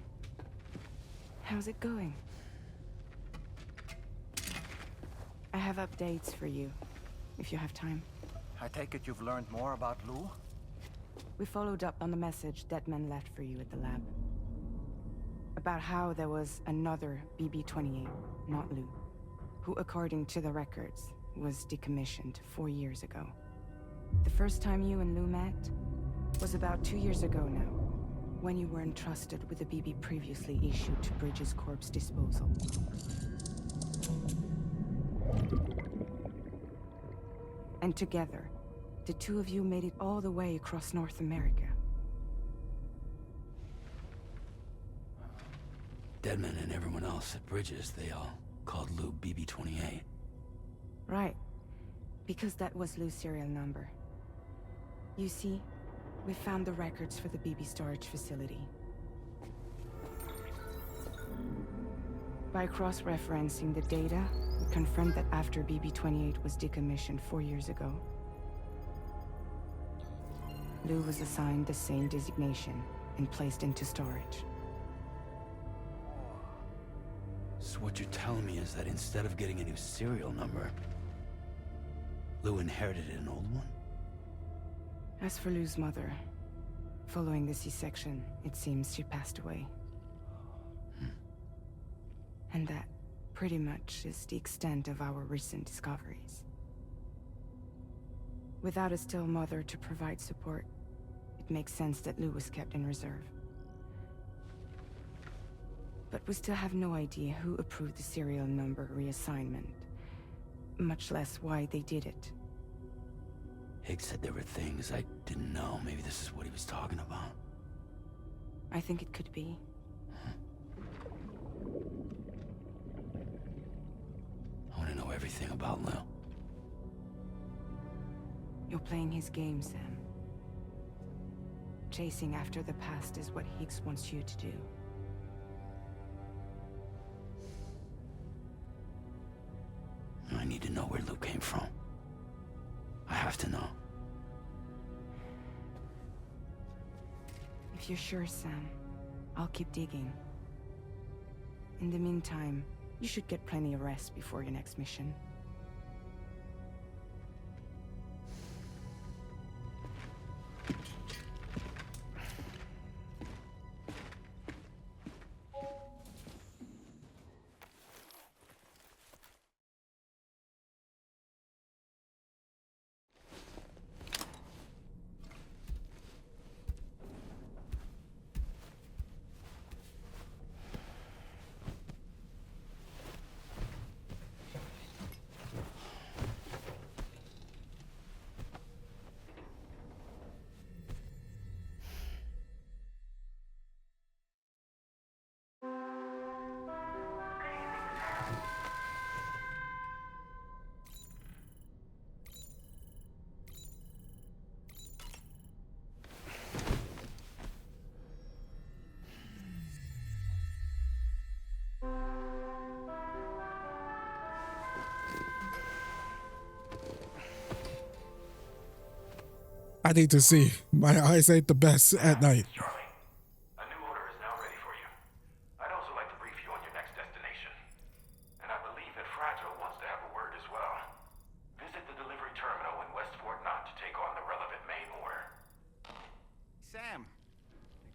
S2: How's it going? I have updates for you, if you have time.
S11: I take it you've learned more about Lou?
S2: We followed up on the message Deadman left for you at the lab. About how there was another BB-28, not Lou, who, according to the records, was decommissioned 4 years ago. The first time you and Lou met was about 2 years ago now, when you were entrusted with the BB previously issued to Bridges Corp's disposal. And together, the two of you made it all the way across North America.
S17: Deadman and everyone else at Bridges, they all called Lou BB-28.
S2: Right. Because that was Lou's serial number. You see, we found the records for the BB storage facility. By cross-referencing the data, we confirmed that after BB-28 was decommissioned 4 years ago, Lou was assigned the same designation and placed into storage.
S17: So what you're telling me is that instead of getting a new serial number, Lou inherited an old one?
S2: As for Lou's mother, following the C-section, it seems she passed away. And that, pretty much, is the extent of our recent discoveries. Without a still mother to provide support, it makes sense that Lou was kept in reserve. But we still have no idea who approved the serial number reassignment, much less why they did it.
S17: Higgs said there were things I didn't know. Maybe this is what he was talking about.
S2: I think it could be.
S17: I want to know everything about Lou.
S2: You're playing his game, Sam. chasing after the past is what Higgs wants you to do.
S17: I need to know where Luke came from. I have to know.
S2: If you're sure, Sam, I'll keep digging. In the meantime, you should get plenty of rest before your next mission.
S1: I need to see. My eyes ain't the best at night.
S18: Charlie, a new order is now ready for you. I'd also like to brief you on your next destination. And I believe that Fragile wants to have a word as well. Visit the delivery terminal in West Fort Knott to take on the relevant main order.
S6: Sam,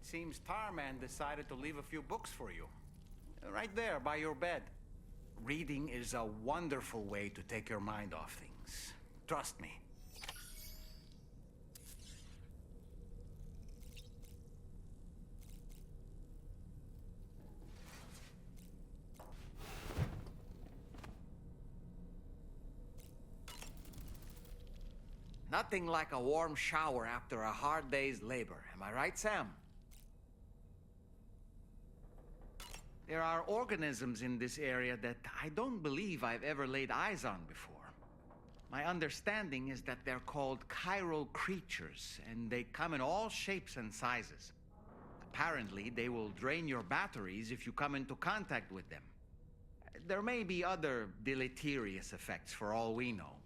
S6: it seems Tarman decided to leave a few books for you. Right there, by your bed. Reading is a wonderful way to take your mind off things. Trust me. Nothing like a warm shower after a hard day's labor. Am I right, Sam? There are organisms in this area that I don't believe I've ever laid eyes on before. My understanding is that they're called chiral creatures, and they come in all shapes and sizes. Apparently, they will drain your batteries if you come into contact with them. There may be other deleterious effects for all we know.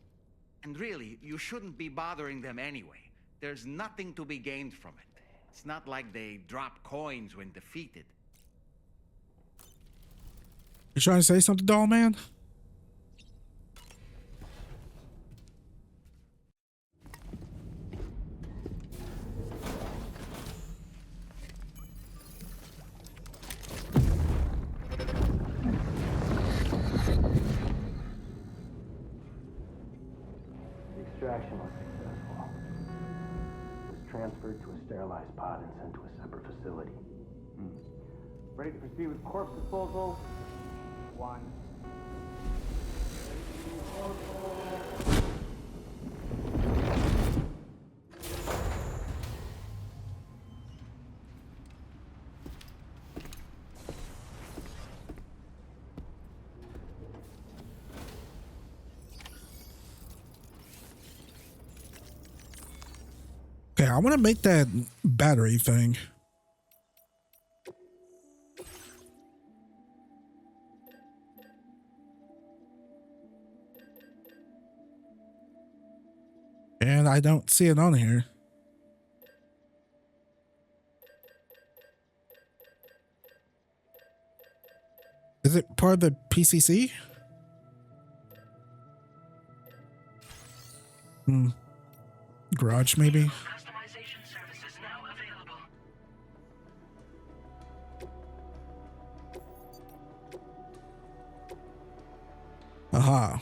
S6: And really, you shouldn't be bothering them anyway. There's nothing to be gained from it. It's not like they drop coins when defeated.
S1: You trying to say something, doll man?
S15: Extraction was successful. It was transferred to a sterilized pod and sent to a separate facility. Ready to proceed with corpse disposal? 1.
S1: Okay, I want to make that battery thing. And I don't see it on here. Is it part of the PCC? Garage, maybe?
S12: Customization services now available.
S1: Aha.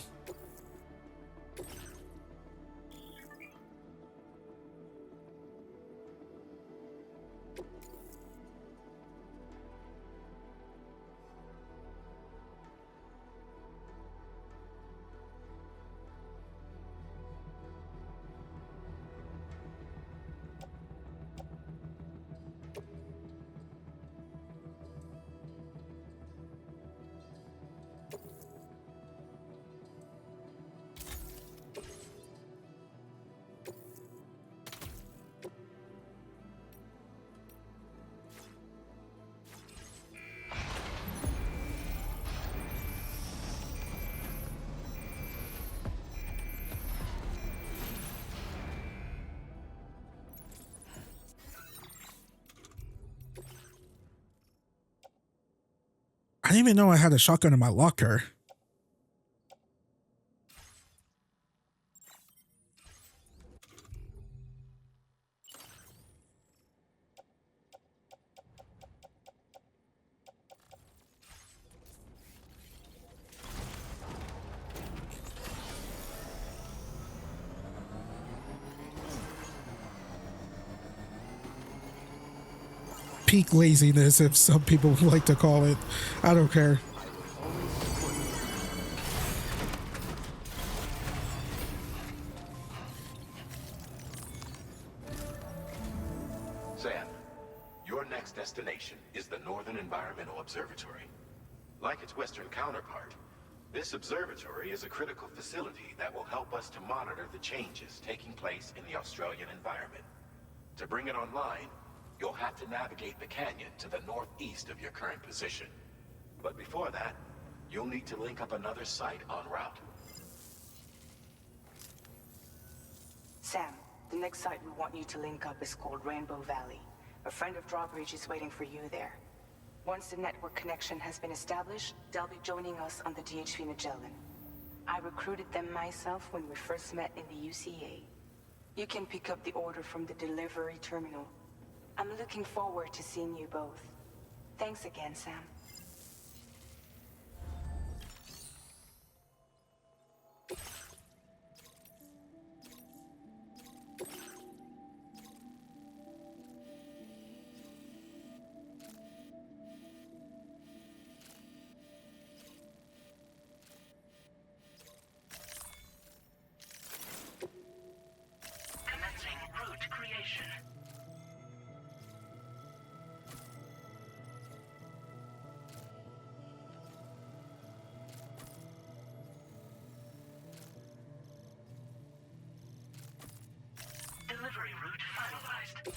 S1: didn't even know I had a shotgun in my locker. Peak laziness, if some people like to call it. I don't care.
S10: Sam, your next destination is the Northern Environmental Observatory. Like its western counterpart, this observatory is a critical facility that will help us to monitor the changes taking place in the Australian environment. To bring it online, you'll have to navigate the canyon to the northeast of your current position. But before that, you'll need to link up another site en route.
S2: Sam, the next site we want you to link up is called Rainbow Valley. A friend of Drawbridge is waiting for you there. Once the network connection has been established, they'll be joining us on the DHV Magellan. I recruited them myself when we first met in the UCA. You can pick up the order from the delivery terminal. I'm looking forward to seeing you both. Thanks again, Sam.
S12: Commencing route creation. Delivery route finalized.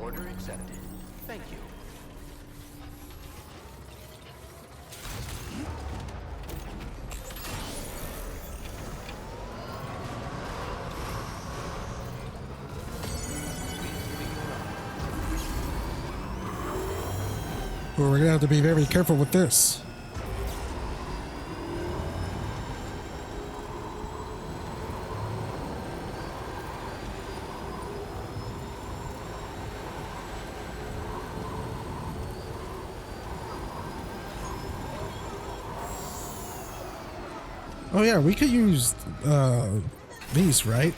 S3: Order accepted. Thank you.
S1: Well, we're gonna have to be very careful with this. Oh yeah, we could use these, right?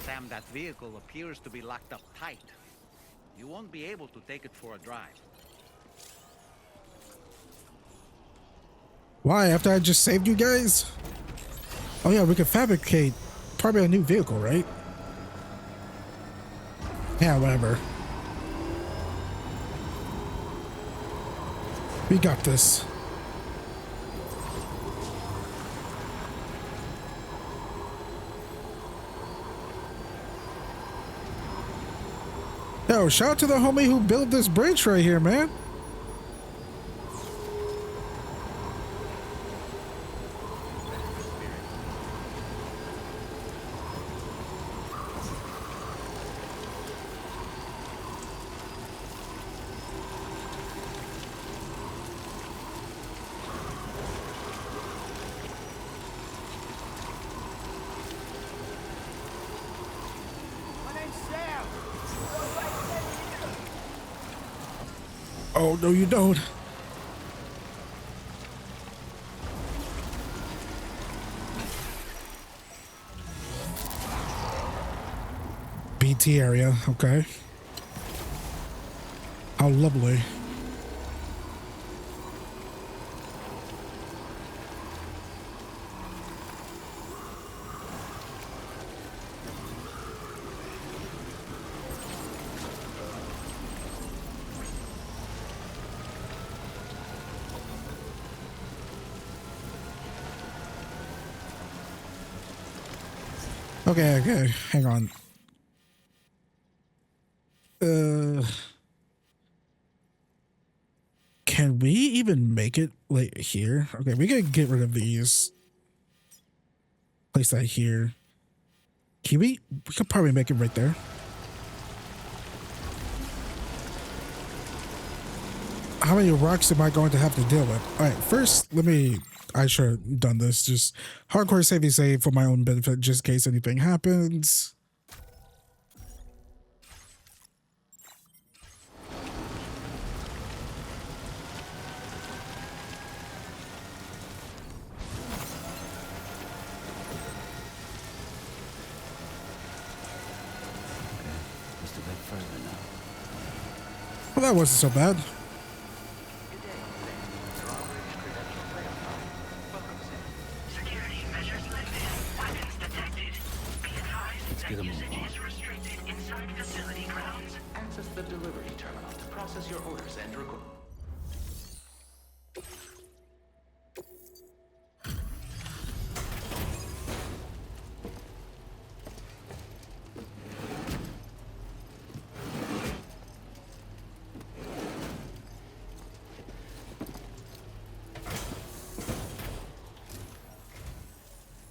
S19: Sam, that vehicle appears to be locked up tight. You won't be able to take it for a drive.
S1: Why? After I just saved you guys? Oh yeah, we could fabricate probably a new vehicle, right? Yeah, whatever. We got this. Yo, shout out to the homie who built this bridge right here, man. Oh, no, you don't. BT area, okay. How lovely. Okay, hang on. Can we even make it like here? Okay, we can get rid of these. Place that here. Can we could probably make it right there. How many rocks am I going to have to deal with? All right, first, I should have done this. Just hardcore save for my own benefit, just in case anything happens. Well, that wasn't so bad.
S12: Security measures lifted. Weapons detected. Be advised that usage is restricted inside facility grounds.
S14: Access the delivery terminal to process your orders and request.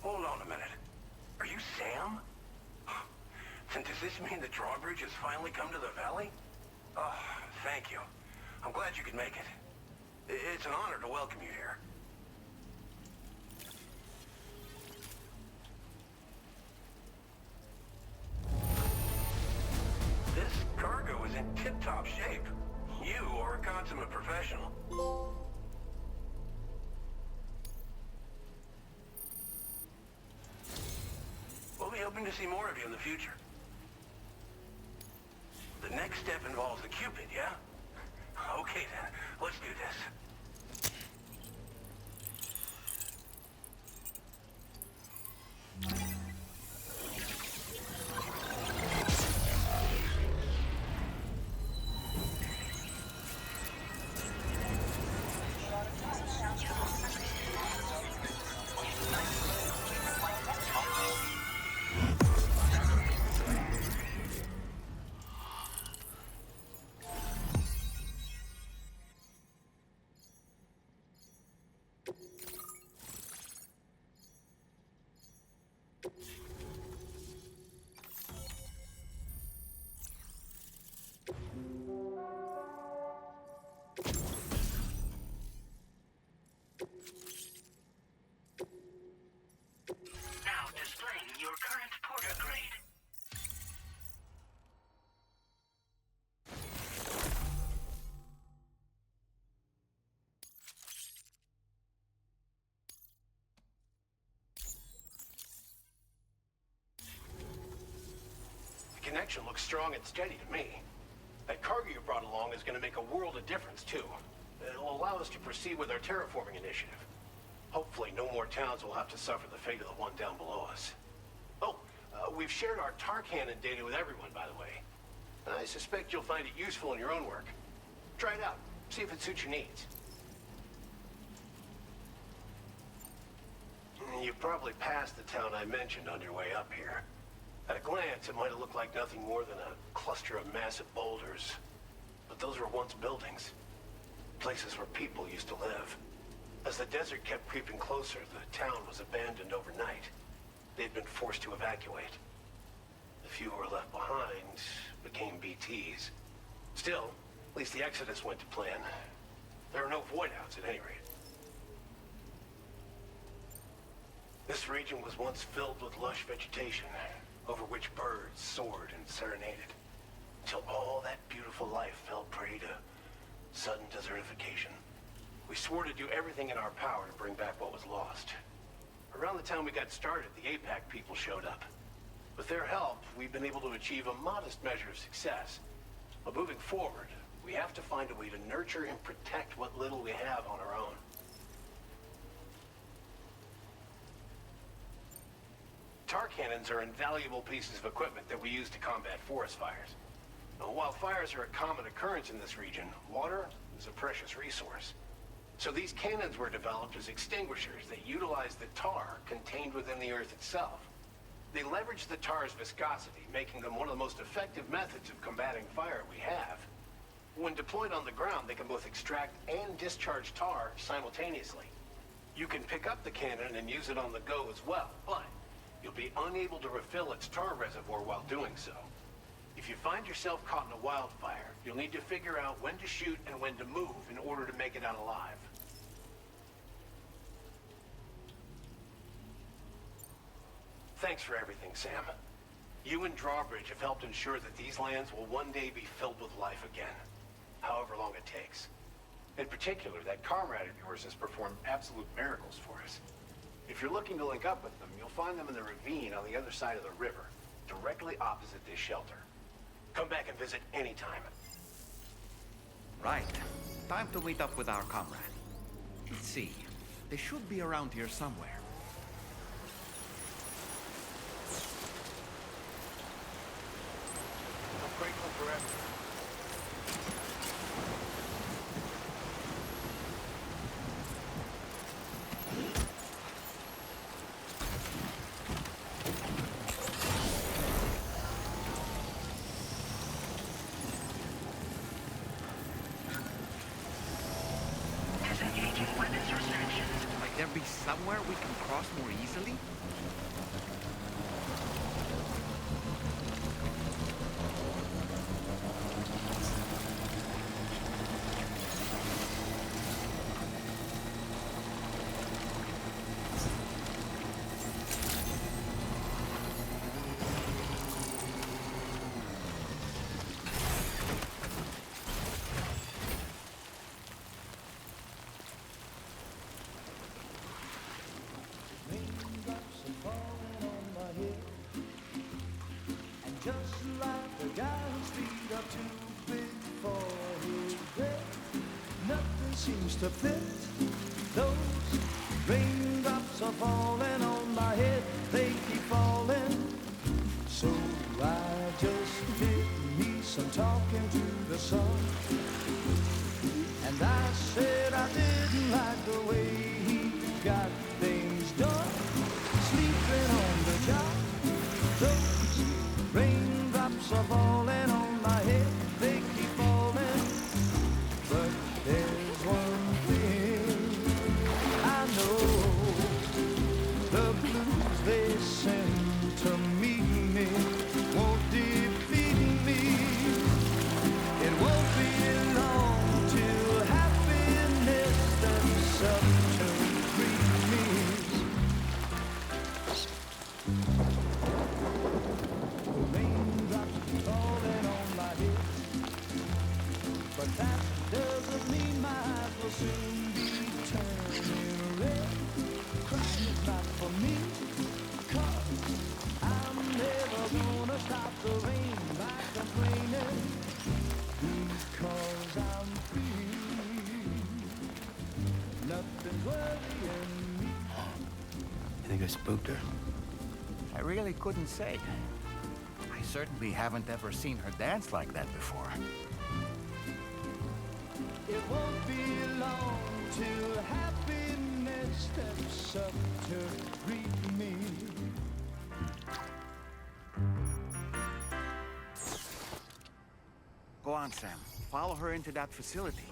S4: Hold on a minute. Are you Sam? And does this mean the Drawbridge has finally come to the valley? Oh, thank you. I'm glad you could make it. It's an honor to welcome you here. This cargo is in tip-top shape. You are a consummate professional. We'll be hoping to see more of you in the future. The next step involves the Cupid, yeah? Okay then, let's do this.
S12: Now displaying your current porter grade.
S20: The connection looks strong and steady to me. That cargo you brought along is going to make a world of difference, too. It'll allow us to proceed with our terraforming initiative. Hopefully, no more towns will have to suffer the fate of the one down below us. Oh, we've shared our tar cannon data with everyone, by the way. I suspect you'll find it useful in your own work. Try it out. See if it suits your needs. You've probably passed the town I mentioned on your way up here. At a glance, it might have looked like nothing more than a cluster of massive boulders. But those were once buildings. Places where people used to live. As the desert kept creeping closer, the town was abandoned overnight. They'd been forced to evacuate. The few who were left behind became BTs. Still, at least the exodus went to plan. There are no void-outs at any rate. This region was once filled with lush vegetation, over which birds soared and serenaded, until all that beautiful life fell prey to sudden desertification. We swore to do everything in our power to bring back what was lost. Around the time we got started, the APAC people showed up. With their help, we've been able to achieve a modest measure of success. But moving forward, we have to find a way to nurture and protect what little we have on our own. Tar cannons are invaluable pieces of equipment that we use to combat forest fires. Now, while fires are a common occurrence in this region, water is a precious resource. So these cannons were developed as extinguishers that utilize the tar contained within the earth itself. They leverage the tar's viscosity, making them one of the most effective methods of combating fire we have. When deployed on the ground, they can both extract and discharge tar simultaneously. You can pick up the cannon and use it on the go as well, but you'll be unable to refill its tar reservoir while doing so. If you find yourself caught in a wildfire, you'll need to figure out when to shoot and when to move in order to make it out alive. Thanks for everything, Sam. You and Drawbridge have helped ensure that these lands will one day be filled with life again, however long it takes. In particular, that comrade of yours has performed absolute miracles for us. If you're looking to link up with them, you'll find them in the ravine on the other side of the river, directly opposite this shelter. Come back and visit anytime.
S19: Right. Time to meet up with our comrade. Let's see. They should be around here somewhere.
S20: I'm grateful for everything.
S12: Disengaging weapons restrictions.
S19: Might there be somewhere we can cross more easily?
S21: Seems to fit. Those raindrops are falling on my head, they keep falling. So I just did me some talking to the sun. And I said I didn't like the way he got things done. Sleeping on the job. Those raindrops are falling on my head, they keep falling. But there's one thing I know, the blues they send to meet me won't defeat me. It won't be long till happiness steps up to greet me. The raindrops falling on my head, but that doesn't mean my eyes will soon be turning red. Crying is not for me, 'cause I'm never gonna stop the rain by complaining, because I'm free. Nothing's worrying me.
S17: You think I spooked her?
S19: I really couldn't say. I certainly haven't ever seen her dance like that before.
S21: It won't be long till happiness steps up to greet me.
S19: Go on, Sam. Follow her into that facility.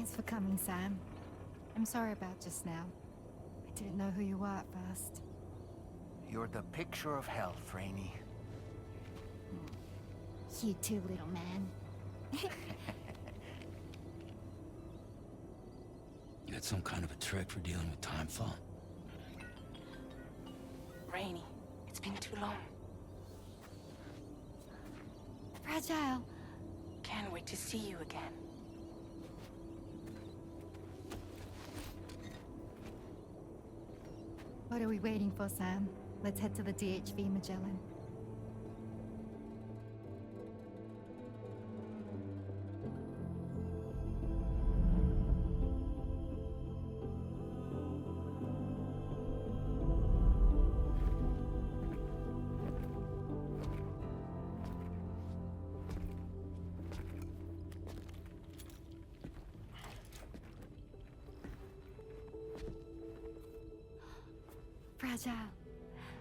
S5: Thanks for coming, Sam. I'm sorry about just now. I didn't know who you were at first.
S11: You're the picture of health, Rainey.
S5: You too, little man.
S17: You had some kind of a trick for dealing with timefall?
S2: Rainey, it's been too long.
S5: Fragile.
S2: Can't wait to see you again.
S5: What are we waiting for, Sam? Let's head to the DHV Magellan. Fragile.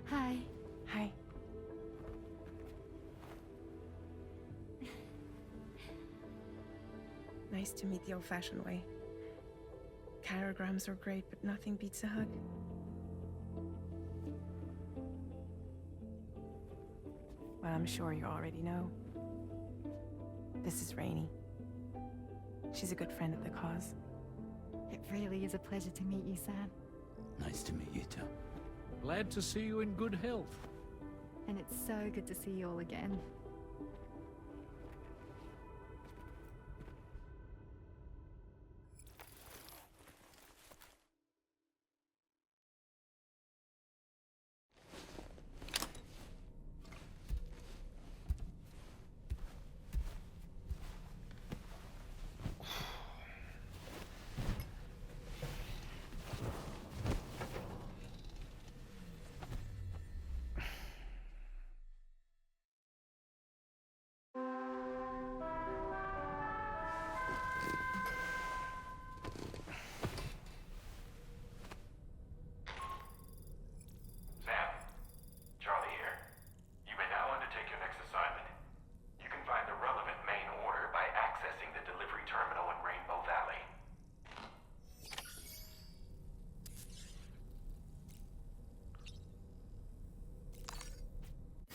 S5: Hi.
S2: Hi. Nice to meet the old-fashioned way. Chirograms are great, but nothing beats a hug. Well, I'm sure you already know. This is Rainey. She's a good friend of the cause.
S5: It really is a pleasure to meet you, Sam.
S17: Nice to meet you too.
S22: Glad to see you in good health.
S5: And it's so good to see you all again.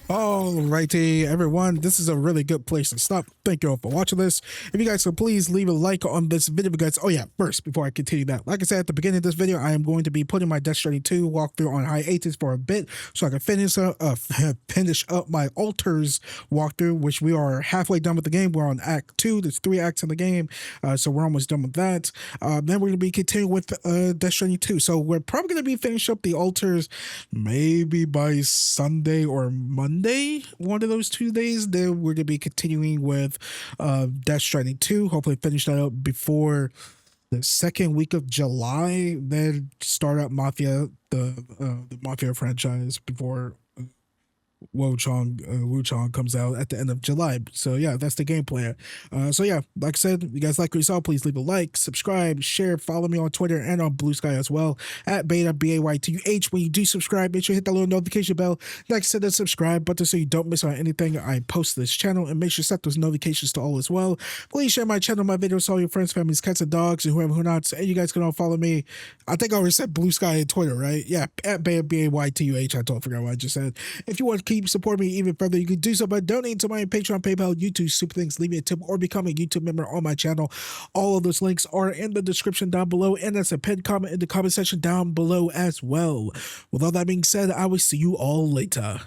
S1: Alrighty, everyone, this is a really good place to stop. Thank you all for watching this. If you guys could please leave a like on this video, guys. Oh yeah, first, before I continue that, like I said at the beginning of this video, I am going to be putting my Death Stranding 2 walkthrough on hiatus for a bit so I can finish up my Altars walkthrough, which we are halfway done with the game. We're on Act 2. There's 3 acts in the game, so we're almost done with that. Then we're going to be continuing with Death Stranding 2. So we're probably going to be finishing up the Altars maybe by Sunday or Monday. One of those 2 days. Then we're gonna be continuing with Death Stranding 2. Hopefully finish that up before the second week of July. Then start up Mafia, the Mafia franchise before Wuchang comes out at the end of July. So yeah, that's the game plan. So yeah, like I said, if you guys like what you saw, please leave a like, subscribe, share, follow me on Twitter and on Blue Sky as well at Baytuh, Baytuh. When you do subscribe, make sure you hit that little notification bell next to the subscribe button so you don't miss out on anything I post to this channel, and make sure you set those notifications to all as well. Please share my channel, my videos, all your friends, families, cats and dogs, and whoever who not. And you guys can all follow me. I think I already said Blue Sky and Twitter, right? Yeah, at Baytuh. I don't forget what I just said. If you want to keep supporting me even further, you can do so by donating to my Patreon, PayPal, YouTube, Super Things, leave me a tip, or become a YouTube member on my channel. All of those links are in the description down below, and that's a pinned comment in the comment section down below as well. With all that being said, I will see you all later.